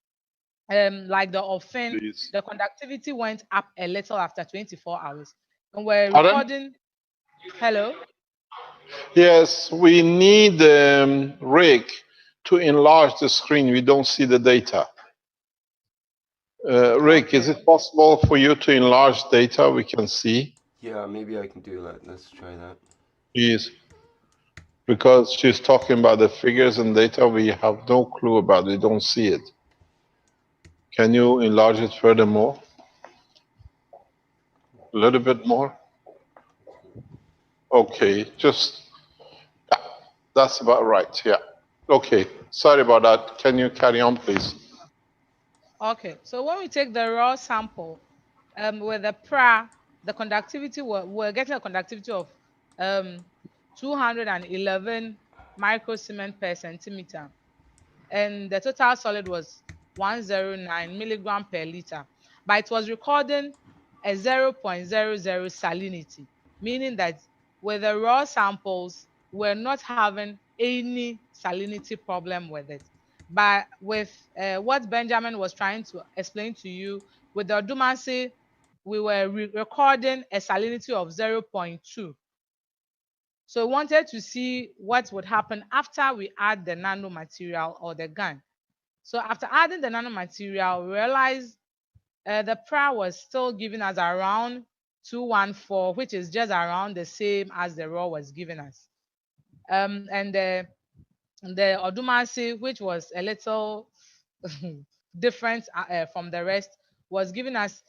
like the Ofin, Please. the conductivity went up a little after 24 hours. And we're Pardon? recording. Hello? Yes, we need Rick to enlarge the screen. We don't see the data. Rick, is it possible for you to enlarge data we can see? Yeah, maybe I can do that. Let's try that. Please. Because she's talking about the figures and data we have no clue about. We don't see it. Can you enlarge it furthermore? A little bit more? Okay, just, yeah, that's about right, yeah. Okay, sorry about that. Can you carry on, please? Okay, so when we take the raw sample with the PRA, the conductivity, we're getting a conductivity of 211 microsiemens per centimeter. And the total solid was 109 milligram per liter. But it was recording a 0.00 salinity, meaning that with the raw samples, we're not having any salinity problem with it. But with what Benjamin was trying to explain to you, with the Odumansi, we were recording a salinity of 0.2. So we wanted to see what would happen after we add the nanomaterial or the GAN. So after adding the nanomaterial, we realized the PRA was still giving us around 214, which is just around the same as the raw was giving us. And the Odumasi, which was a little different from the rest, was giving us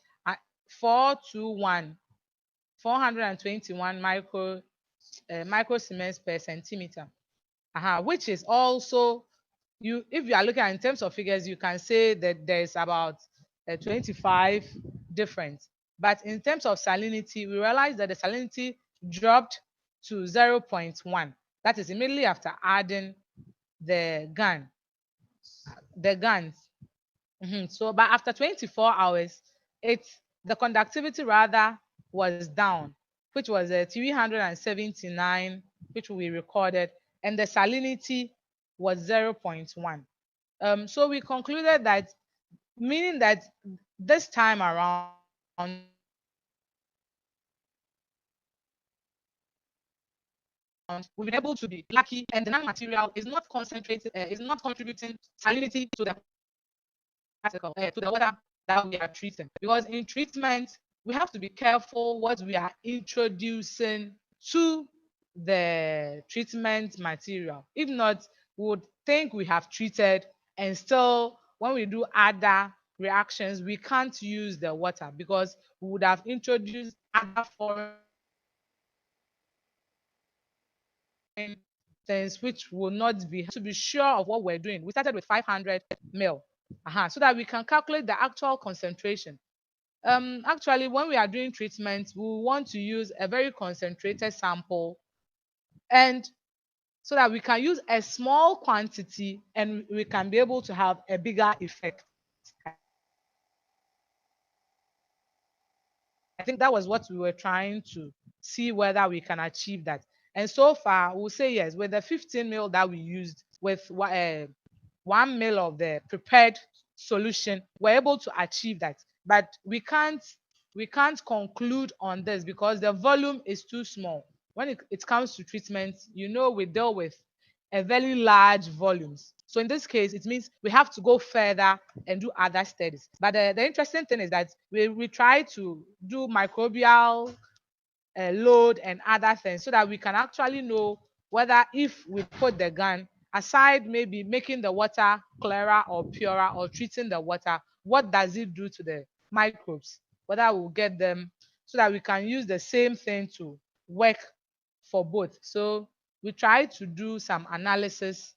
421, 421 microsiemens per centimeter, which is also, if you are looking at in terms of figures, you can say that there is about 25 difference. But in terms of salinity, we realized that the salinity dropped to 0.1. That is immediately after adding the GAN, the GANs. So, but after 24 hours, the conductivity rather was down, which was 379, which we recorded, and the salinity was 0.1. So we concluded that, meaning that this time around, we've been able to be lucky, and the nanomaterial is not concentrated, is not contributing salinity to the particle, to the water that we are treating. Because in treatment, we have to be careful what we are introducing to the treatment material. If not, we would think we have treated, and still, when we do other reactions, we can't use the water because we would have introduced other foreign things which will not be, to be sure of what we're doing. We started with 500 ml, so that we can calculate the actual concentration. Actually, when we are doing treatment, we want to use a very concentrated sample, and so that we can use a small quantity and we can be able to have a bigger effect. I think that was what we were trying to see, whether we can achieve that. And so far, we'll say yes. With the 15 ml that we used, with 1 ml of the prepared solution, we're able to achieve that. But we can't conclude on this because the volume is too small. When it comes to treatment, we deal with a very large volumes. So in this case, it means we have to go further and do other studies. But the interesting thing is that we try to do microbial load and other things so that we can actually know whether, if we put the GAN aside, maybe making the water clearer or purer or treating the water, what does it do to the microbes, whether we'll get them so that we can use the same thing to work for both. So we try to do some analysis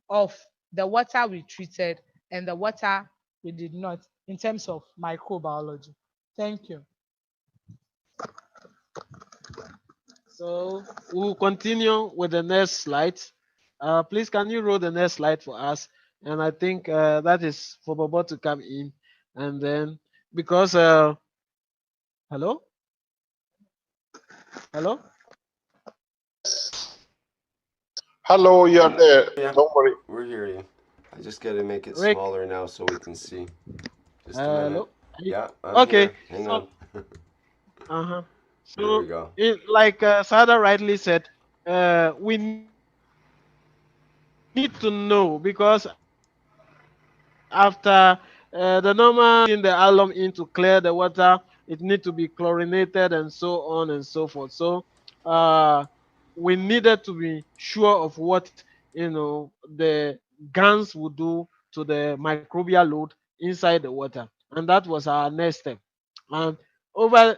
of the water we treated and the water we did not in terms of microbiology. Thank you. So we'll continue with the next slide. Please, can you roll the next slide for us? And I think that is for Bobo to come in. And then, because, hello? Hello? Hello, you're there. Yeah, Don't worry. we're hearing you. I just got to make it Rick. smaller now so we can see. Just a Hello? minute. Yeah, I'm Okay. here. Hang So, on. uh-huh. There So, we go. like Sada rightly said, we need to know because after the normal in the alum in to clear the water, it need to be chlorinated and so on and so forth. So we needed to be sure of what the GANs would do to the microbial load inside the water, and that was our next step. And over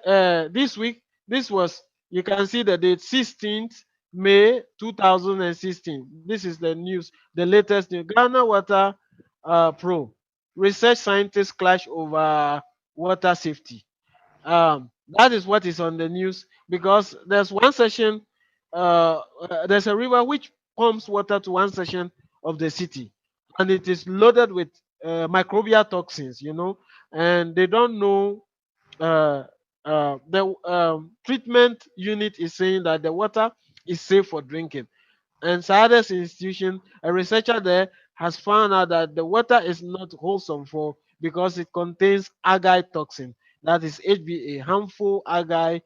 this week, this was, you can see the date 16th May 2016. This is the news, the latest news. Ghana Water Pro. Research scientists clash over water safety. That is what is on the news because there's one section, there's a river which pumps water to one section of the city, and it is loaded with microbial toxins, and they don't know. Uh, the treatment unit is saying that the water is safe for drinking, and Science institution, a researcher there has found out that the water is not wholesome for because it contains algae toxin, that is HBA, harmful algae,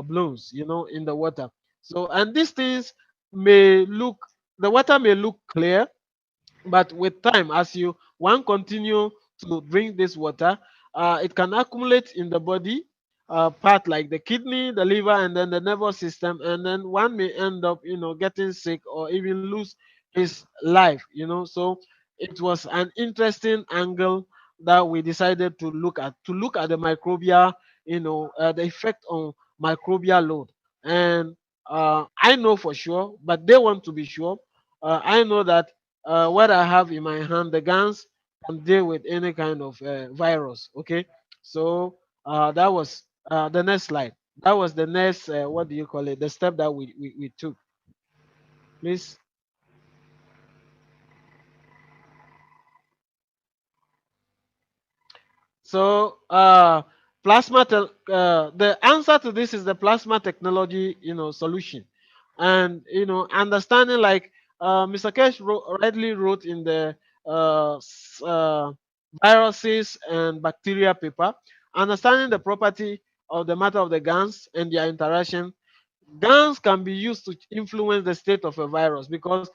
blooms, in the water. So, and these things the water may look clear, but with time, as you one continue to drink this water, it can accumulate in the body, part like the kidney, the liver, and then the nervous system, and then one may end up, getting sick or even lose his life. So it was an interesting angle that we decided to look at the microbial, the effect on microbial load. And I know for sure, but they want to be sure. I know that what I have in my hand, the guns can deal with any kind of virus. Okay, so that was the next slide. That was the next, what do you call it? The step that we took. Please. So the answer to this is the plasma technology, solution, and understanding like Mr. Kesh rightly wrote in the viruses and bacteria paper, understanding the property of the matter of the GANs and their interaction. GANs can be used to influence the state of a virus because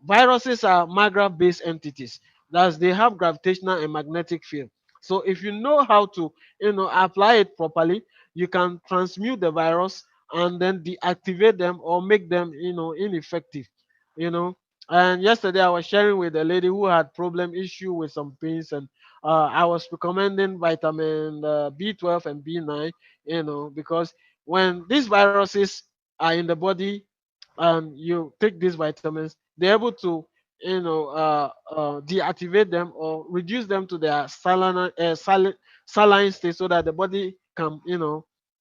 viruses are maggrav-based entities. Thus, they have gravitational and magnetic field. So if you know how to, apply it properly, you can transmute the virus and then deactivate them or make them, ineffective. You know. And yesterday I was sharing with a lady who had problem issue with some pains, and I was recommending vitamin B12 and B9, because when these viruses are in the body and you take these vitamins, they're able to, deactivate them or reduce them to their saline state so that the body can,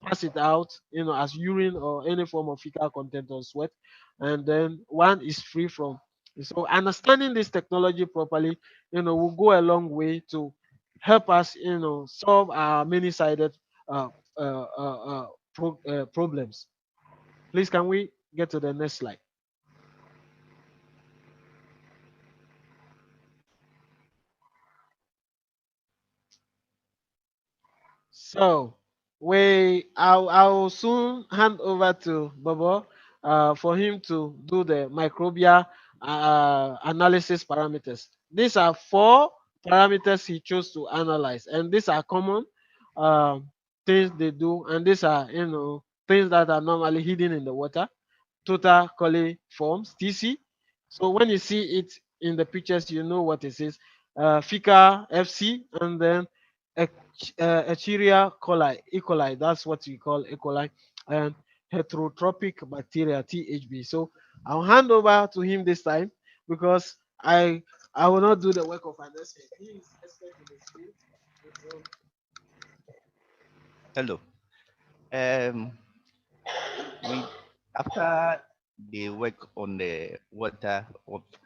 pass it out, as urine or any form of fecal content or sweat. And then one is free from. So understanding this technology properly, will go a long way to help us, solve our many-sided uh, problems. Please, can we get to the next slide? So I'll soon hand over to Bobo for him to do the microbial analysis parameters. These are 4 parameters he chose to analyze, and these are common things they do, and these are things that are normally hidden in the water. Total coliforms, TC. So when you see it in the pictures, you know what it is. Fecal, FC, and then Escherichia coli, E. coli. That's what we call E. coli, and heterotrophic bacteria (THB). So I'll hand over to him this time because I will not do the work of an expert. He is expert in his field. So, Hello. We after the work on the water,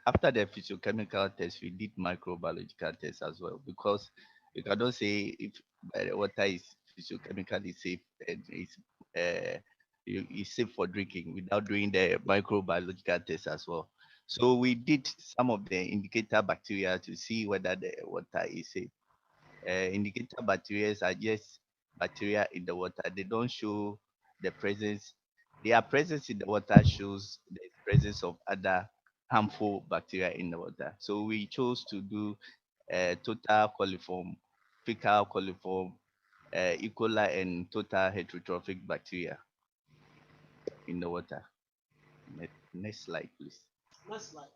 after the physiochemical test, we did microbiological tests as well because you cannot say if the water is physiochemically safe and is safe for drinking without doing the microbiological test as well. So we did some of the indicator bacteria to see whether the water is safe. Indicator bacteria are just bacteria in the water. They don't show the presence. Their presence in the water shows the presence of other harmful bacteria in the water. So we chose to do total coliform, fecal coliform, E. coli, and total heterotrophic bacteria in the water. Next slide, please. next slide.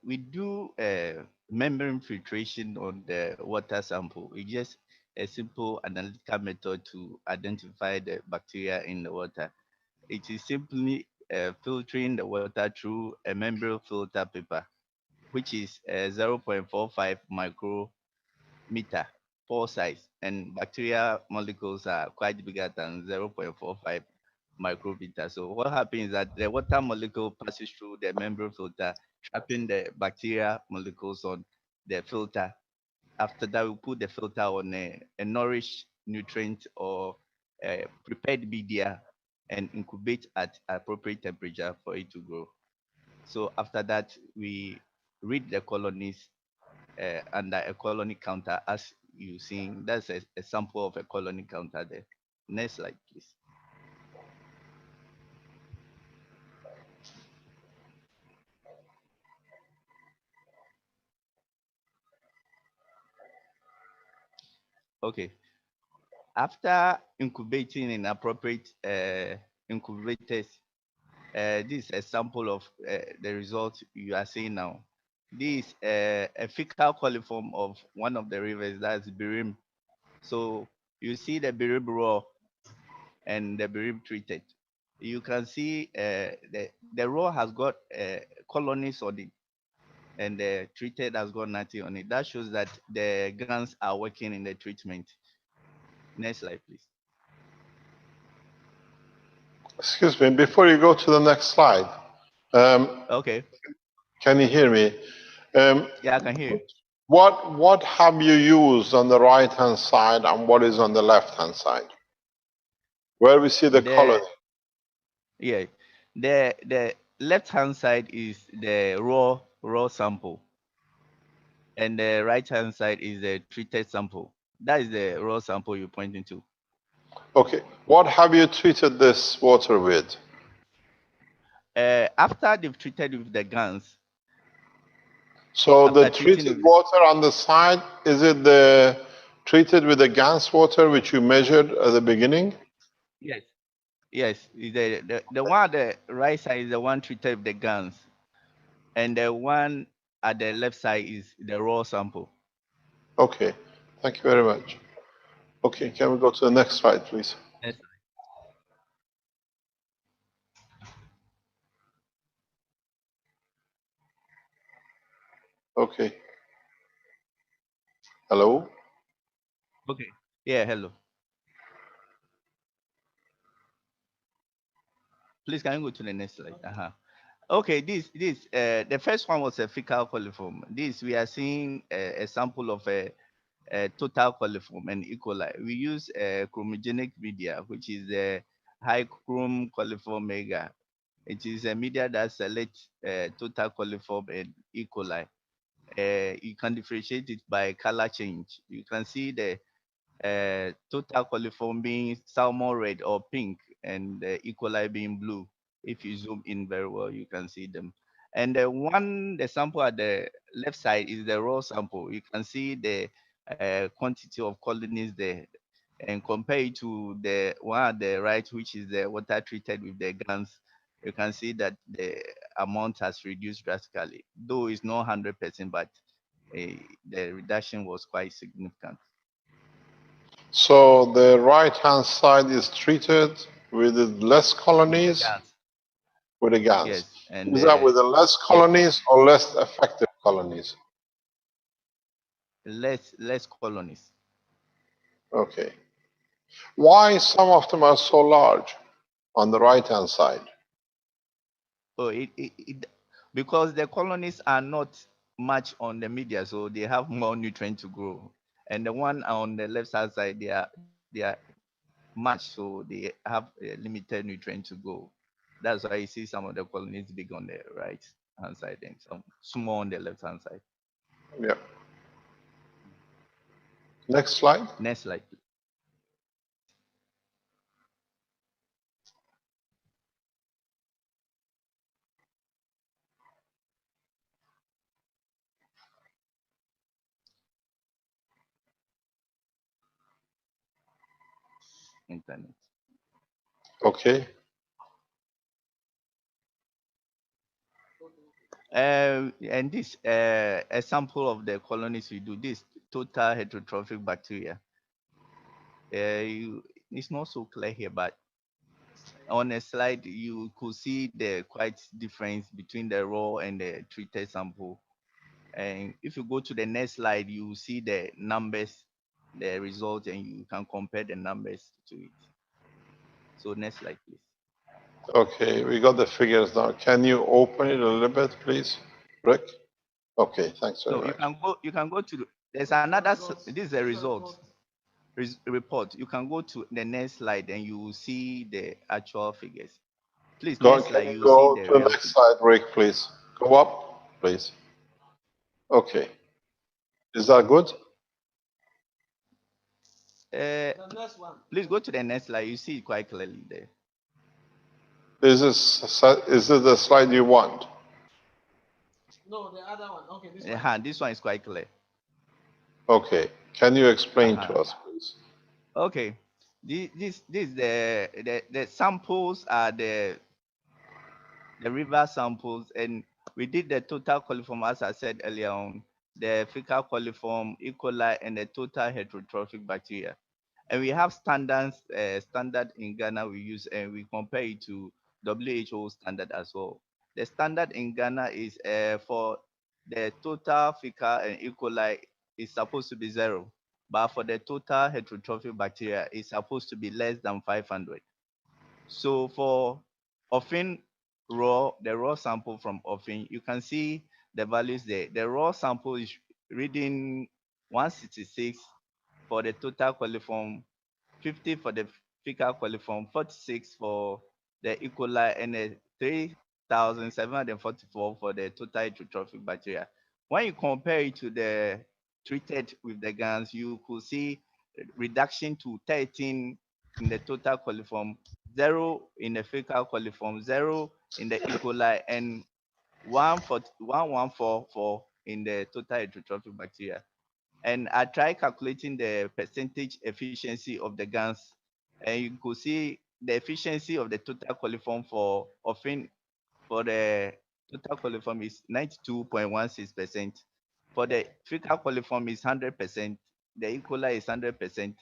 We do membrane filtration on the water sample. It's just a simple analytical method to identify the bacteria in the water. It is simply filtering the water through a membrane filter paper, which is 0.45 micrometer pore size, and bacteria molecules are quite bigger than 0.45 micrometer. So what happens is that the water molecule passes through the membrane filter, trapping the bacteria molecules on the filter. After that, we put the filter on a nourished nutrient or a prepared media and incubate at appropriate temperature for it to grow. So after that, we read the colonies under a colony counter as you seeing. That's a sample of a colony counter there. Next slide, please. Okay. After incubating in appropriate incubators, this is a sample of the result you are seeing now. This is a fecal coliform of one of the rivers, that's Birim. So you see the Birim raw and the Birim treated. You can see the raw has got colonies on it, and the treated has got nothing on it. That shows that the glands are working in the treatment. Next slide, please. Excuse me, before you go to the next slide, Okay. can you hear me? Yeah, I can hear you. What have you used on the right-hand side and what is on the left-hand side? Where we see the colony. Yeah, the left hand side is the raw sample, and the right hand side is the treated sample. That is the raw sample you're pointing to. Okay, what have you treated this water with? After they've treated with the GANs. So the treated water on the side, is it the treated with the GANS water which you measured at the beginning? Yes. Yes, the one at the right side is the one treated with the GANs, and the one at the left side is the raw sample. Okay, thank you very much. Okay, can we go to the next slide, please? Yes. Okay. Hello? Okay. Yeah, hello. Please, can you go to the next slide? Okay, the first one was a fecal coliform. This, we are seeing a sample of a total coliform and E. coli. We use a chromogenic media, which is a high chrome coliform mega. It is a media that selects total coliform and E. coli. You can differentiate it by color change. You can see the total coliform being salmon red or pink, and the E. coli being blue. If you zoom in very well, you can see them. And the sample at the left side is the raw sample. You can see the quantity of colonies there. and compare it to the one at the right, which is the water treated with the GANs, you can see that the amount has reduced drastically. Though it's not 100%, but the reduction was quite significant. So the right-hand side is treated with less colonies GANs. with the GANs. Yes, and Is that with the less colonies or less effective colonies? less colonies. Okay. Why some of them are so large on the right-hand side? Oh, because the colonies are not much on the media, so they have more nutrient to grow. And the one on the left hand side, they are much, so they have a limited nutrient to grow. That's why you see some of the colonies big on the right hand side and some small on the left hand side. Yeah. Next slide. Next slide, please. Internet. Okay. And this a sample of the colonies we do. This total heterotrophic bacteria. It's not so clear here, but on a slide you could see the quite difference between the raw and the treated sample. And if you go to the next slide, you see the numbers, the result, and you can compare the numbers to it. So next slide, please. Okay, we got the figures now. Can you open it a little bit, please, Rick? Okay, thanks very much. You can go to, there's another, this is a result report. You can go to the next slide and you will see the actual figures. Please, Go, next slide, you go see the to the real next slide, Rick, please. Go up, please. Okay. Is that good? The next one. Please go to the next slide. You see it quite clearly there. Is this the slide you want? No, the other one. Okay, this one. This one is quite clear. Okay. Can you explain to us, please? Okay. The samples are the river samples, and we did the total coliform, as I said earlier on, the fecal coliform, E. coli, and the total heterotrophic bacteria. And we have standards, standard in Ghana we use, and we compare it to WHO standard as well. The standard in Ghana is for the total fecal and E. coli is supposed to be 0, but for the total heterotrophic bacteria, it's supposed to be less than 500. So for often the raw sample from often, you can see the values there. The raw sample is reading 166 for the total coliform, 50 for the fecal coliform, 46 for the E. coli, and 3,744 for the total heterotrophic bacteria. When you compare it to the treated with the GANs, you could see reduction to 13 in the total coliform, 0 in the fecal coliform, 0 in the E. coli, and 114 in the total heterotrophic bacteria. And I tried calculating the percentage efficiency of the GANs, and you could see the efficiency of the total coliform for often for the total coliform is 92.16%. For the fecal coliform is 100%, the E. coli is 100%,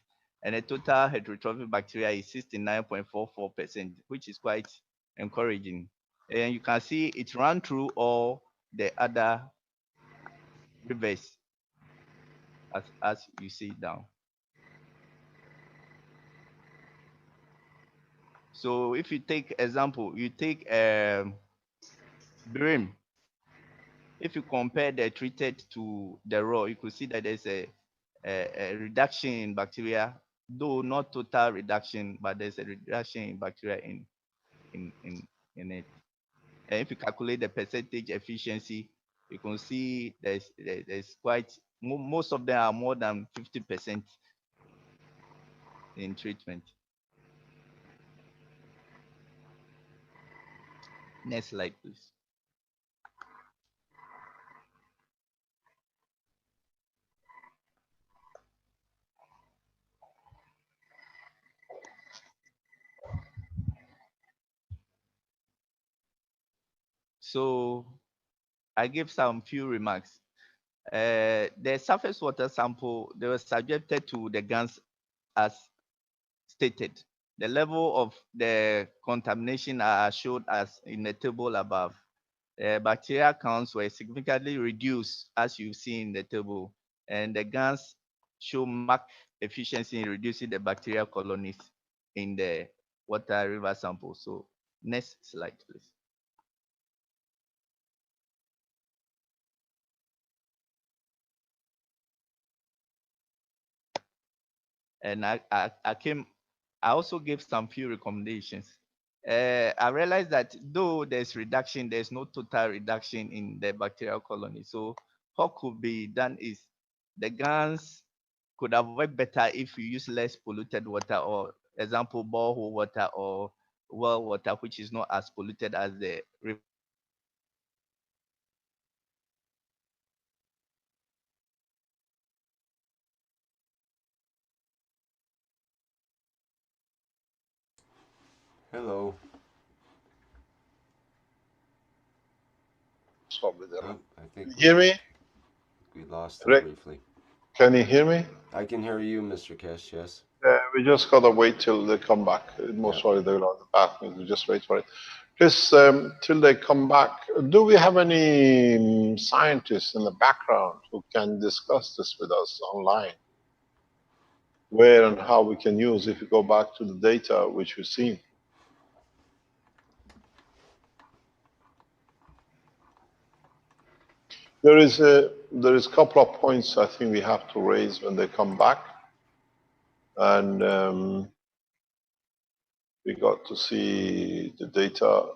and the total heterotrophic bacteria is 69.44%, which is quite encouraging. And you can see it ran through all the other rivers as you see down. So if you take example, you take Birim. If you compare the treated to the raw, you could see that there's a reduction in bacteria, though not total reduction, but there's a reduction in bacteria in it. And if you calculate the percentage efficiency, you can see there's quite, most of them are more than 50% in treatment. Next slide, please. So I give some few remarks. The surface water sample, they were subjected to the GANs as stated. The level of the contamination are showed as in the table above. Bacteria counts were significantly reduced, as you see in the table, and the GANs show marked efficiency in reducing the bacterial colonies in the water river sample. So next slide, please. And I also gave some few recommendations. I realized that though there's reduction, there's no total reduction in the bacterial colony. So what could be done is the GANs could have worked better if you use less polluted water, or example, borehole water or well water, which is not as polluted as the river. Hello. Probably there. Oh, I think Hear me? we lost him Rick? briefly. Can you hear me? I can hear you, Mr. Kesh, yes. We just gotta wait till they come back. Most probably they're on the bathroom. We just wait for it. Just till they come back. Do we have any scientists in the background who can discuss this with us online? Where and how we can use if we go back to the data which we've seen. There is a couple of points I think we have to raise when they come back, and we got to see the data,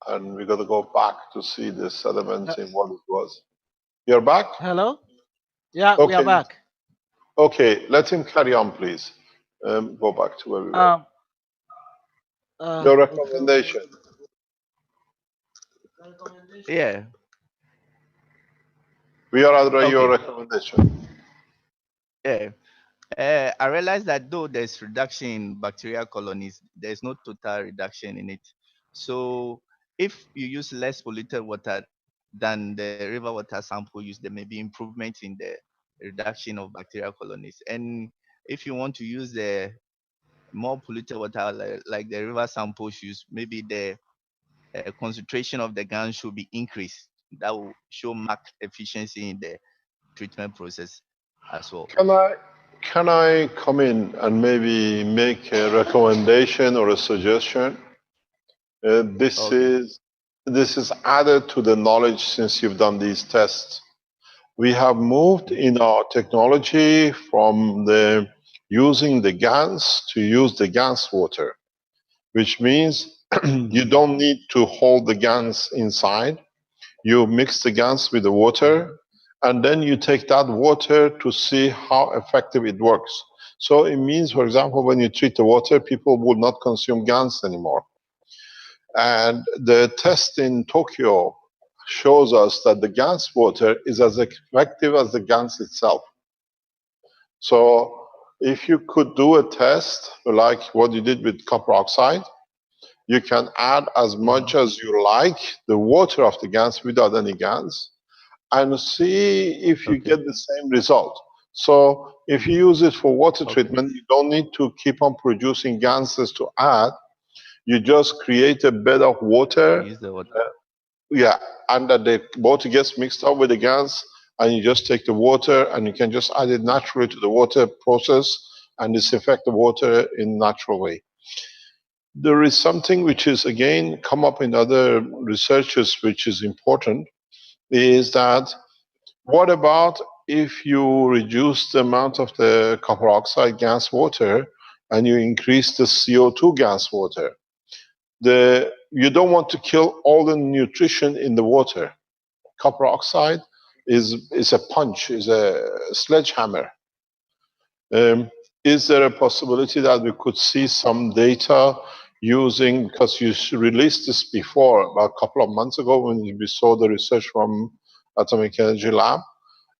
and we got to go back to see the sediment in what it was. You're back? Hello? Yeah, Okay. we are back. Okay, let him carry on, please. Go back to where we were. Your recommendation. Yeah. We are under Okay. your recommendation. Yeah. I realized that though there's reduction in bacterial colonies, there's no total reduction in it. So if you use less polluted water than the river water sample use, there may be improvement in the reduction of bacterial colonies. And if you want to use the more polluted water like the river samples use, maybe the concentration of the GAN should be increased. That will show marked efficiency in the treatment process as well. Can I come in and maybe make a recommendation or a suggestion? This is added to the knowledge since you've done these tests. We have moved in our technology from using the GANs to use the GANs water, which means you don't need to hold the GANs inside. You mix the GANs with the water, and then you take that water to see how effective it works. So it means, for example, when you treat the water, people would not consume GANs anymore. And the test in Tokyo shows us that the GANs water is as effective as the GANs itself. So if you could do a test like what you did with copper oxide, you can add as much as you like the water of the GANs without any GANs and see if you get the same result. So if you use it for water treatment, you don't need to keep on producing GANs to add. You just create a bed of water. Use the water. And that the water gets mixed up with the GANs, and you just take the water and you can just add it naturally to the water process and disinfect the water in a natural way. There is something which is again come up in other researches which is important, is that what about if you reduce the amount of the copper oxide gas water and you increase the CO2 gas water? You don't want to kill all the nutrition in the water. Copper oxide is a punch, is a sledgehammer. Is there a possibility that we could see some data using, because you released this before, about a couple of months ago when we saw the research from Atomic Energy Lab,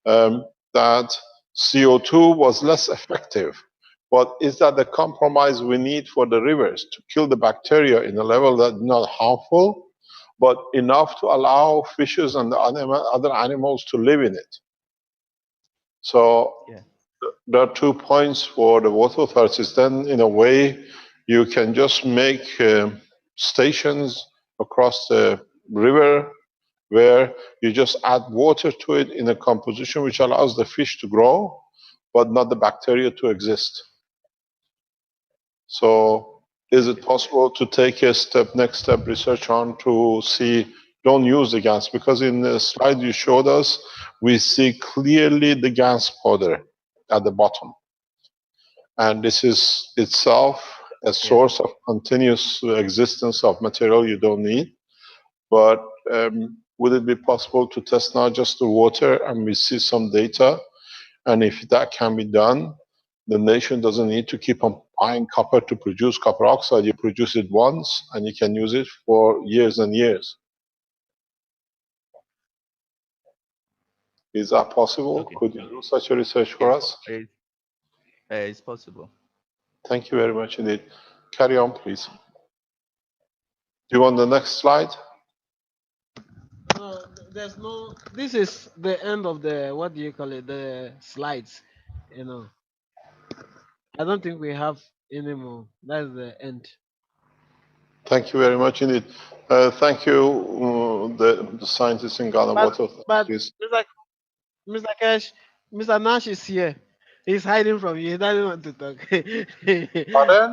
that CO2 was less effective. But is that the compromise we need for the rivers to kill the bacteria in a level that's not harmful? but enough to allow fishes and the other animals to live in it. So Yeah. there are 2 points for the water authorities. Then, in a way, you can just make stations across the river where you just add water to it in a composition which allows the fish to grow, but not the bacteria to exist. So is it possible to take a next step research on to see, don't use the GANs, because in the slide you showed us, we see clearly the GANs powder at the bottom. And this is itself a source of continuous existence of material you don't need. But would it be possible to test not just the water and we see some data? And if that can be done, the nation doesn't need to keep on buying copper to produce copper oxide. You produce it once and you can use it for years and years. Is that possible? Okay. Could you do such a research for us? It's possible. Thank you very much indeed. Carry on, please. Do you want the next slide? No, there's no. This is the end of the, what do you call it? The slides. You know, I don't think we have any more. That's the end. Thank you very much indeed. Thank you, the scientists in Ghana. But Authorities. Mr. Cash, Mr. Nash is here. He's hiding from you. He doesn't want to talk. Pardon?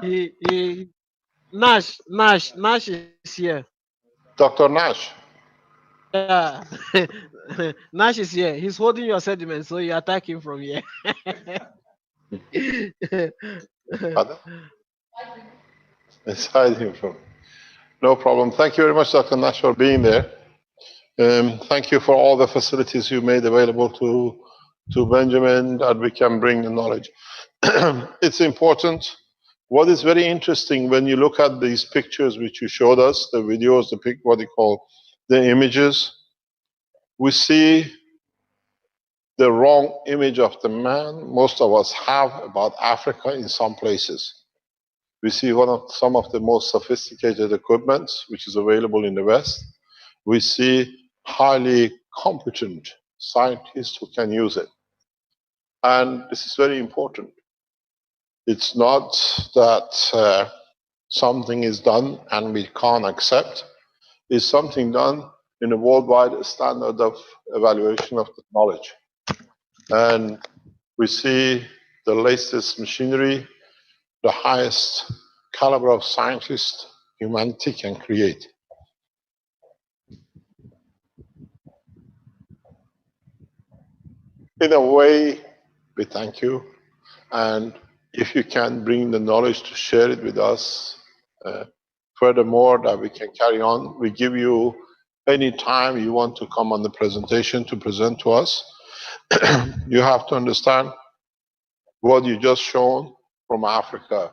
Nash is here. Dr. Nash. Yeah. Nash is here. He's holding your sediment, so you attack him from here. Pardon? It's hiding from. No problem. Thank you very much, Dr. Nash, for being there. Thank you for all the facilities you made available to Benjamin, that we can bring the knowledge. It's important. What is very interesting when you look at these pictures which you showed us, the videos, what you call the images, we see the wrong image of the man most of us have about Africa in some places. We see some of the most sophisticated equipment which is available in the West. We see highly competent scientists who can use it. And this is very important. It's not that something is done and we can't accept. It's something done in a worldwide standard of evaluation of the knowledge. And we see the latest machinery, the highest caliber of scientists humanity can create. In a way, we thank you. And if you can bring the knowledge to share it with us, furthermore, that we can carry on, we give you any time you want to come on the presentation to present to us. You have to understand what you just shown from Africa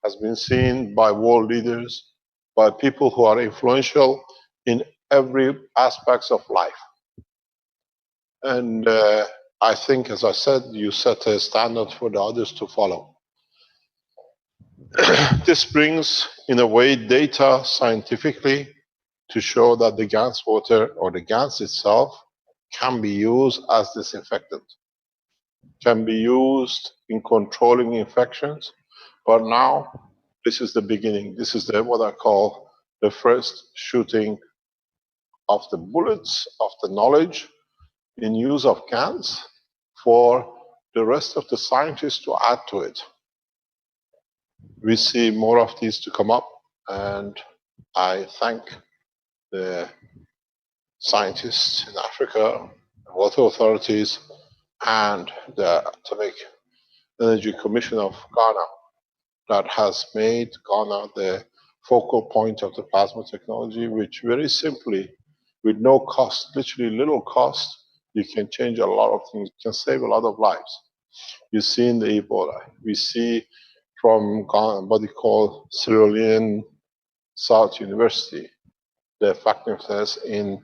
has been seen by world leaders, by people who are influential in every aspect of life. And I think, as I said, you set a standard for the others to follow. This brings, in a way, data scientifically to show that the GANS water or the GANS itself can be used as disinfectant, can be used in controlling infections. But now, this is the beginning. This is what I call the first shooting of the bullets of the knowledge in use of GANS for the rest of the scientists to add to it. We see more of these to come up, and I thank the scientists in Africa, water authorities, and the Atomic Energy Commission of Ghana that has made Ghana the focal point of the plasma technology, which very simply, with no cost, literally little cost, you can change a lot of things, you can save a lot of lives. You see in the Ebola, we see from Ghana, what they call Sierra Leone South University, the effectiveness in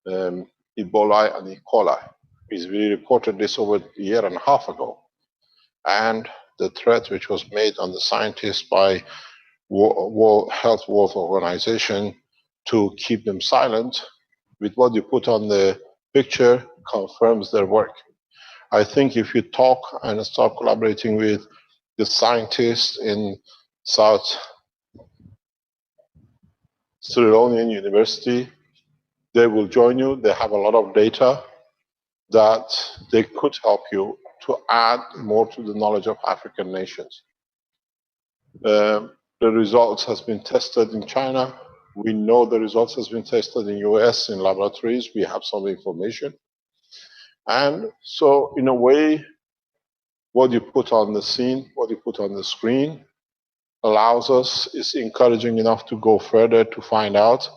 Ebola and E. coli. We reported this over a year and a half ago. And the threat which was made on the scientists by World Health Organization to keep them silent, with what you put on the picture confirms their work. I think if you talk and start collaborating with the scientists in South Sri Lankan University, they will join you. They have a lot of data that they could help you to add more to the knowledge of African nations. The results has been tested in China. We know the results has been tested in US in laboratories. We have some information. And so in a way, what you put on the scene, what you put on the screen allows us, is encouraging enough to go further to find out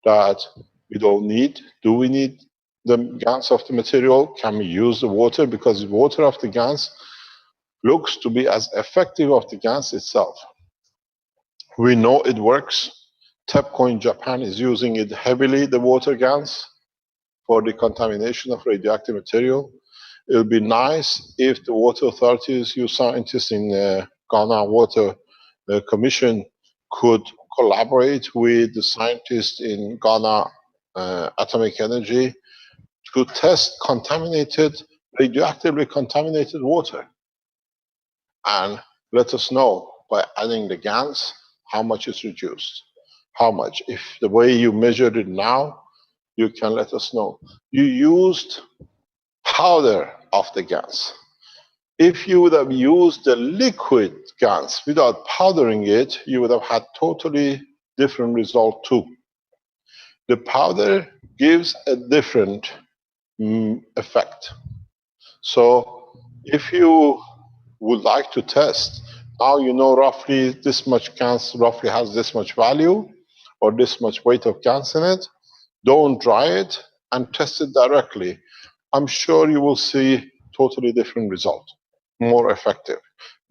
that we don't need, do we need the GANs of the material? Can we use the water? Because the water of the GANs looks to be as effective of the GANs itself. We know it works. TEPCO in Japan is using it heavily, the water GANs, for the contamination of radioactive material. It would be nice if the water authorities, you scientists in Ghana Water Commission, could collaborate with the scientists in Ghana Atomic Energy to test radioactively contaminated water, and let us know by adding the GANs how much is reduced. How much? If the way you measured it now, you can let us know. You used powder of the GANs. If you would have used the liquid GANs without powdering it, you would have had totally different result too. The powder gives a different effect. So if you would like to test, now you know roughly this much GANs roughly has this much value or this much weight of GANs in it. Don't dry it and test it directly. I'm sure you will see totally different result, more effective.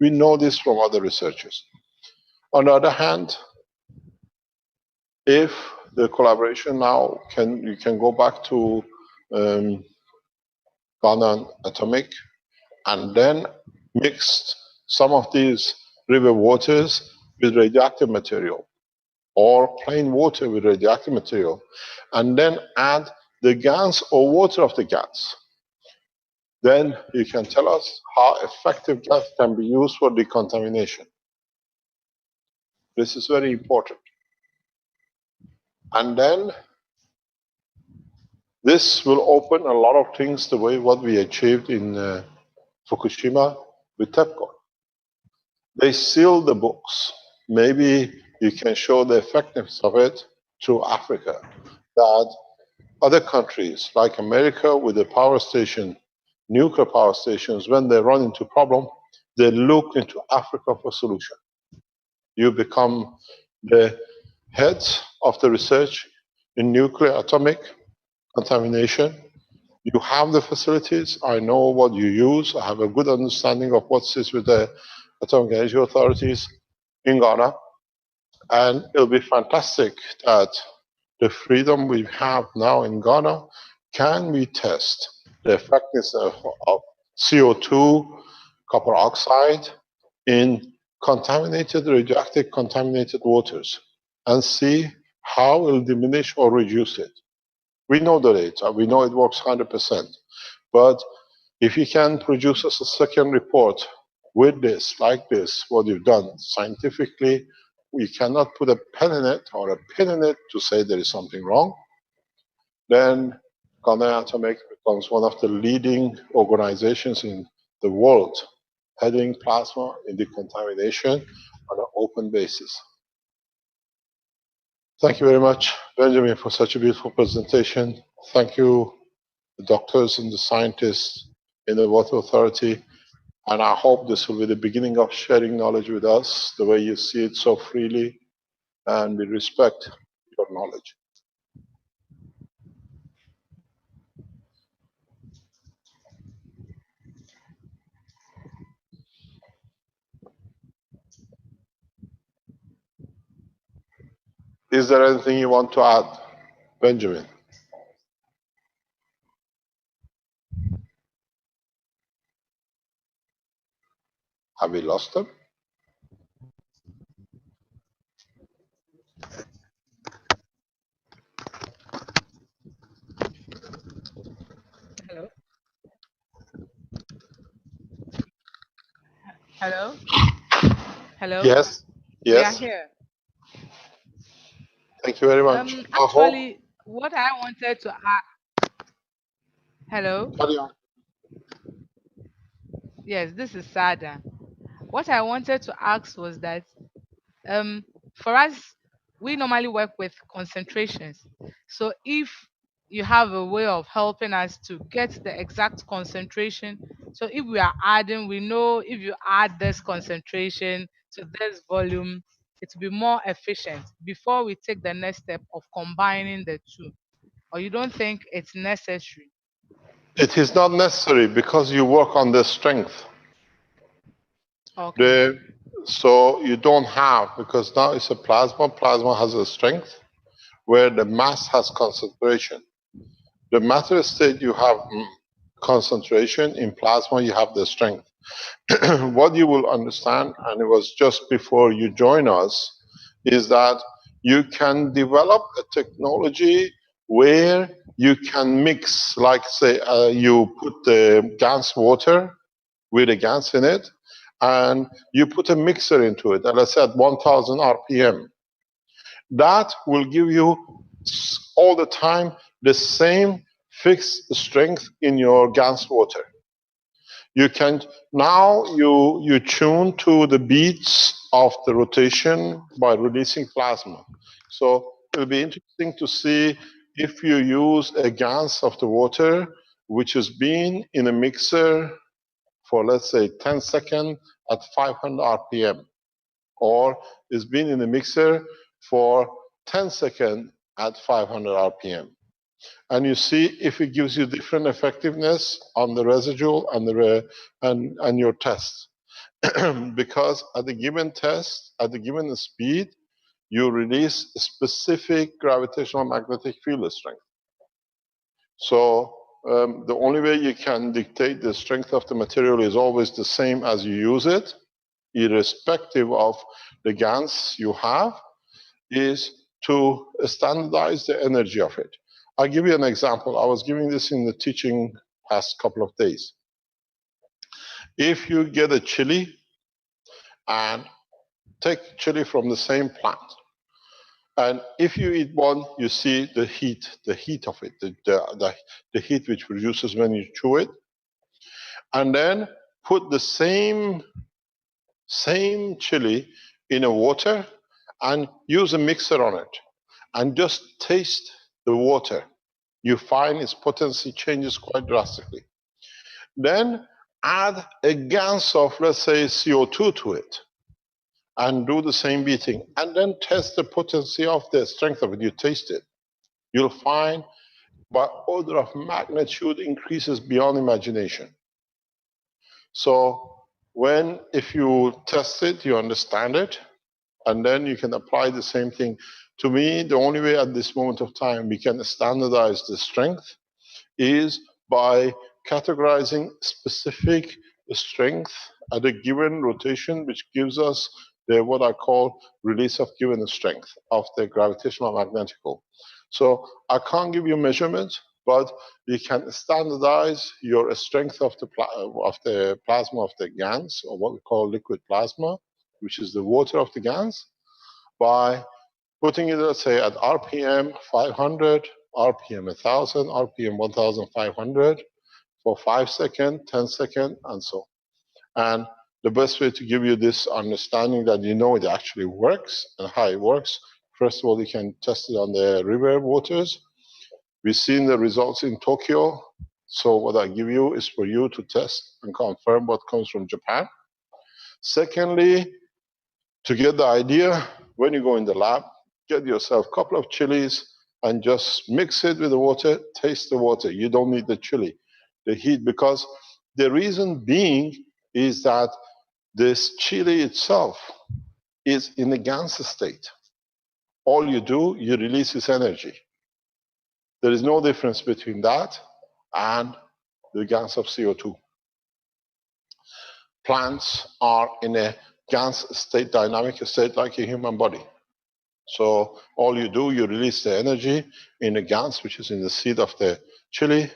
We know this from other researchers. On the other hand, if the collaboration now you can go back to Ghana Atomic and then mix some of these river waters with radioactive material or plain water with radioactive material, and then add the GANs or water of the GANs. Then you can tell us how effective GANs can be used for decontamination. This is very important. And then this will open a lot of things the way what we achieved in Fukushima with TEPCO. They sealed the books. Maybe you can show the effectiveness of it to Africa, that other countries like America with the power station, nuclear power stations, when they run into problem, they look into Africa for solution. You become the heads of the research in nuclear atomic contamination. You have the facilities. I know what you use. I have a good understanding of what sits with the Atomic Energy Authorities in Ghana. And it'll be fantastic that the freedom we have now in Ghana, can we test the effectiveness of CO2, copper oxide in radioactive contaminated waters and see how it will diminish or reduce it. We know the data, we know it works 100%, but if you can produce us a second report with this, like this, what you've done scientifically, we cannot put a pen in it or a pin in it to say there is something wrong, then Ghana Atomic becomes one of the leading organizations in the world heading plasma in decontamination on an open basis. Thank you very much, Benjamin, for such a beautiful presentation. Thank you, the doctors and the scientists in the Water Authority. And I hope this will be the beginning of sharing knowledge with us, the way you see it so freely, and we respect your knowledge. Is there anything you want to add, Benjamin? Have we lost them? Hello? Hello? Yes, We are yes. here. Thank you very much. I hope. Actually, what I wanted to ask. Hello? Carry on. Yes, this is Sada. What I wanted to ask was that for us, we normally work with concentrations. So if you have a way of helping us to get the exact concentration, so if we are adding, we know if you add this concentration to this volume, it will be more efficient before we take the next step of combining the two. Or you don't think it's necessary? It is not necessary because you work on the strength. Okay. So you don't have, because now it's a plasma. Plasma has a strength where the mass has concentration. The matter state you have concentration, in plasma you have the strength. What you will understand, and it was just before you join us, is that you can develop a technology where you can mix, like say you put the GANS water with a GANS in it, and you put a mixer into it, and let's say at 1000 RPM. That will give you all the time the same fixed strength in your GANS water. You can now you tune to the beats of the rotation by releasing plasma. So it'll be interesting to see if you use a GANS of the water which has been in a mixer for, let's say, 10 seconds at 500 RPM, or it's been in a mixer for 10 seconds at 500 RPM. And you see if it gives you different effectiveness on the residual and your test. Because at the given test, at the given speed, you release a specific gravitational magnetic field strength. So the only way you can dictate the strength of the material is always the same as you use it, irrespective of the GANS you have, is to standardize the energy of it. I'll give you an example. I was giving this in the teaching past couple of days. If you get a chili and take chili from the same plant, and if you eat one, you see the heat of it, the heat which produces when you chew it, and then put the same chili in a water and use a mixer on it, and just taste the water, you find its potency changes quite drastically. Then add a GANS of, let's say, CO2 to it, and do the same beating, and then test the potency of the strength of it. You taste it. You'll find by order of magnitude increases beyond imagination. So if you test it, you understand it, and then you can apply the same thing. To me, the only way at this moment of time we can standardize the strength is by categorizing specific strength at a given rotation, which gives us what I call release of given strength of the gravitational magnetical. So I can't give you measurements, but you can standardize your strength of the plasma of the GANS, or what we call liquid plasma, which is the water of the GANS, by putting it, let's say, at RPM 500, RPM 1000, RPM 1500 for 5 seconds, 10 seconds, and so on. And the best way to give you this understanding that you know it actually works and how it works, first of all, you can test it on the river waters. We've seen the results in Tokyo. So what I give you is for you to test and confirm what comes from Japan. Secondly, to get the idea, when you go in the lab, get yourself a couple of chilies and just mix it with the water, taste the water. You don't need the chili, the heat, because the reason being is that this chili itself is in a GANS state. All you do, you release its energy. There is no difference between that and the GANS of CO2. Plants are in a GANS state, dynamic state, like a human body. So all you do, you release the energy in a GANS, which is in the seed of the chili.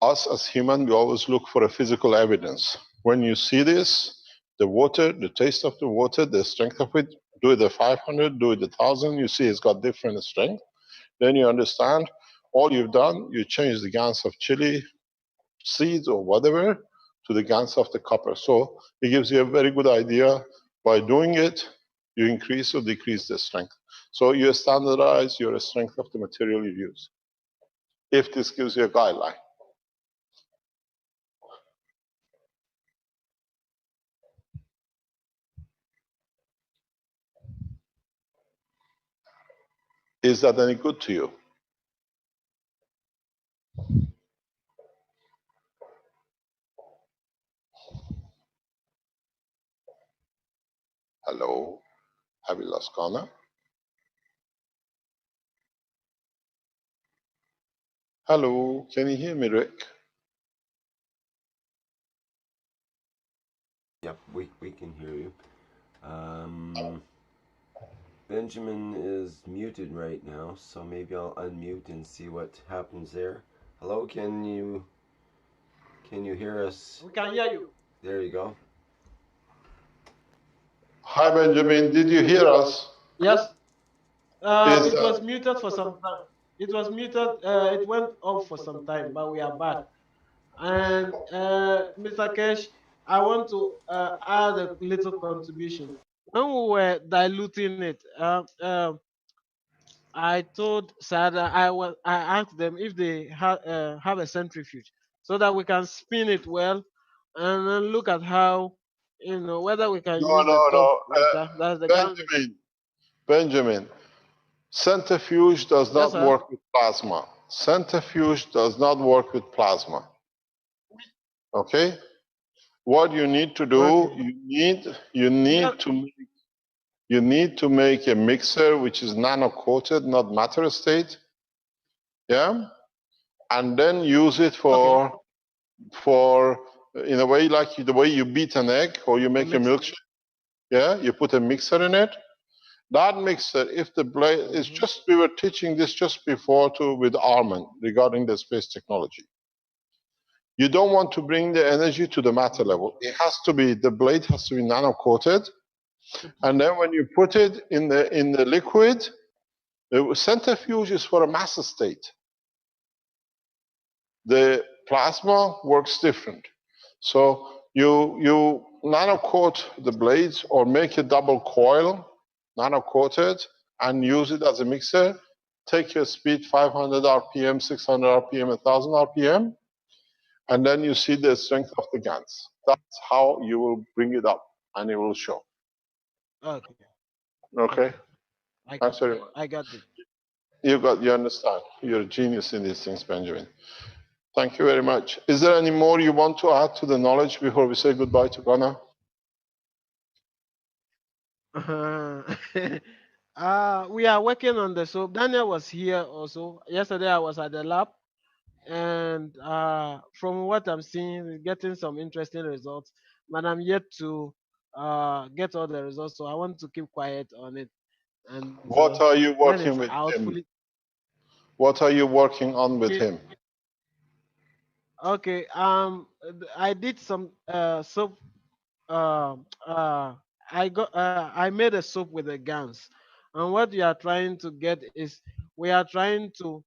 Us as humans, we always look for a physical evidence. When you see this, The water, the taste of the water, the strength of it, do it at 500, do it at 1,000, you see it's got different strength. Then you understand all you've done, you change the GaNs of chili seeds or whatever to the GaNs of the copper. So it gives you a very good idea. By doing it, you increase or decrease the strength. So you standardize your strength of the material you use, if this gives you a guideline. Is that any good to you? Hello? Have you lost Connor? Hello, can you hear me, Rick? Yep, we can hear you. Benjamin is muted right now, so maybe I'll unmute and see what happens there. Hello, can you hear us? We can hear you. There you go. Hi, Benjamin. Did you hear us? Yes. It was muted for some time. It was muted. It went off for some time, but we are back. And Mr. Kesh, I want to add a little contribution. When we were diluting it, I told Sada I asked them if they have a centrifuge so that we can spin it well and then look at how whether we can use the top water. That's the Benjamin, centrifuge does not work with plasma. Centrifuge does not work with plasma. Okay? What you need to do, you need to make a mixer which is nano-coated, not matter state. Yeah? And then use it for in a way like the way you beat an egg or you make a milkshake. Yeah? You put a mixer in it. That mixer, if the blade is just, we were teaching this just before with Armin regarding the space technology. You don't want to bring the energy to the matter level. It has to be, the blade has to be nano-coated. And then when you put it in the liquid, the centrifuge is for a mass state. The plasma works different. So you nano-coat the blades or make a double coil, nano-coated, and use it as a mixer. Take your speed 500 RPM, 600 RPM, 1000 RPM, and then you see the strength of the GaNs. That's how you will bring it up, and it will show. Okay. Okay. Thanks very much. I got it. You understand. You're a genius in these things, Benjamin. Thank you very much. Is there any more you want to add to the knowledge before we say goodbye to Ghana? We are working on the soap. Daniel was here also. Yesterday I was at the lab, and from what I'm seeing, we're getting some interesting results. But I'm yet to get all the results, so I want to keep quiet on it. And what are you working with out, him? What are you working on with him? Okay. I did some soap. I made a soap with the GaNs, and what we are trying to get is we are trying to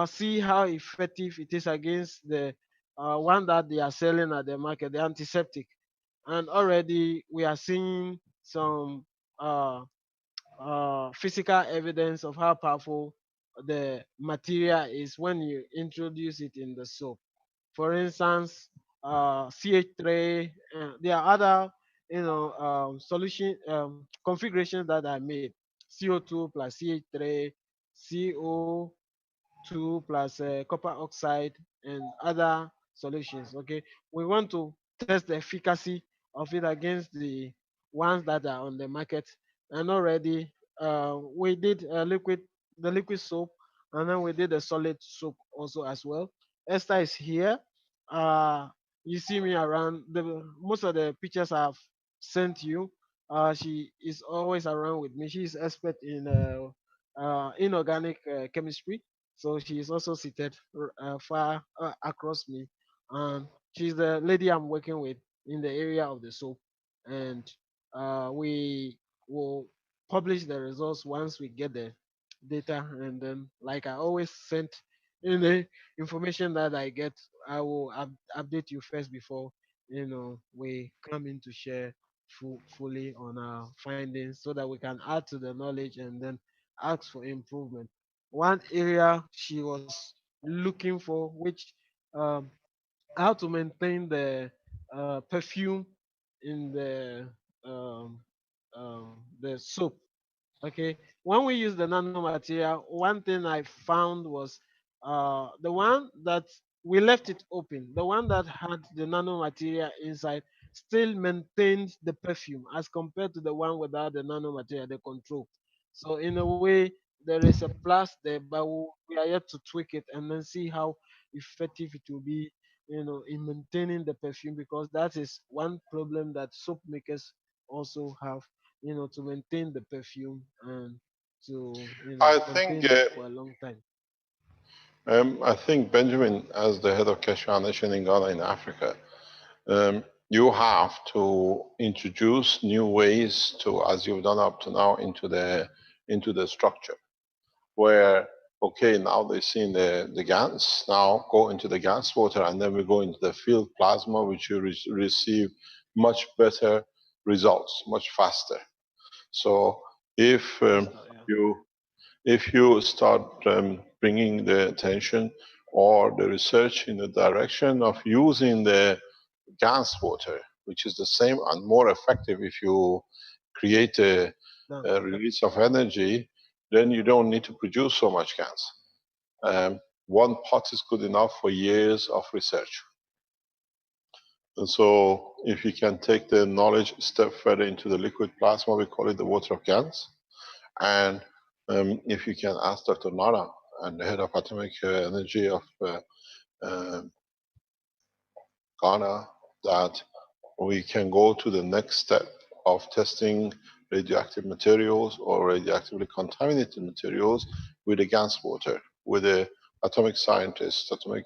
see how effective it is against the one that they are selling at the market, the antiseptic, and already we are seeing some physical evidence of how powerful the material is when you introduce it in the soap. For instance, CH3. There are other, solution configurations that I made. CO2 plus CH3, CO2 plus copper oxide, and other solutions. Okay, we want to test the efficacy of it against the ones that are on the market, and already we did the liquid soap, and then we did the solid soap also as well. Esther is here. Uh, you see me around. Most of the pictures I've sent you. She is always around with me. She is expert in inorganic chemistry, so she is also seated far across me. And she's the lady I'm working with in the area of the soap. and we will publish the results once we get the data. And then, like I always sent in the information that I get, I will update you first before we come in to share fully on our findings, so that we can add to the knowledge and then ask for improvement. One area she was looking for, which how to maintain the perfume in the soap. Okay, when we use the nanomaterial, one thing I found was the one that we left it open, the one that had the nanomaterial inside still maintained the perfume as compared to the one without the nanomaterial, the control. So in a way, there is a plus there, but we are yet to tweak it and then see how effective it will be, in maintaining the perfume, because that is one problem that soap makers also have, to maintain the perfume and to, I contain think it for a long time. I think Benjamin, as the head of Cash Foundation in Ghana in Africa, you have to introduce new ways to, as you've done up to now, into the structure. Where okay, now they've seen the GANs, now go into the GANs water, and then we go into the field plasma, which you receive much better results, much faster. So if you start bringing the attention or the research in the direction of using the GANs water, which is the same and more effective if you create a release of energy, then you don't need to produce so much GANs. One pot is good enough for years of research. And so if you can take the knowledge a step further into the liquid plasma, we call it the water of GANs. And if you can ask Dr. Nara, and the head of atomic energy of Ghana, that we can go to the next step of testing radioactive materials or radioactively contaminated materials with the GANs water, with the atomic scientists, atomic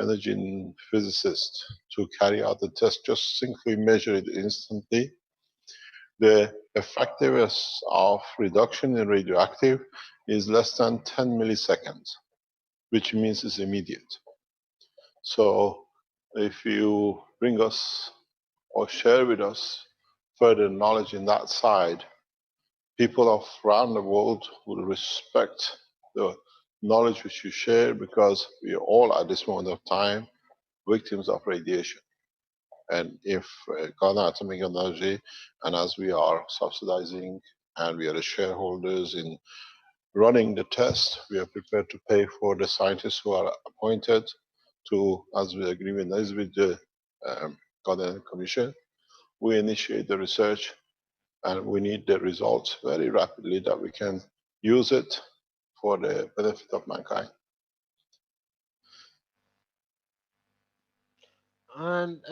energy physicists to carry out the test, just simply measure it instantly. The effectiveness of reduction in radioactive is less than 10 milliseconds, which means it's immediate. So if you bring us or share with us further knowledge in that side, people around the world will respect the knowledge which you share, because we are all at this moment of time victims of radiation. And if Ghana Atomic Energy, and as we are subsidizing and we are the shareholders in running the test, we are prepared to pay for the scientists who are appointed to, as we agree with the Ghana Commission, we initiate the research, and we need the results very rapidly that we can use it for the benefit of mankind. And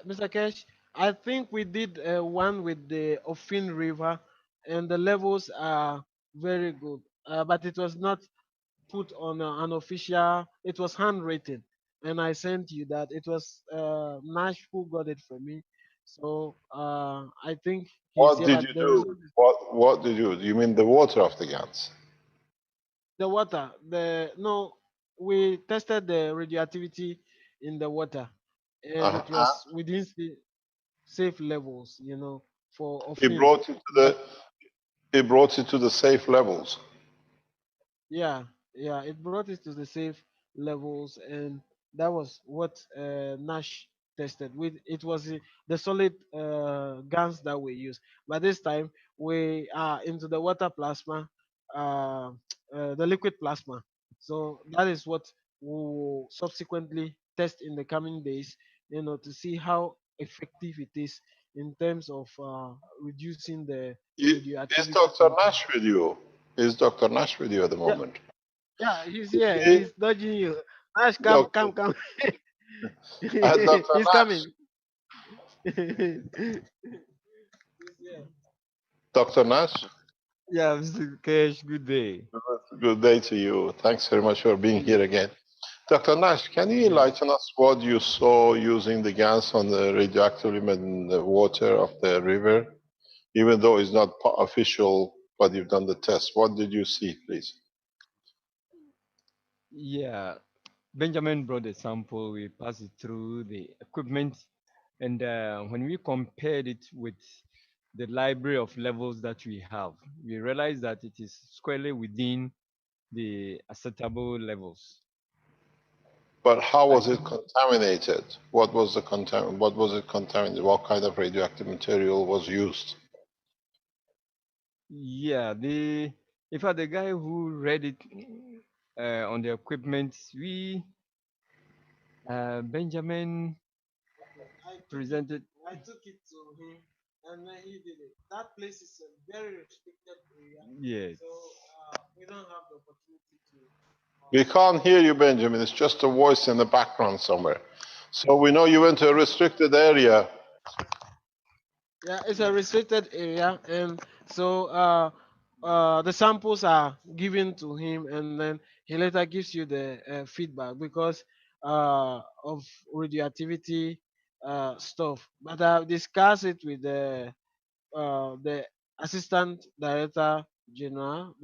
Mr. Kesh, I think we did one with the Ofin River, and the levels are very good. But it was not put on an official. It was handwritten, and I sent you that. It was Nash who got it for me. So I think he's What here. did But you the do? result is What did you do? You mean the water of the GANs? the water. We tested the radioactivity in the water, and it was within safe levels, for He Ofin. brought it to But the safe levels. yeah, it brought it to the safe levels, and that was what Nash tested with. It was the solid guns that we use, but this time we are into the water plasma, the liquid plasma. So that is what we will subsequently test in the coming days, to see how effective it is in terms of reducing the Is radioactivity Dr. content. Nash with you? Is Dr. Nash with you at the Yeah, moment? yeah, he's here. He's dodging you. Nash, come, Okay. come. Dr. He's Nash. coming. He's here. Dr. Nash, Yeah, Mr. Kesh, good day. good day to you. Thanks very much for being here again. Dr. Nash, can you enlighten us what you saw using the GANs on the radioactive element in the water of the river? Even though it's not official, but you've done the test. What did you see, please? Yeah, Benjamin brought a sample. We passed it through the equipment, and when we compared it with the library of levels that we have, we realized that it is squarely within the acceptable levels. But how was it contaminated? What was the What was it contaminated? What kind of radioactive material was used? Yeah, in fact, the guy who read it on the equipment, Benjamin presented. I took it to him, and then he did it. That place is a very restricted area, Yes. so we don't have the opportunity to. We can't hear you, Benjamin. It's just a voice in the background somewhere. So we know you went to a restricted area. Yeah, it's a restricted area, and so the samples are given to him, and then he later gives you the feedback because of radioactivity stuff. But I've discussed it with the Assistant Director General,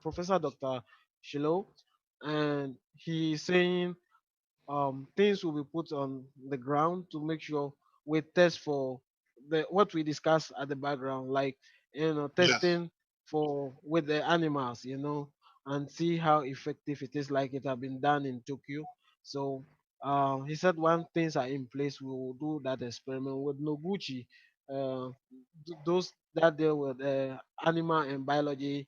Professor Dr. Shilo, and he's saying things will be put on the ground to make sure we test for the what we discussed at the background, like Yes. testing for with the animals, and see how effective it is, like it have been done in Tokyo. So he said once things are in place, we will do that experiment with Noguchi. Those that deal with animal and biology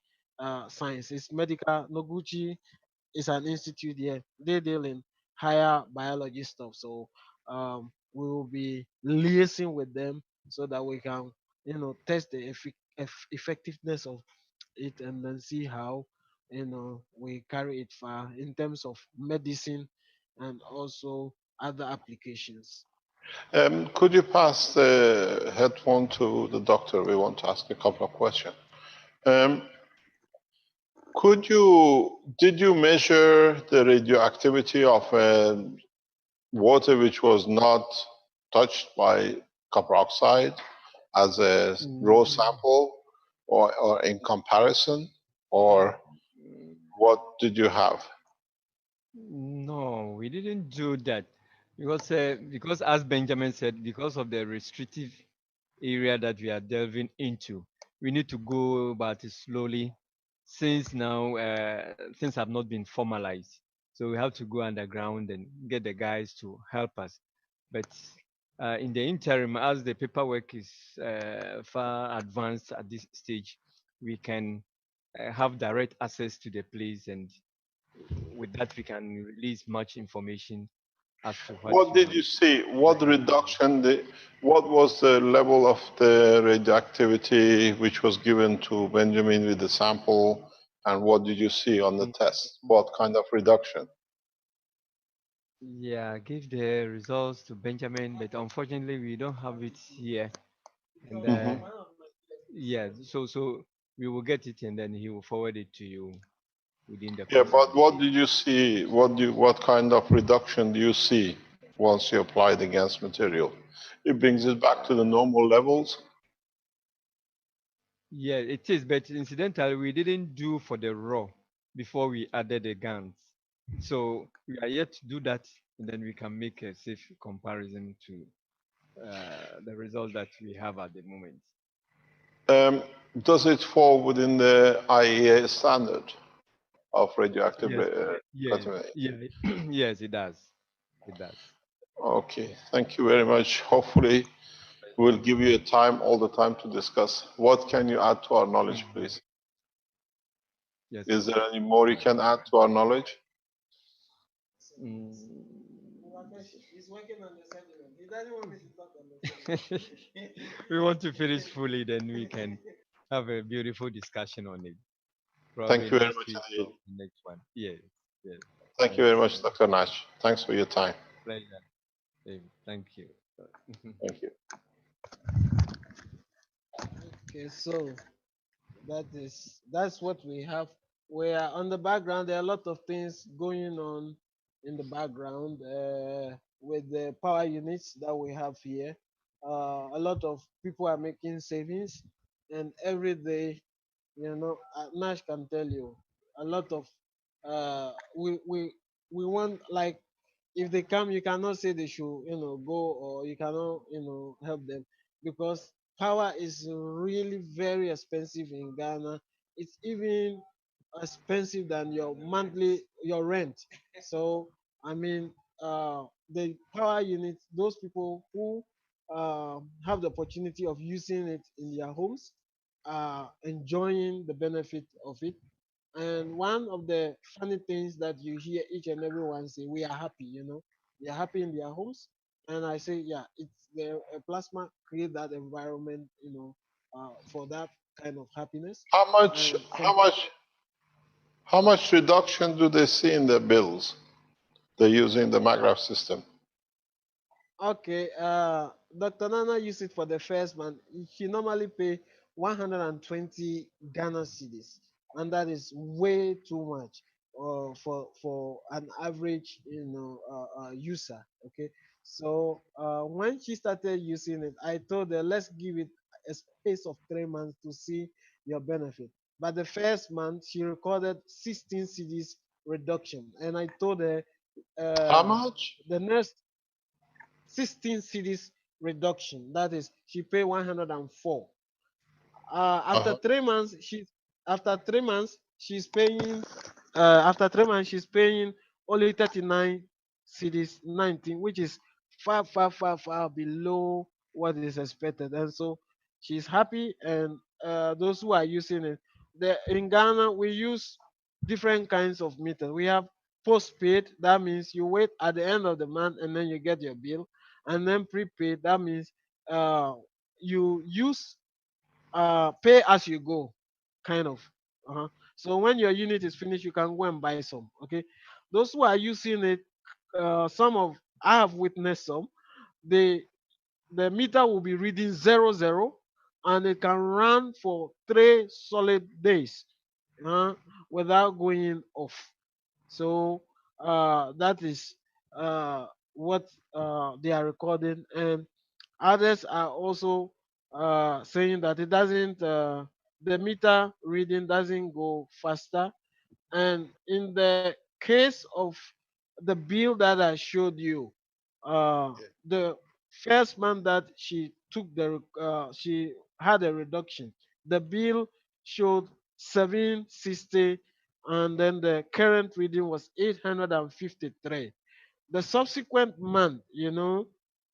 science. It's medical. Noguchi is an institute here. They deal in higher biology stuff. So we will be liaising with them so that we can, test the effectiveness of it and then see how, we carry it far in terms of medicine and also other applications. Could you pass the headphone to the doctor? We want to ask a couple of questions. Um, did you measure the radioactivity of water which was not touched by copper oxide as a raw sample or in comparison? Or what did you have? No, we didn't do that because as Benjamin said, because of the restrictive area that we are delving into, we need to go about it slowly since now things have not been formalized. So we have to go underground and get the guys to help us. But in the interim, as the paperwork is far advanced at this stage, we can have direct access to the place, and with that we can release much information as to What did you see? What what was the level of the radioactivity which was given to Benjamin with the sample, and what did you see on the test? What kind of reduction? Yeah, give the results to Benjamin, but unfortunately we don't have it here. And yeah, so we will get it and then he will forward it to you within the Yeah, course but of what did you see? What kind of reduction do you see once you apply the gas material? It brings it back to the normal levels. Yeah, it is, but incidentally we didn't do for the raw before we added the guns. So we are yet to do that, and then we can make a safe comparison to the result that we have at the moment. Does it fall within the IAEA standard of radioactive contamination? Yes, it does. It does. Okay, thank you very much. Hopefully, we'll give you a time all the time to discuss. What can you add to our knowledge, please? Yes. Is there any more you can add to our knowledge? He's working on the settlement. He doesn't want me to talk on the settlement. We want to finish fully, then we can have a beautiful discussion on it. Thank you very next much week indeed. or next one. Yes. Thank you very much, Dr. Nash. Thanks for your time. Pleasure. Thank you. Thank you. Okay, so that's what we have where on the background there are a lot of things going on in the background with the power units that we have here. A lot of people are making savings, and every day, Nash can tell you a lot of uh, we we we want, like, if they come, you cannot say they should, go, or you cannot, help them, because power is really very expensive in Ghana. It's even expensive than your rent. So I mean, the power units, those people who have the opportunity of using it in their homes are enjoying the benefit of it. And one of the funny things that you hear each and everyone say, we are happy, they are happy in their homes. And I say, yeah, it's the plasma create that environment, for that kind of happiness. How much, And some how much, how much reduction do they see in their bills? They're using the MAGRAPH system. Okay, Dr. Nana used it for the first month. She normally pay 120 Ghana cedis, and that is way too much for an average, user. Okay, so when she started using it, I told her, let's give it a space of 3 months to see your benefit. But the first month she recorded 16 cedis reduction, and I told her How uh, much? the next 16 cedis reduction. That is, she paid 104. After Uh-huh. 3 months, after 3 months she's paying. After 3 months, she's paying only 39 cedis 19, which is far, far, far, far below what is expected. And so she's happy. And those who are using it, in Ghana we use different kinds of meters. We have postpaid, that means you wait at the end of the month and then you get your bill. And then prepaid, that means uh, you use pay as you go, kind of. So when your unit is finished, you can go and buy some. Okay, those who are using it, some of I have witnessed some. They the meter will be reading 00, and it can run for 3 solid days without going off. So that is what they are recording. And others are also saying that it doesn't, the meter reading doesn't go faster. And in the case of the bill that I showed you, the first month that she took she had a reduction. The bill showed 760, and then the current reading was 853. The subsequent month,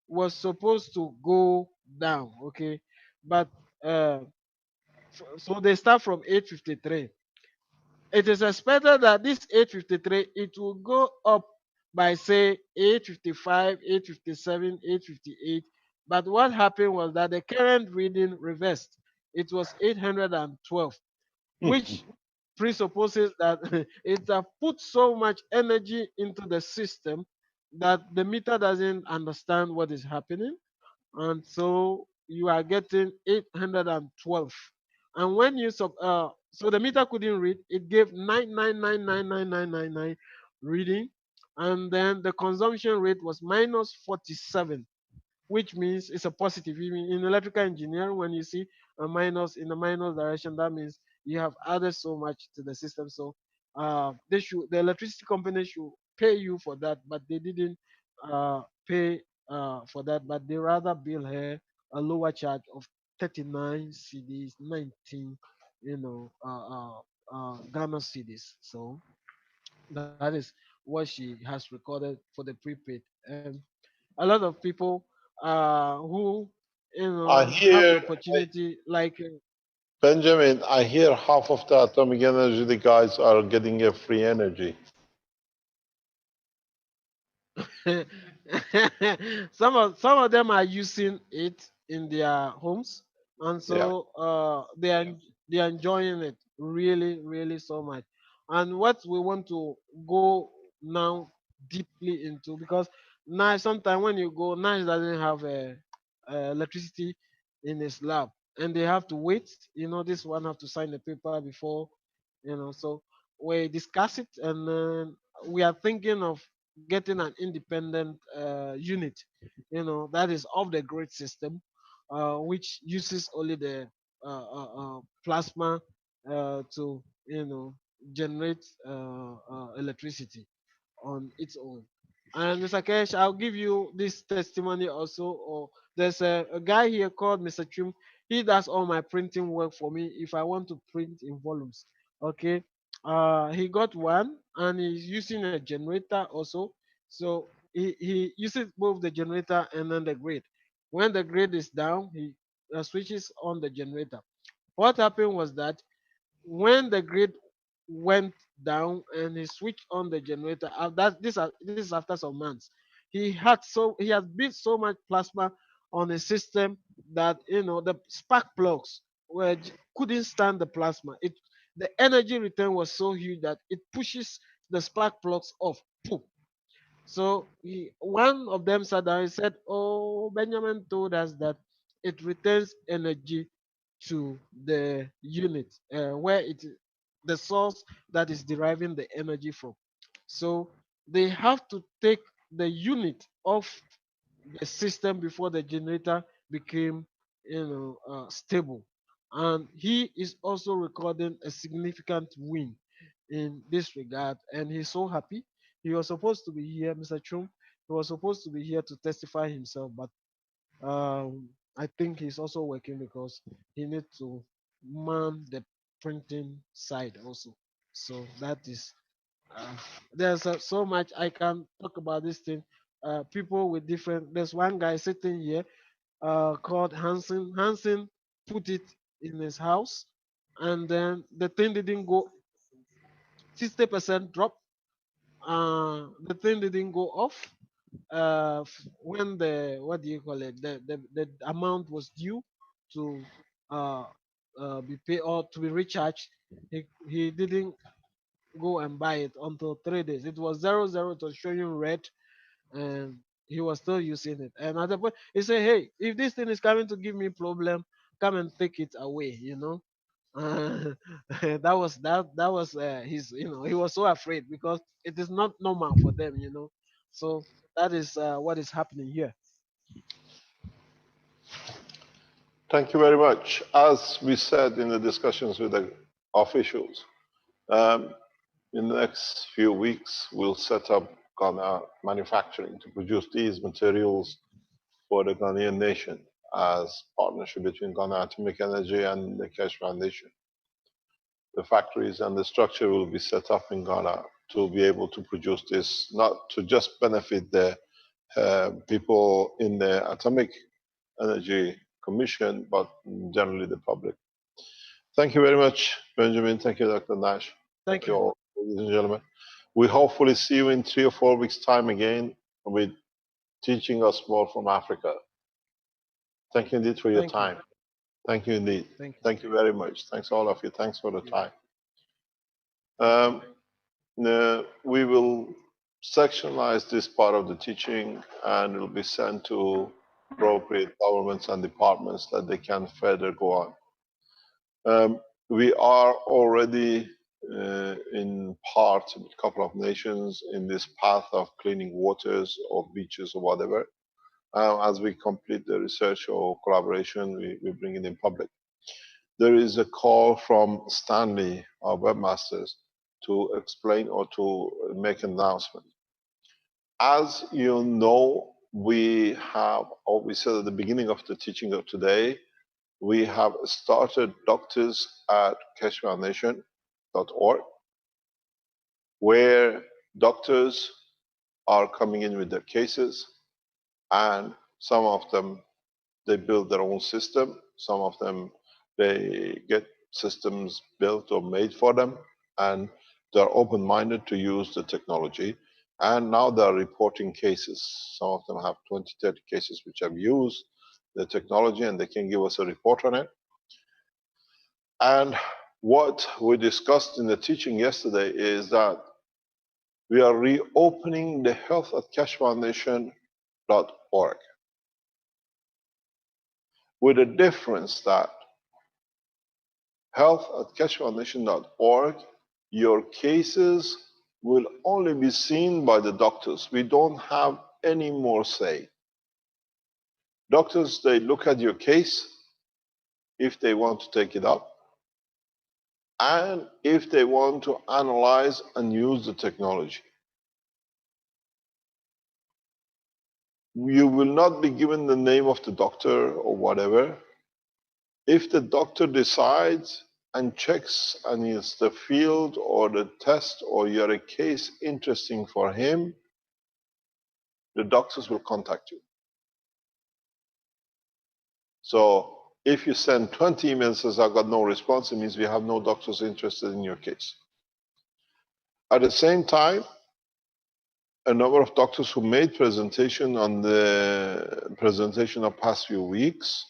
was supposed to go down. Okay, but uh, so they start from 853. It is expected that this 853, it will go up by, say, 855, 857, 858. But what happened was that the current reading reversed. It was 812, which presupposes that it have put so much energy into the system that the meter doesn't understand what is happening, and so you are getting 812. And when so the meter couldn't read, it gave 9999999 reading, and then the consumption rate was minus 47, which means it's a positive. In electrical engineering, when you see a minus in the minus direction, that means you have added so much to the system. So the electricity company should pay you for that, but they didn't pay for that, but they rather bill her a lower charge of 39 cedis, 19, Ghana cedis. So that is what she has recorded for the prepaid. And a lot of people who I have the hear, opportunity, like Benjamin, I hear half of the atomic energy the guys are getting a free energy. some of them are using it in their homes, and Yeah. so they are enjoying it really, really so much. And what we want to go now deeply into, because now sometimes when you go, Nash doesn't have electricity in his lab, and they have to wait. This one have to sign the paper before, so we discuss it, and we are thinking of getting an independent unit, that is of the grid system, which uses only the plasma to generate electricity on its own. And Mr. Kesh, I'll give you this testimony also. Or there's a guy here called Mr. Chum. He does all my printing work for me if I want to print in volumes. Okay. He got one and he's using a generator also. So he uses both the generator and then the grid. When the grid is down, he switches on the generator. What happened was that when the grid went down and he switched on the generator, this is after some months, he has built so much plasma on a system that the spark plugs couldn't stand the plasma. The energy return was so huge that it pushes the spark plugs off. Poof. So one of them sat down and said, "Oh, Benjamin told us that it returns energy to the unit where the source that is deriving the energy from." So they have to take the unit off the system before the generator became, stable. And he is also recording a significant win in this regard, and he's so happy. He was supposed to be here, Mr. Chum. He was supposed to be here to testify himself, but I think he's also working because he needs to man the printing side also. So that is there's so much I can talk about this thing. People with different. There's one guy sitting here called Hansen. Hansen put it in his house, and then the thing didn't go. 60% drop. The thing didn't go off when the what do you call it, the amount was due to uh, be paid or to be recharged. He didn't go and buy it until 3 days. It was 00. It was showing red, and he was still using it. And at the point, he said, "Hey, if this thing is coming to give me problem, come and take it away." That was his. He was so afraid because it is not normal for them. So that is what is happening here. Thank you very much. As we said in the discussions with the officials, in the next few weeks, we'll set up Ghana manufacturing to produce these materials for the Ghanaian nation as partnership between Ghana Atomic Energy and the Keshe Foundation. The factories and the structure will be set up in Ghana to be able to produce this, not to just benefit the people in the Atomic Energy Commission, but generally the public. Thank you very much, Benjamin. Thank you, Dr. Nash. Thank you all, ladies and gentlemen. We hopefully see you in 3 or 4 weeks' time again with teaching us more from Africa. Thank you indeed for your time. Thank you indeed. Thank you very much. Thanks all of you. Thanks for the time. We will sectionalize this part of the teaching, and it will be sent to appropriate governments and departments that they can further go on. We are already in part with a couple of nations in this path of cleaning waters or beaches or whatever. As we complete the research or collaboration, we bring it in public. There is a call from Stanley, our webmasters, to explain or to make an announcement. As you know, we have, or we said at the beginning of the teaching of today, we have started doctors at keshefoundation.org, where doctors are coming in with their cases, and some of them, they build their own system. Some of them, they get systems built or made for them, and they're open-minded to use the technology. And now they're reporting cases. Some of them have 20, 30 cases which have used the technology, and they can give us a report on it. And what we discussed in the teaching yesterday is that we are reopening the Health at keshefoundation.org, with the difference that Health at keshefoundation.org your cases will only be seen by the doctors. We don't have any more say. Doctors, they look at your case if they want to take it up, and if they want to analyze and use the technology. You will not be given the name of the doctor or whatever. If the doctor decides and checks and is the field or the test or you're a case interesting for him, the doctors will contact you. So if you send 20 emails says I got no response, it means we have no doctors interested in your case. At the same time, a number of doctors who made presentation on the presentation of past few weeks,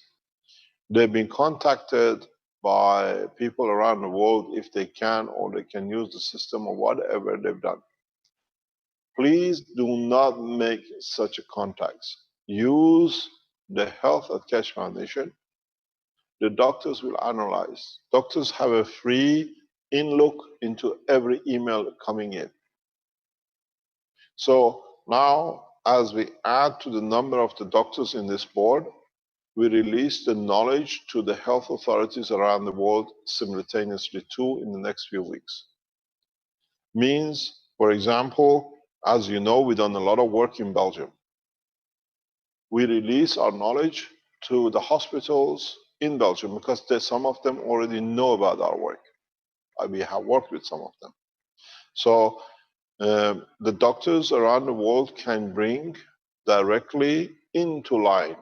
they've been contacted by people around the world if they can or they can use the system or whatever they've done. Please do not make such a contacts. Use the Health at Keshe Foundation. The doctors will analyze. Doctors have a free in-look into every email coming in. So now, as we add to the number of the doctors in this board, we release the knowledge to the health authorities around the world simultaneously too in the next few weeks. Means, for example, as you know, we've done a lot of work in Belgium. We release our knowledge to the hospitals in Belgium because some of them already know about our work. We have worked with some of them. So the doctors around the world can bring directly into line.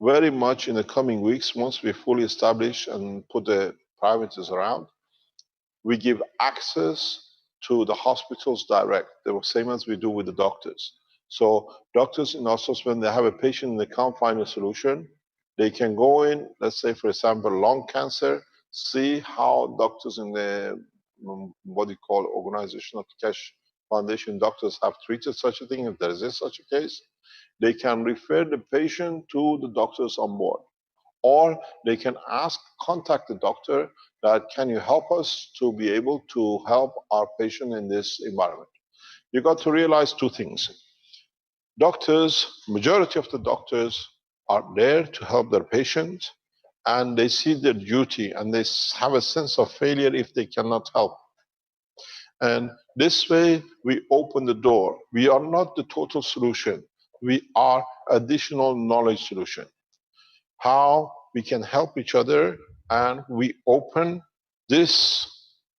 Very much in the coming weeks, once we fully establish and put the parameters around, we give access to the hospitals direct, the same as we do with the doctors. So doctors in hospitals, when they have a patient and they can't find a solution, they can go in, let's say, for example, lung cancer, see how doctors in the, what you call organization of the Keshe Foundation doctors have treated such a thing, if there is such a case. They can refer the patient to the doctors on board. Or they can contact the doctor that can you help us to be able to help our patient in this environment. You got to realize two things. Doctors, majority of the doctors are there to help their patient, and they see their duty and they have a sense of failure if they cannot help. And this way we open the door. We are not the total solution. We are additional knowledge solution. How we can help each other, and we open this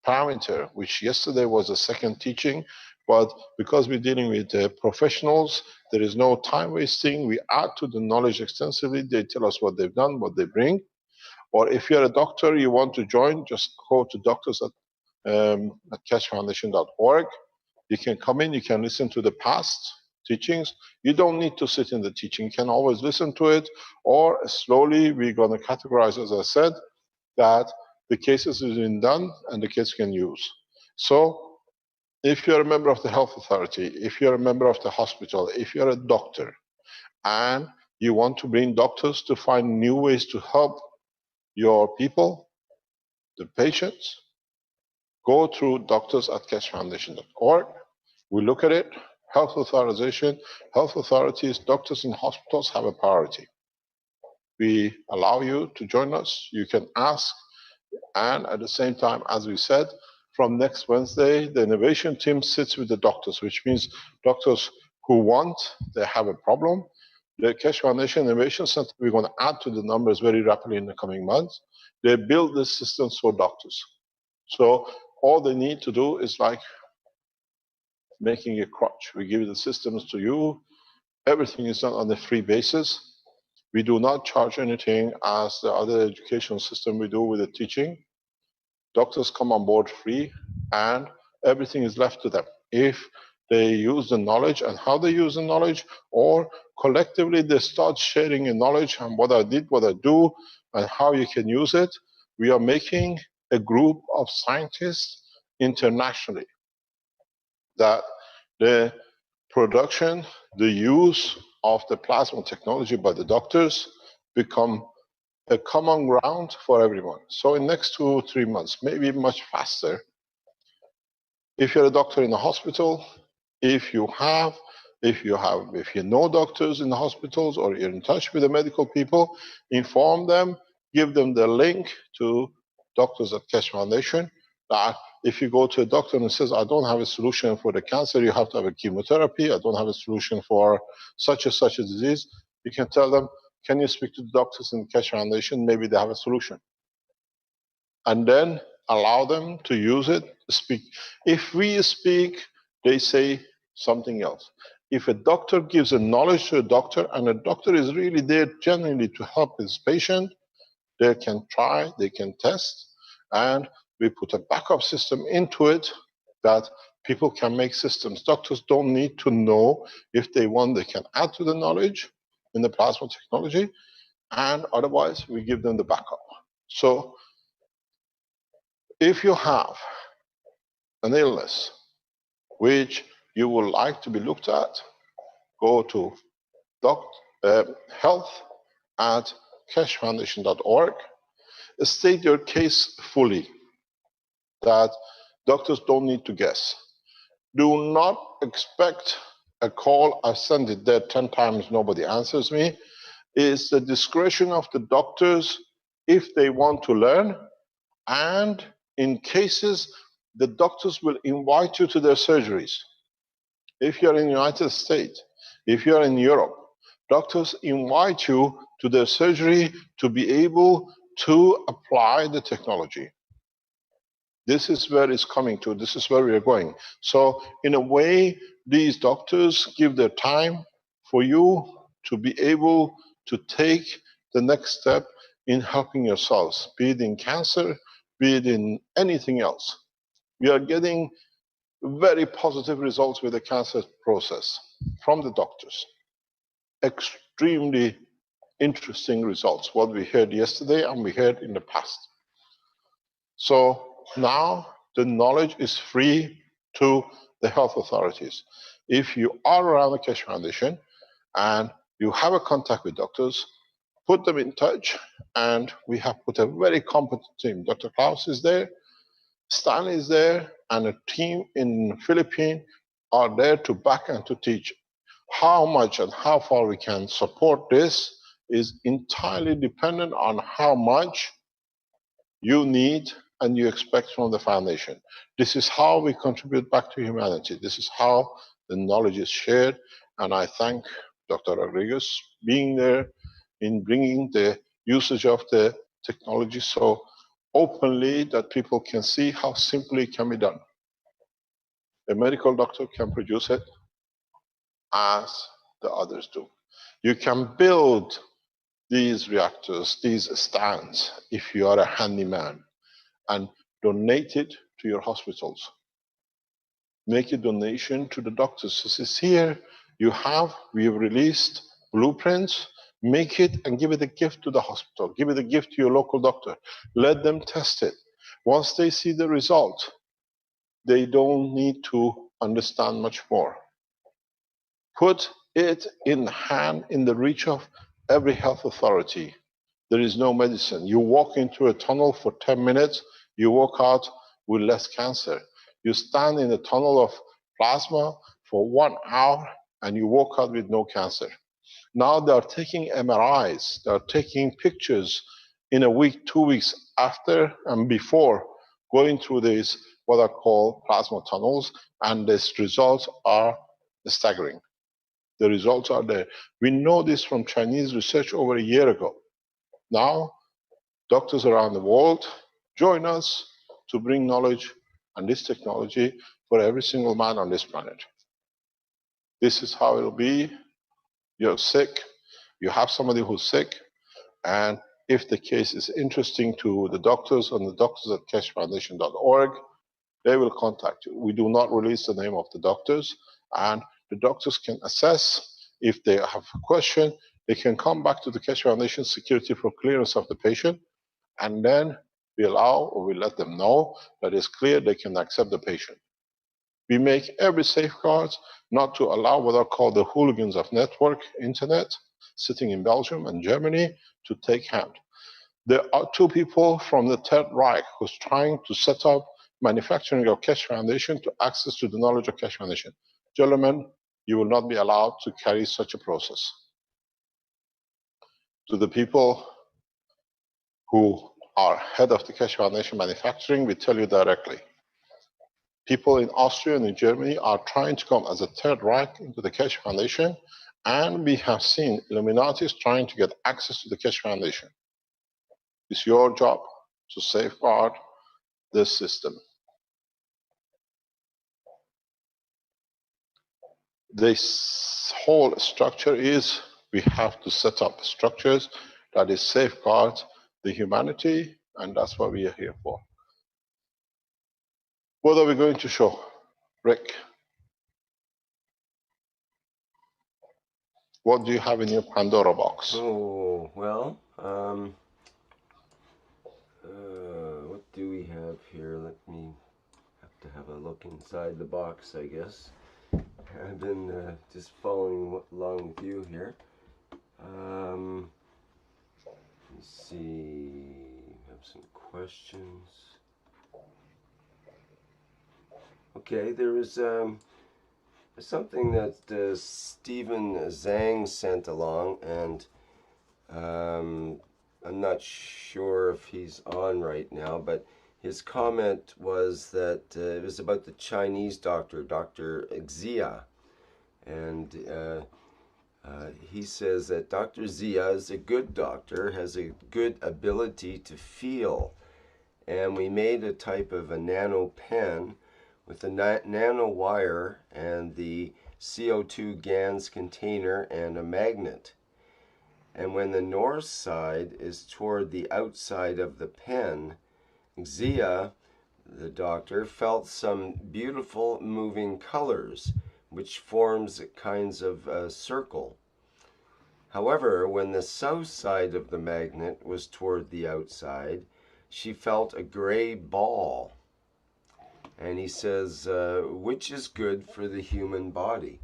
parameter, which yesterday was a second teaching, but because we're dealing with professionals, there is no time wasting. We add to the knowledge extensively. They tell us what they've done, what they bring. Or if you're a doctor, you want to join, just go to doctors at keshefoundation.org. You can come in, you can listen to the past teachings. You don't need to sit in the teaching. You can always listen to it, or slowly we're going to categorize, as I said, that the cases have been done and the kids can use. So if you're a member of the health authority, if you're a member of the hospital, if you're a doctor, and you want to bring doctors to find new ways to help your people, the patients, go through doctors at keshefoundation.org. We look at it. Health authorization, health authorities, doctors in hospitals have a priority. We allow you to join us. You can ask. And at the same time, as we said, from next Wednesday, the innovation team sits with the doctors, which means doctors who want, they have a problem. The Keshe Foundation Innovation Center, we're going to add to the numbers very rapidly in the coming months. They build the systems for doctors. So all they need to do is like making a crutch. We give the systems to you. Everything is done on a free basis. We do not charge anything as the other educational system we do with the teaching. Doctors come on board free, and everything is left to them. If they use the knowledge and how they use the knowledge, or collectively they start sharing the knowledge and what I did, what I do, and how you can use it, we are making a group of scientists internationally that the production, the use of the plasma technology by the doctors become a common ground for everyone. So in next 2 or 3 months, maybe much faster, If you're a doctor in a hospital, if you know doctors in the hospitals or you're in touch with the medical people, inform them, give them the link to Doctors at Keshe Foundation, that if you go to a doctor and says, I don't have a solution for the cancer, you have to have a chemotherapy, I don't have a solution for such and such a disease, you can tell them, can you speak to the doctors in the Keshe Foundation? Maybe they have a solution. And then allow them to use it, speak. If we speak, they say something else. If a doctor gives a knowledge to a doctor and a doctor is really there genuinely to help his patient, they can try, they can test, and we put a backup system into it that people can make systems. Doctors don't need to know. If they want, they can add to the knowledge in the plasma technology, and otherwise we give them the backup. So if you have an illness which you would like to be looked at, go to health@keshefoundation.org. State your case fully, that doctors don't need to guess. Do not expect a call, I send it there 10 times, nobody answers me. It's the discretion of the doctors if they want to learn, and in cases, the doctors will invite you to their surgeries. If you're in the United States, if you're in Europe, doctors invite you to their surgery to be able to apply the technology. This is where it's coming to. This is where we are going. So in a way, these doctors give their time for you to be able to take the next step in helping yourselves, be it in cancer, be it in anything else. We are getting very positive results with the cancer process from the doctors. Extremely interesting results, what we heard yesterday and we heard in the past. So now the knowledge is free to the health authorities. If you are around the Keshe Foundation and you have a contact with doctors, put them in touch, and we have put a very competent team. Dr. Klaus is there, Stan is there, and a team in Philippines are there to back and to teach. How much and how far we can support this is entirely dependent on how much you need and you expect from the foundation. This is how we contribute back to humanity. This is how the knowledge is shared, and I thank Dr. Rodriguez being there in bringing the usage of the technology so openly that people can see how simply it can be done. A medical doctor can produce it as the others do. You can build these reactors, these stands, if you are a handyman, and donate it to your hospitals. Make a donation to the doctors. This is here, we have released blueprints. Make it and give it a gift to the hospital. Give it a gift to your local doctor. Let them test it. Once they see the result, they don't need to understand much more. Put it in hand, in the reach of every health authority. There is no medicine. You walk into a tunnel for 10 minutes, you walk out with less cancer. You stand in a tunnel of plasma for 1 hour and you walk out with no cancer. Now they are taking MRIs, they are taking pictures in a week, 2 weeks after and before going through these, what are called plasma tunnels, and these results are staggering. The results are there. We know this from Chinese research over a year ago. Now, doctors around the world join us to bring knowledge and this technology for every single man on this planet. This is how it'll be. You're sick, you have somebody who's sick, and if the case is interesting to the doctors on the doctors@keshefoundation.org, they will contact you. We do not release the name of the doctors, and the doctors can assess. If they have a question, they can come back to the Keshe Foundation security for clearance of the patient, and then we allow or we let them know that it's clear they can accept the patient. We make every safeguard not to allow what are called the hooligans of network internet sitting in Belgium and Germany to take hand. There are 2 people from the Third Reich who's trying to set up manufacturing of Keshe Foundation to access to the knowledge of Keshe Foundation. Gentlemen, you will not be allowed to carry such a process. To the people who are head of the Keshe Foundation manufacturing, we tell you directly, people in Austria and in Germany are trying to come as a Third Reich into the Keshe Foundation, and we have seen Illuminatis trying to get access to the Keshe Foundation. It's your job to safeguard this system. This whole structure is, we have to set up structures that is safeguard the humanity, and that's what we are here for. What are we going to show? Rick, what do you have in your Pandora box? Oh, well, what do we have here? Let me have to have a look inside the box, I guess. I've been just following along with you here. Let's see, we have some questions. Okay, there was something that Stephen Zhang sent along, and I'm not sure if he's on right now, but his comment was that it was about the Chinese doctor, Dr. Xia, and he says that Dr. Xia is a good doctor, has a good ability to feel, and we made a type of a nano pen with a nano wire and the CO2 GANs container and a magnet. And when the north side is toward the outside of the pen, Xia, the doctor, felt some beautiful moving colors, which forms kinds of a circle. However, when the south side of the magnet was toward the outside, she felt a gray ball. And he says, which is good for the human body?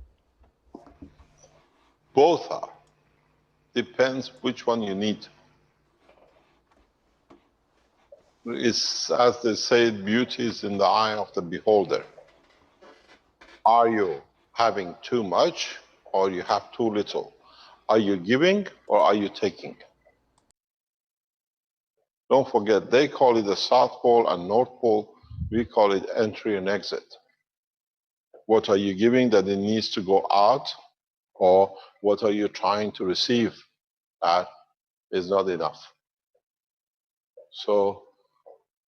Both are. Depends which one you need. It's, as they say, beauty is in the eye of the beholder. Are you having too much or you have too little? Are you giving or are you taking? Don't forget, they call it the South Pole and North Pole. We call it entry and exit. What are you giving that it needs to go out, or what are you trying to receive that is not enough? So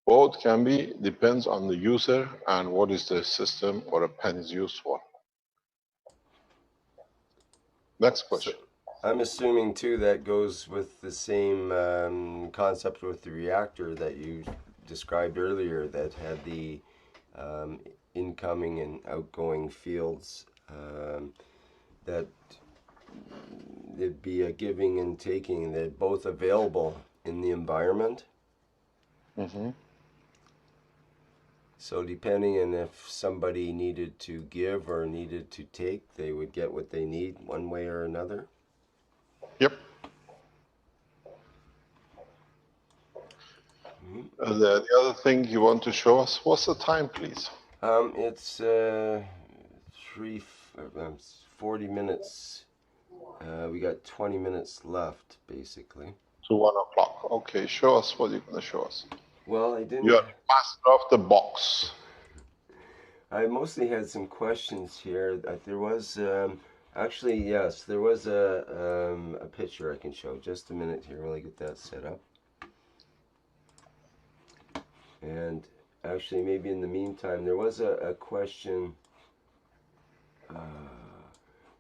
both can be, depends on the user and what is the system or a pen is used for. Next question. So I'm assuming too that goes with the same concept with the reactor that you described earlier, that had the incoming and outgoing fields, that it'd be a giving and taking, they're both available in the environment. Mm-hmm. So depending on if somebody needed to give or needed to take, they would get what they need one way or another. Yep. Mm-hmm. The other thing you want to show us, what's the time, please? It's 40 minutes. We got 20 minutes left, basically. To 1 o'clock. Okay, show us what you're going to show us. Well, I didn't. You're master of the box. I mostly had some questions here. There was actually, yes, there was a picture I can show. Just a minute here while I get that set up. And actually, maybe in the meantime, there was a question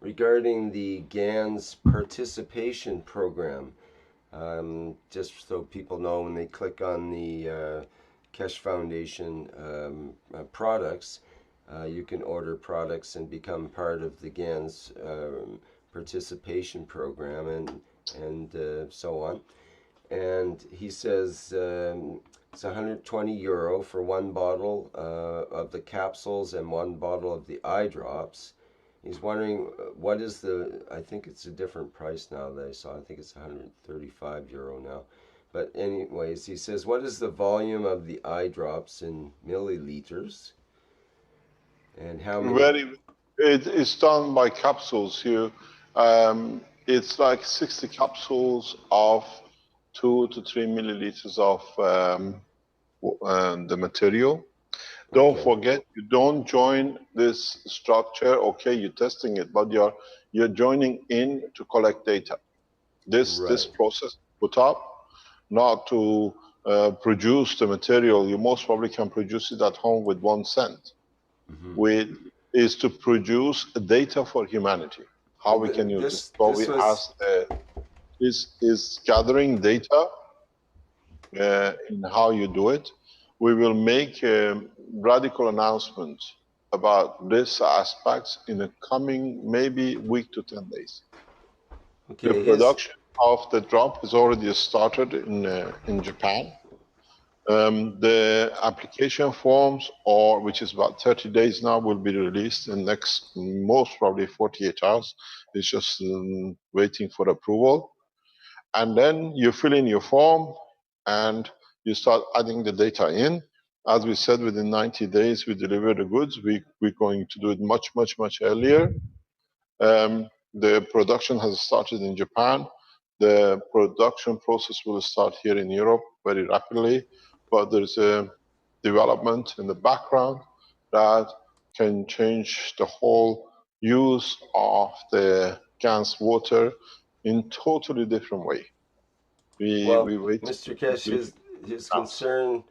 regarding the GANs participation program. Just so people know, when they click on the Keshe Foundation products, you can order products and become part of the GANs participation program and so on. And he says it's €120 for one bottle of the capsules and one bottle of the eye drops. He's wondering what is the, I think it's a different price now that I saw. I think it's €135 now. But anyways, he says, what is the volume of the eye drops in milliliters? And how many? It's done by capsules here. It's like 60 capsules of 2 to 3 milliliters of the material. Don't forget, you don't join this structure. Okay, you're testing it, but you're joining in to collect data. This process put up not to produce the material. You most probably can produce it at home with 1 cent. Is to produce data for humanity. How we can use it. So we asked is gathering data in how you do it. We will make a radical announcement about this aspects in the coming maybe week to 10 days. Okay, the production of the drop has already started in Japan. The application forms, which is about 30 days now, will be released in next most probably 48 hours. It's just waiting for approval. And then you fill in your form and you start adding the data in. As we said, within 90 days, we deliver the goods. We're going to do it much, much, much earlier. The production has started in Japan. The production process will start here in Europe very rapidly. But there's a development in the background that can change the whole use of the GANS water in totally different way. We wait. Mr. Kesh, his concern,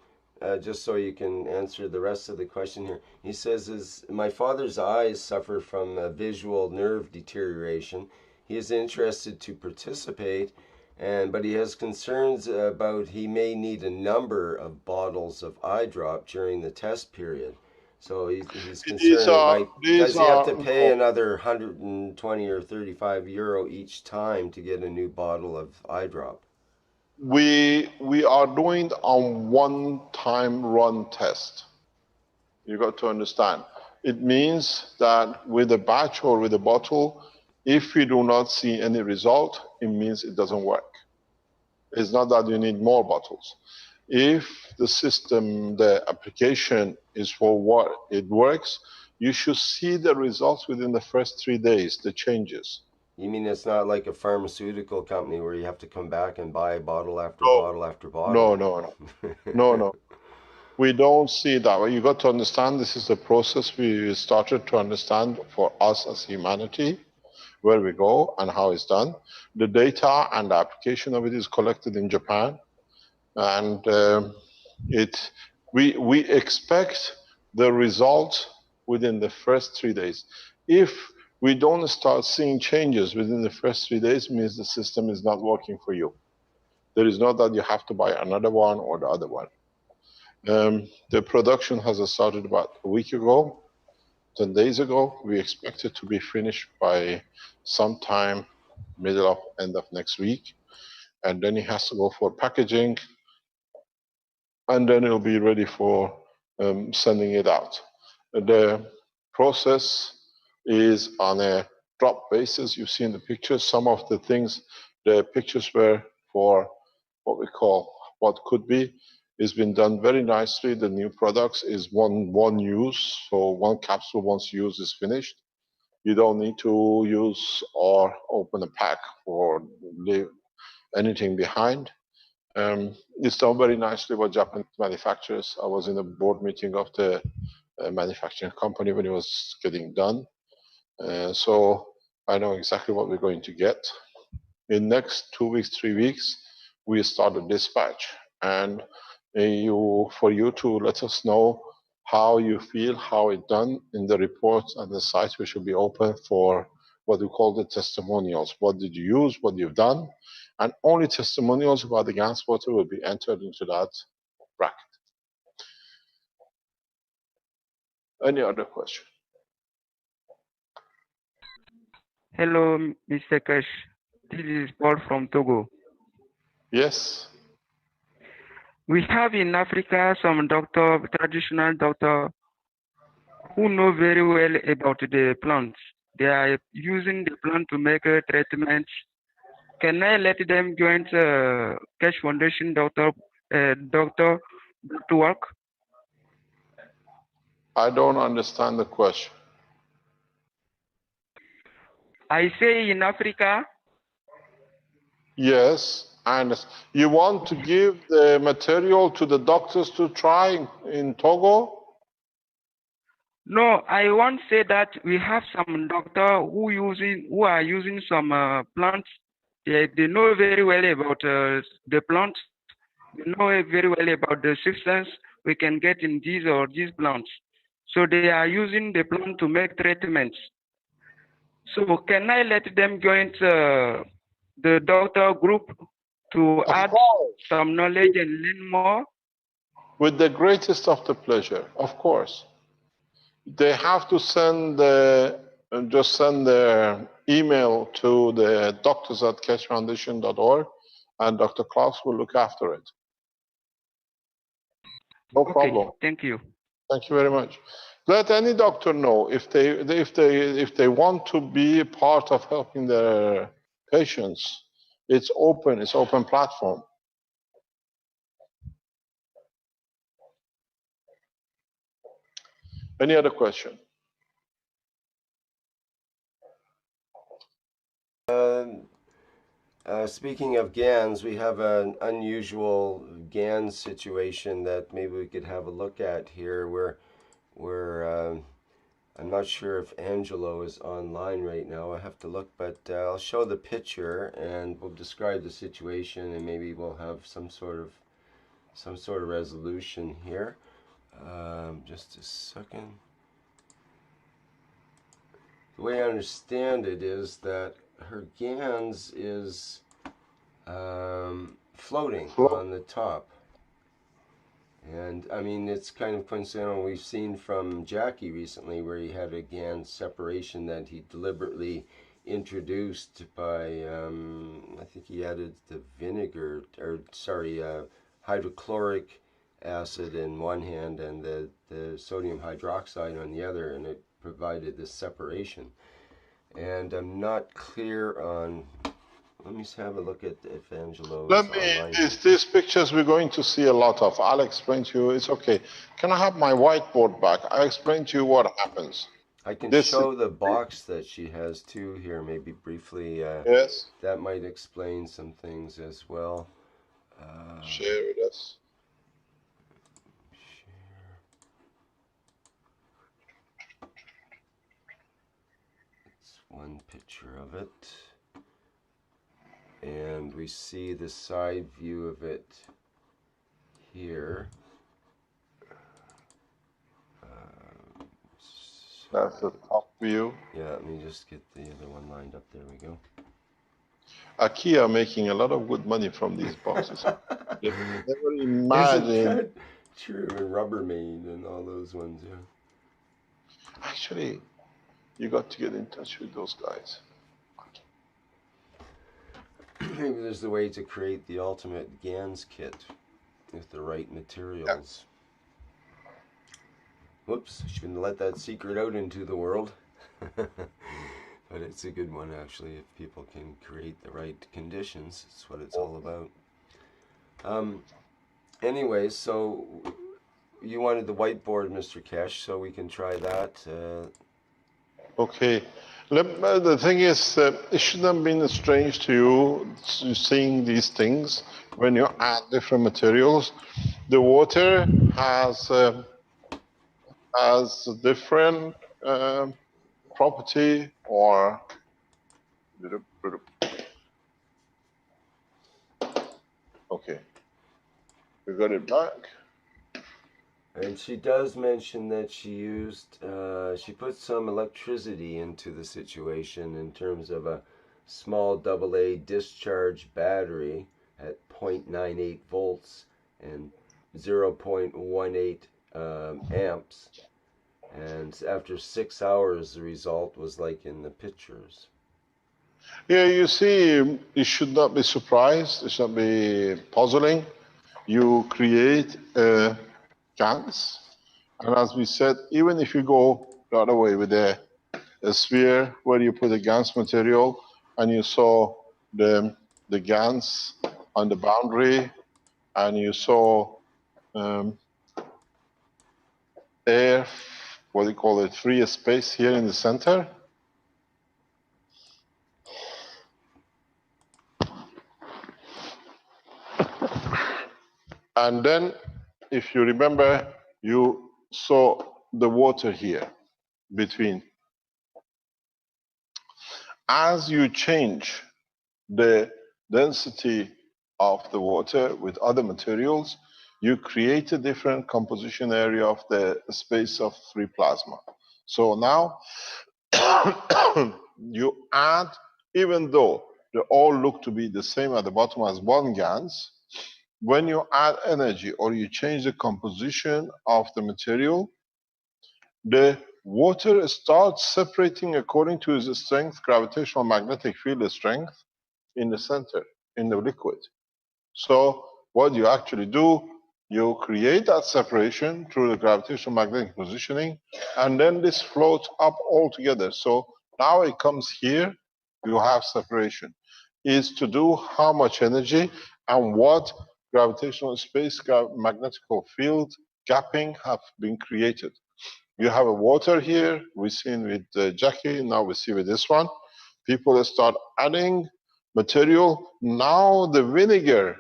just so you can answer the rest of the question here, he says, my father's eyes suffer from visual nerve deterioration. He is interested to participate, but he has concerns about he may need a number of bottles of eye drop during the test period. So he's concerned does he have to pay another 120 or 35 euro each time to get a new bottle of eye drop? We are doing on one-time run test. You got to understand. It means that with a batch or with a bottle, if we do not see any result, it means it doesn't work. It's not that you need more bottles. If the system, the application is for what it works, you should see the results within the first 3 days, the changes. You mean it's not like a pharmaceutical company where you have to come back and buy bottle after bottle after bottle? No. We don't see that way. You got to understand this is the process we started to understand for us as humanity, where we go and how it's done. The data and the application of it is collected in Japan. And we expect the result within the first 3 days. If we don't start seeing changes within the first 3 days, means the system is not working for you. There is not that you have to buy another one or the other one. The production has started about a week ago, 10 days ago. We expect it to be finished by sometime end of next week. And then it has to go for packaging. And then it'll be ready for sending it out. The process is on a drop basis. You've seen the pictures. Some of the things, the pictures were for what we call what could be. It's been done very nicely. The new products is one use. So one capsule once used is finished. You don't need to use or open a pack or leave anything behind. It's done very nicely by Japanese manufacturers. I was in a board meeting of the manufacturing company when it was getting done. So I know exactly what we're going to get. In next 2 weeks, 3 weeks, we start a dispatch. And for you to let us know how you feel, how it's done in the reports and the sites, we should be open for what we call the testimonials. What did you use, what you've done, and only testimonials about the GANS water will be entered into that bracket. Any other question? Hello, Mr. Kesh. This is Paul from Togo. Yes. We have in Africa some traditional doctor, who know very well about the plants. They are using the plant to make treatments can I let them join the Cash Foundation doctor to work? I don't understand the question. I say in Africa, Yes, and you want to give the material to the doctors to try in Togo? no, I want to say that we have some doctor who are using some plants. They know very well about the plants. They know very well about the substance we can get in these plants. So they are using the plant to make treatments. So can I let them join the doctor group to add some knowledge and learn more? With the greatest of the pleasure, of course. They have to send just send their email to the doctors at cashfoundation.org, and Dr. Klaus will look after it. No problem. Thank you. Thank you very much. Let any doctor know if they want to be a part of helping their patients. It's open platform. Any other question? Speaking of GANs, we have an unusual GAN situation that maybe we could have a look at here where I'm not sure if Angelo is online right now. I have to look, but I'll show the picture and we'll describe the situation and maybe we'll have some sort of resolution here. Just a second. The way I understand it is that her GANs is floating on the top. And I mean, it's kind of coincidental. We've seen from Jackie recently where he had a GAN separation that he deliberately introduced by, I think he added the vinegar, or sorry, hydrochloric acid in one hand and the sodium hydroxide on the other, and it provided this separation. And I'm not clear on, let me have a look at if Angelo is online. These pictures we're going to see a lot of. I'll explain to you. It's okay. Can I have my whiteboard back? I'll explain to you what happens. I can show the box that she has too here, maybe briefly. Yes. That might explain some things as well. Share with us. It's one picture of it. And we see the side view of it here. That's the top view. Yeah, let me just get the other one lined up. There we go. IKEA making a lot of good money from these boxes. You never imagine. Isn't that true? And Rubbermaid and all those ones, yeah. Actually, you got to get in touch with those guys. Maybe there's the way to create the ultimate GANs kit with the right materials. Whoops, shouldn't let that secret out into the world. But it's a good one, actually, if people can create the right conditions. It's what it's all about. Anyway, so you wanted the whiteboard, Mr. Kesh, so we can try that. Okay. The thing is, it shouldn't have been strange to you seeing these things when you add different materials. The water has a different property, or okay, we got it back. And she does mention that she used, she put some electricity into the situation in terms of a small AA discharge battery at 0.98 volts and 0.18 amps. And after 6 hours, the result was like in the pictures. Yeah, you see, you should not be surprised. It should not be puzzling. You create GANs, and as we said, even if you go the other way with a sphere where you put a GANs material and you saw the the GANs on the boundary, and you saw air, what do you call it, free space here in the center. And then, if you remember, you saw the water here between. As you change the density of the water with other materials, you create a different composition area of the space of free plasma. So now you add, even though they all look to be the same at the bottom as one GANs, when you add energy or you change the composition of the material, the water starts separating according to its strength, gravitational magnetic field strength, in the center, in the liquid. So what you actually do, you create that separation through the gravitational magnetic positioning, and then this floats up all together. So now it comes here, you have separation. Is to do how much energy and what gravitational space magnetic field gapping have been created. You have a water here, we've seen with Jackie, now we see with this one. People start adding material. Now the vinegar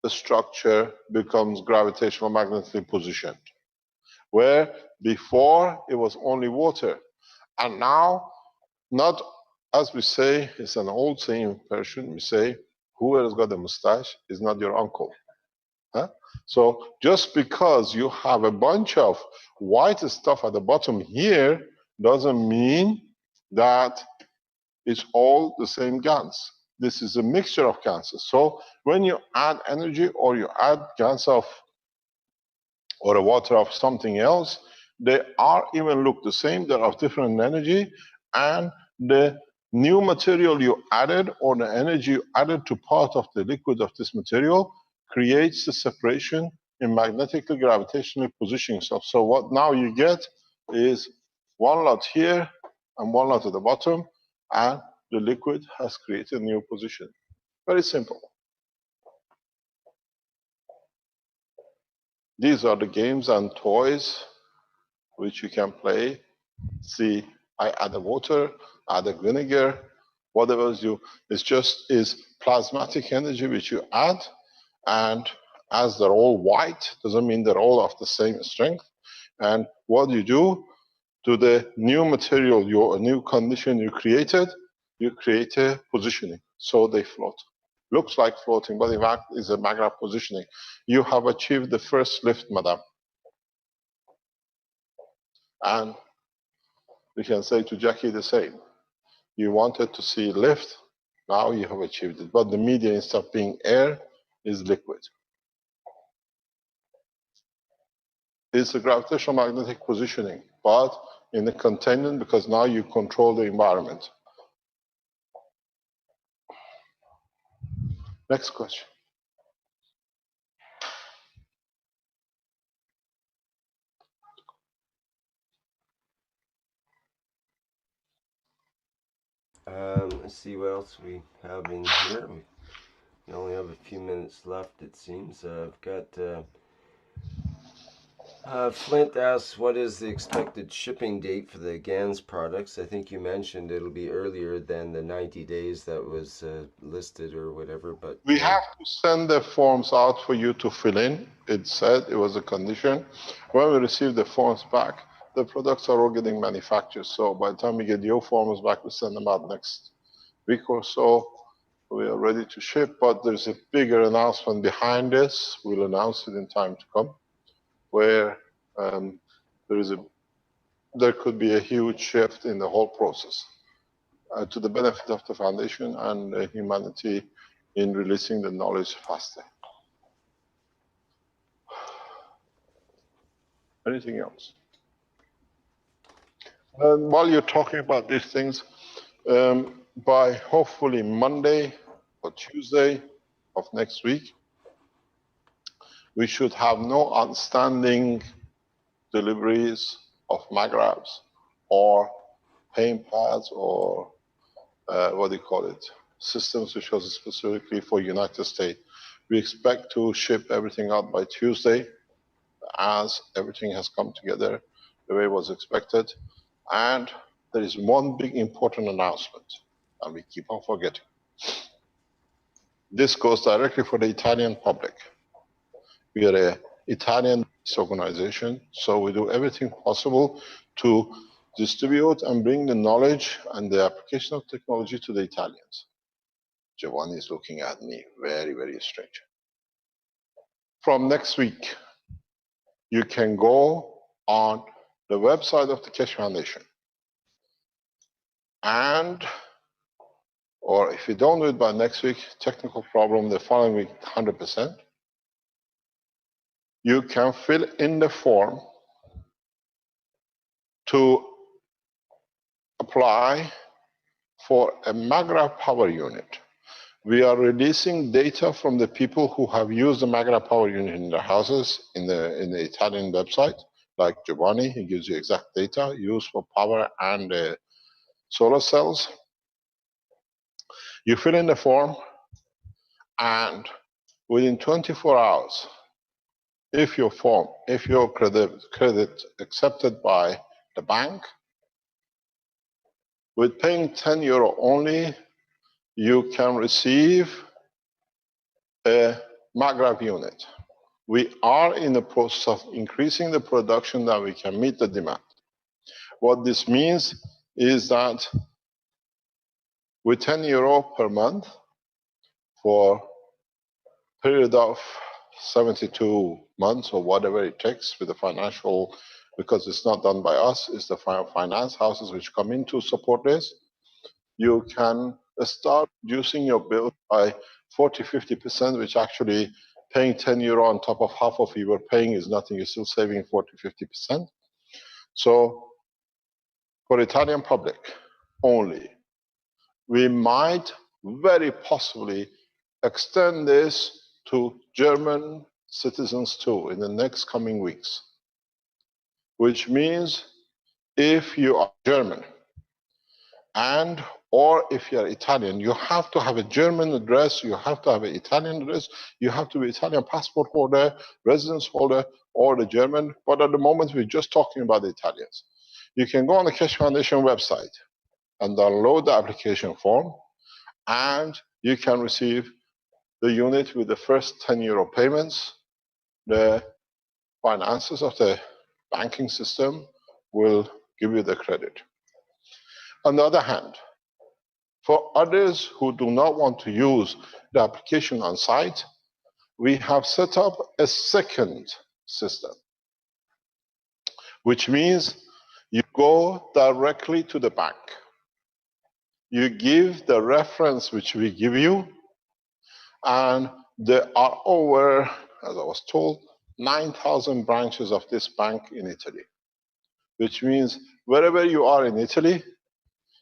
structure becomes gravitational magnetically positioned, where before it was only water. And now, not as we say, it's an old saying Persian, we say, whoever has got a mustache is not your uncle. Huh? So just because you have a bunch of white stuff at the bottom here doesn't mean that it's all the same GANs. This is a mixture of GANs. So when you add energy or you add GANs of, or a water of something else, they are even look the same, they're of different energy, and the new material you added or the energy you added to part of the liquid of this material creates the separation in magnetically gravitationally positioning stuff. So what now you get is one lot here and one lot at the bottom, and the liquid has created a new position. Very simple. These are the games and toys which you can play. See, I add the water, add the vinegar, whatever you, it's just is plasmatic energy which you add, and as they're all white, doesn't mean they're all of the same strength. And what you do to the new material, your new condition you created, you create a positioning, so they float. Looks like floating, but in fact is a magnetic positioning. You have achieved the first lift, madam. And you can say to Jackie the same. You wanted to see lift, now you have achieved it. But the media, instead of being air, is liquid. It's a gravitational magnetic positioning, but in the containment, because now you control the environment. Next question. Let's see what else we have in here. We only have a few minutes left, it seems. I've got Flint asks, what is the expected shipping date for the GANS products? I think you mentioned it'll be earlier than the 90 days that was listed or whatever, but... We have to send the forms out for you to fill in. It said it was a condition. When we receive the forms back, the products are all getting manufactured. So by the time we get your forms back, we send them out next week or so. We are ready to ship, but there's a bigger announcement behind this. We'll announce it in time to come, where there could be a huge shift in the whole process to the benefit of the foundation and humanity in releasing the knowledge faster. Anything else? And while you're talking about these things, by hopefully Monday or Tuesday of next week, we should have no outstanding deliveries of MagRabs or paint pads or what do you call it, systems which was specifically for United States. We expect to ship everything out by Tuesday, as everything has come together the way it was expected. And there is one big important announcement, and we keep on forgetting. This goes directly for the Italian public. We are an Italian organization, so we do everything possible to distribute and bring the knowledge and the application of technology to the Italians. Giovanni is looking at me very, very strange. From next week, you can go on the website of the Keshe Foundation, and or if you don't do it by next week, technical problem, the following week, 100%, you can fill in the form to apply for a Magra power unit. We are releasing data from the people who have used the Magra power unit in their houses in the Italian website, like Giovanni. He gives you exact data used for power and solar cells. You fill in the form, and within 24 hours, if your credit accepted by the bank, with paying €10 only, you can receive a Magrav unit. We are in the process of increasing the production that we can meet the demand. What this means is that with €10 per month for a period of 72 months or whatever it takes with the financial, because it's not done by us, it's the finance houses which come in to support this, you can start reducing your bill by 40-50%, which actually paying €10 on top of half of you were paying is nothing. You're still saving 40-50%. So for Italian public only, we might very possibly extend this to German citizens too in the next coming weeks, which means if you are German and or if you are Italian, you have to have a German address, you have to have an Italian address, you have to be Italian passport holder, residence holder, or the German. But at the moment, we're just talking about the Italians. You can go on the Keshe Foundation website and download the application form, and you can receive the unit with the first €10 payments. The finances of the banking system will give you the credit. On the other hand, for others who do not want to use the application on site, we have set up a second system, which means you go directly to the bank. You give the reference which we give you, and there are over, as I was told, 9,000 branches of this bank in Italy, which means wherever you are in Italy,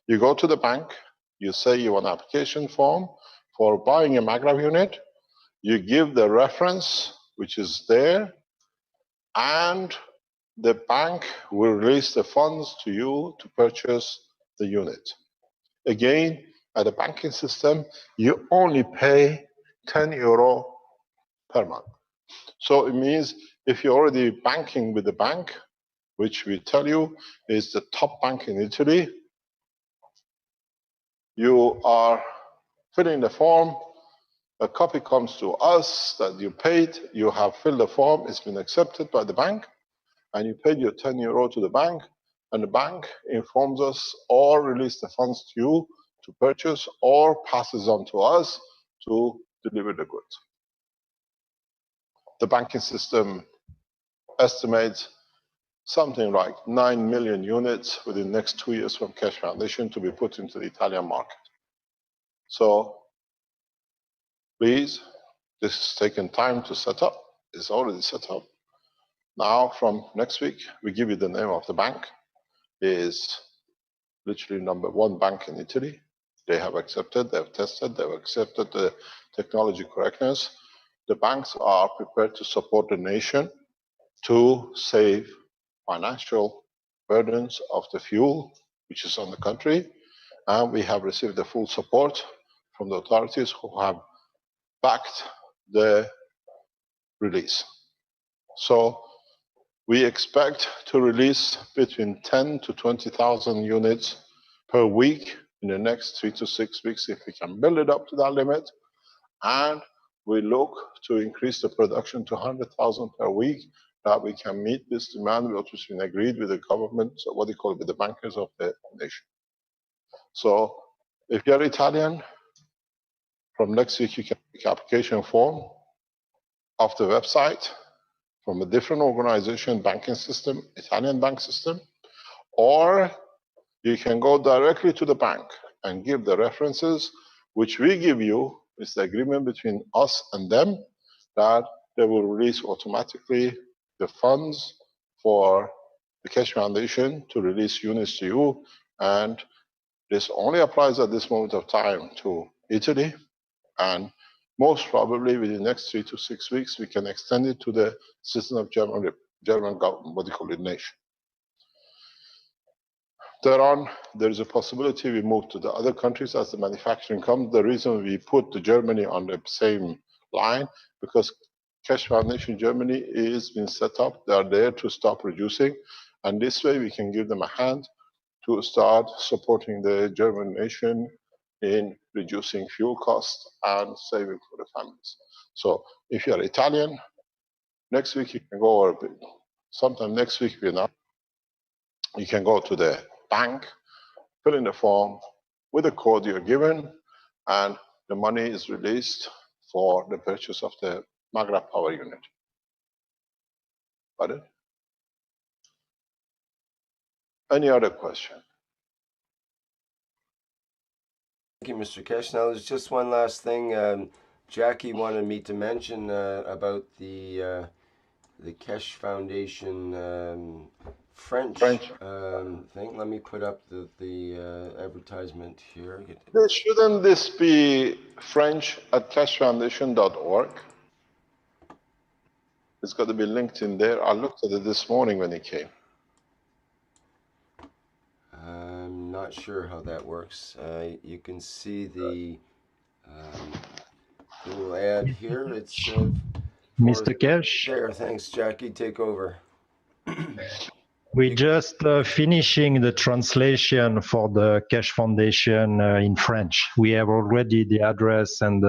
you go to the bank, you say you want an application form for buying a Magrav unit, you give the reference which is there, and the bank will release the funds to you to purchase the unit. Again, at the banking system, you only pay €10 per month. So it means if you're already banking with the bank, which we tell you is the top bank in Italy, you are filling the form, a copy comes to us that you paid, you have filled the form, it's been accepted by the bank, and you paid your €10 to the bank, and the bank informs us or release the funds to you to purchase or passes on to us to deliver the goods. The banking system estimates something like 9 million units within the next 2 years from Keshe Foundation to be put into the Italian market. So please, this has taken time to set up. It's already set up. Now from next week, we give you the name of the bank. It is literally #1 bank in Italy. They have accepted, they've tested, they've accepted the technology correctness. The banks are prepared to support the nation to save financial burdens of the fuel, which is on the country. And we have received the full support from the authorities who have backed the release. So we expect to release between 10 to 20,000 units per week in the next 3 to 6 weeks if we can build it up to that limit. And we look to increase the production to 100,000 per week, that we can meet this demand, which has been agreed with the government, so what they call it, with the bankers of the nation. So if you're Italian, from next week you can make application form off the website from a different organization, banking system, Italian bank system, or you can go directly to the bank and give the references, which we give you. It's the agreement between us and them that they will release automatically the funds for the Keshe Foundation to release units to you. And this only applies at this moment of time to Italy. And most probably within the next 3 to 6 weeks, we can extend it to the citizen of German government, what they call it, nation. Thereon, there is a possibility we move to the other countries as the manufacturing comes. The reason we put the Germany on the same line, because Keshe Foundation Germany is being set up. They are there to stop producing. And this way we can give them a hand to start supporting the German nation in reducing fuel costs and saving for the families. So if you're Italian, next week you can go, or sometime next week, you can go to the bank, fill in the form with the code you're given, and the money is released for the purchase of the Maghreb power unit. Got it? Any other question? Thank you, Mr. Keshe. Now, there's just one last thing. Jackie wanted me to mention about the Keshe Foundation French thing. Let me put up the advertisement here. Shouldn't this be French at keshefoundation.org? It's got to be linked in there. I looked at it this morning when it came. I'm not sure how that works. You can see the little ad here. It's Mr. Keshe. There, thanks, Jackie. Take over. We just finishing the translation for the Keshe Foundation in French. We have already the address, and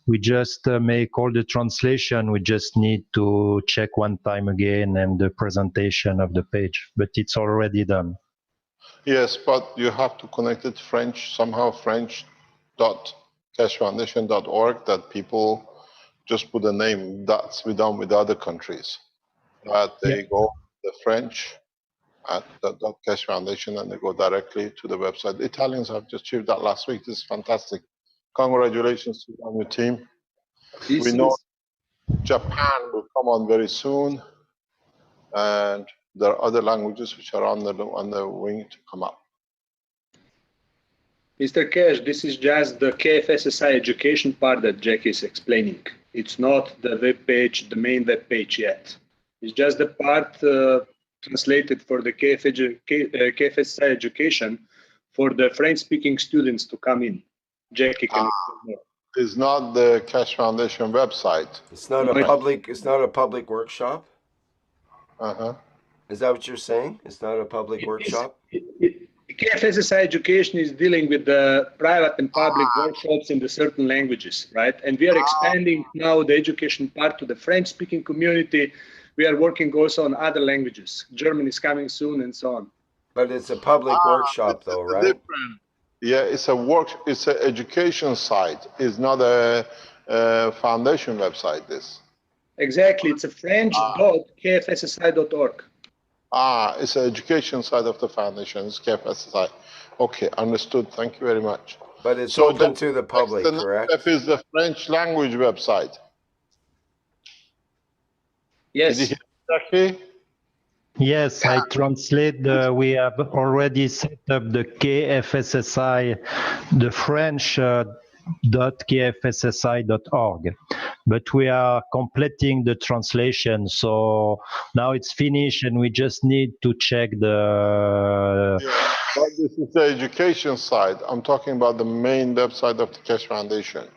we just make all the translation. We just need to check one time again and the presentation of the page, but it's already done. Yes, but you have to connect it French, somehow French.keshefoundation.org, that people just put a name. That's we done with other countries. That they go the French at the Keshe Foundation and they go directly to the website. The Italians have just achieved that last week. This is fantastic. Congratulations to you and your team. We know Japan will come on very soon, and there are other languages which are on the wing to come up. Mr. Keshe, this is just the KFSSI education part that Jackie is explaining. It's not the web page, the main web page yet. It's just the part translated for the KFSSI education for the French-speaking students to come in. Jackie can explain more. It's not the Keshe Foundation website. It's not a public. It's not a public workshop. Uh-huh. Is that what you're saying? It's not a public workshop? KFSSI education is dealing with the private and public workshops in the certain languages, right? And we are expanding now the education part to the French-speaking community. We are working also on other languages. German is coming soon and so on. But it's a public workshop though, right? Different. Yeah, it's an education site. It's not a foundation website, this. Exactly, it's a french.kfssi.org. It's an education side of the foundation. It's KFSSI. Okay, understood. Thank you very much. But it's open to the public, correct? That is the French language website. Yes. Did you hear Jackie? Yes, I translate. We have already set up the KFSSI, the French .kfssi.org, but we are completing the translation. So now it's finished, and we just need to check the But this is the education side. I'm talking about the main website of the Keshe Foundation.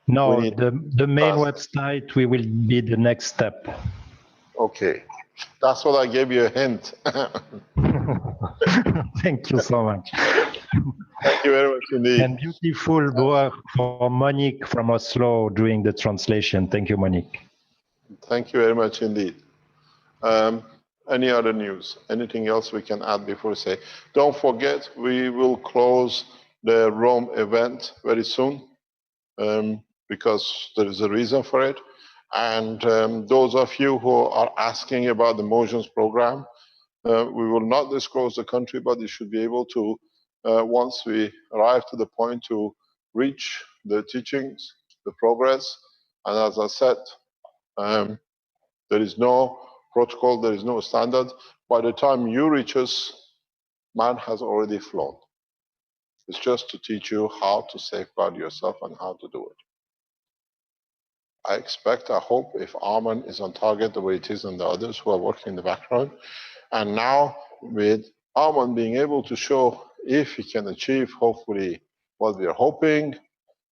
No, need the main website we will be the next step. Okay, that's what I gave you a hint. Thank you so much. Thank you very much indeed. And beautiful work for Monique from Oslo doing the translation. Thank you, Monique. Thank you very much indeed. Any other news? Anything else we can add before we say? Don't forget, we will close the Rome event very soon because there is a reason for it. And those of you who are asking about the Motions program, we will not disclose the country, but you should be able to, once we arrive to the point to reach the teachings, the progress. And as I said, there is no protocol, there is no standard. By the time you reach us, man has already flown. It's just to teach you how to safeguard yourself and how to do it. I expect, I hope, if Arman is on target the way it is and the others who are working in the background, and now with Arman being able to show if he can achieve, hopefully, what we are hoping,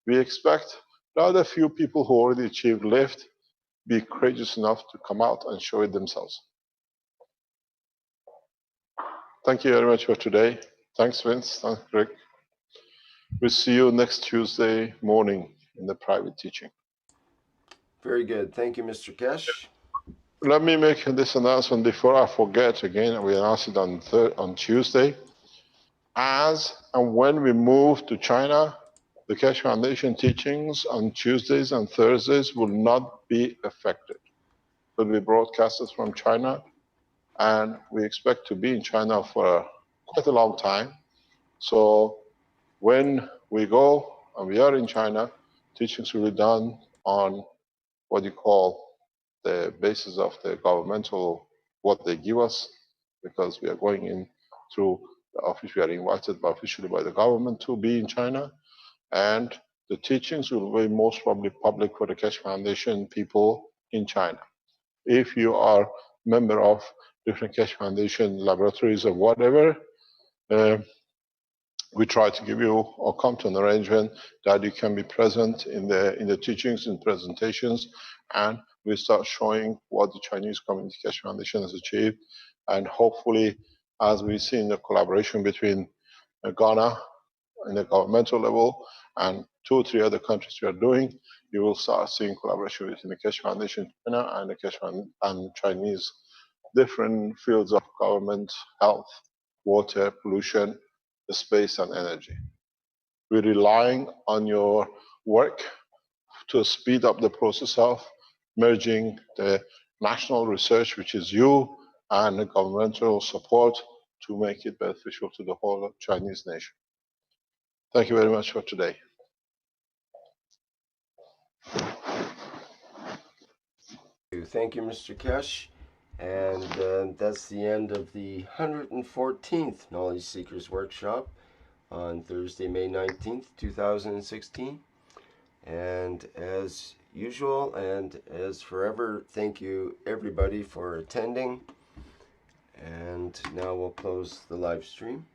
we expect the other few people who already achieved lift be courageous enough to come out and show it themselves. Thank you very much for today. Thanks, Vince. Thanks, Rick. We'll see you next Tuesday morning in the private teaching. Very good. Thank you, Mr. Keshe. Let me make this announcement before I forget again. We announced it on Tuesday. As and when we move to China, the Keshe Foundation teachings on Tuesdays and Thursdays will not be affected. It will be broadcasted from China, and we expect to be in China for quite a long time. So when we go and we are in China, teachings will be done on what you call the basis of the governmental, what they give us, because we are going in through the office. We are invited officially by the government to be in China, and the teachings will be most probably public for the Keshe Foundation people in China. If you are a member of different Keshe Foundation laboratories or whatever, we try to give you or come to an arrangement that you can be present in the teachings and presentations, and we start showing what the Chinese Community Keshe Foundation has achieved. And hopefully, as we see in the collaboration between Ghana in the governmental level and 2 or 3 other countries we are doing, you will start seeing collaboration between the Keshe Foundation China and the Keshe and Chinese different fields of government, health, water, pollution, space, and energy. We're relying on your work to speed up the process of merging the national research, which is you, and the governmental support to make it beneficial to the whole Chinese nation. Thank you very much for today. Thank you, Mr. Keshe. And that's the end of the 114th Knowledge Seekers Workshop on Thursday, May 19th, 2016. And as usual, and as forever, thank you everybody for attending. And now we'll close the live stream.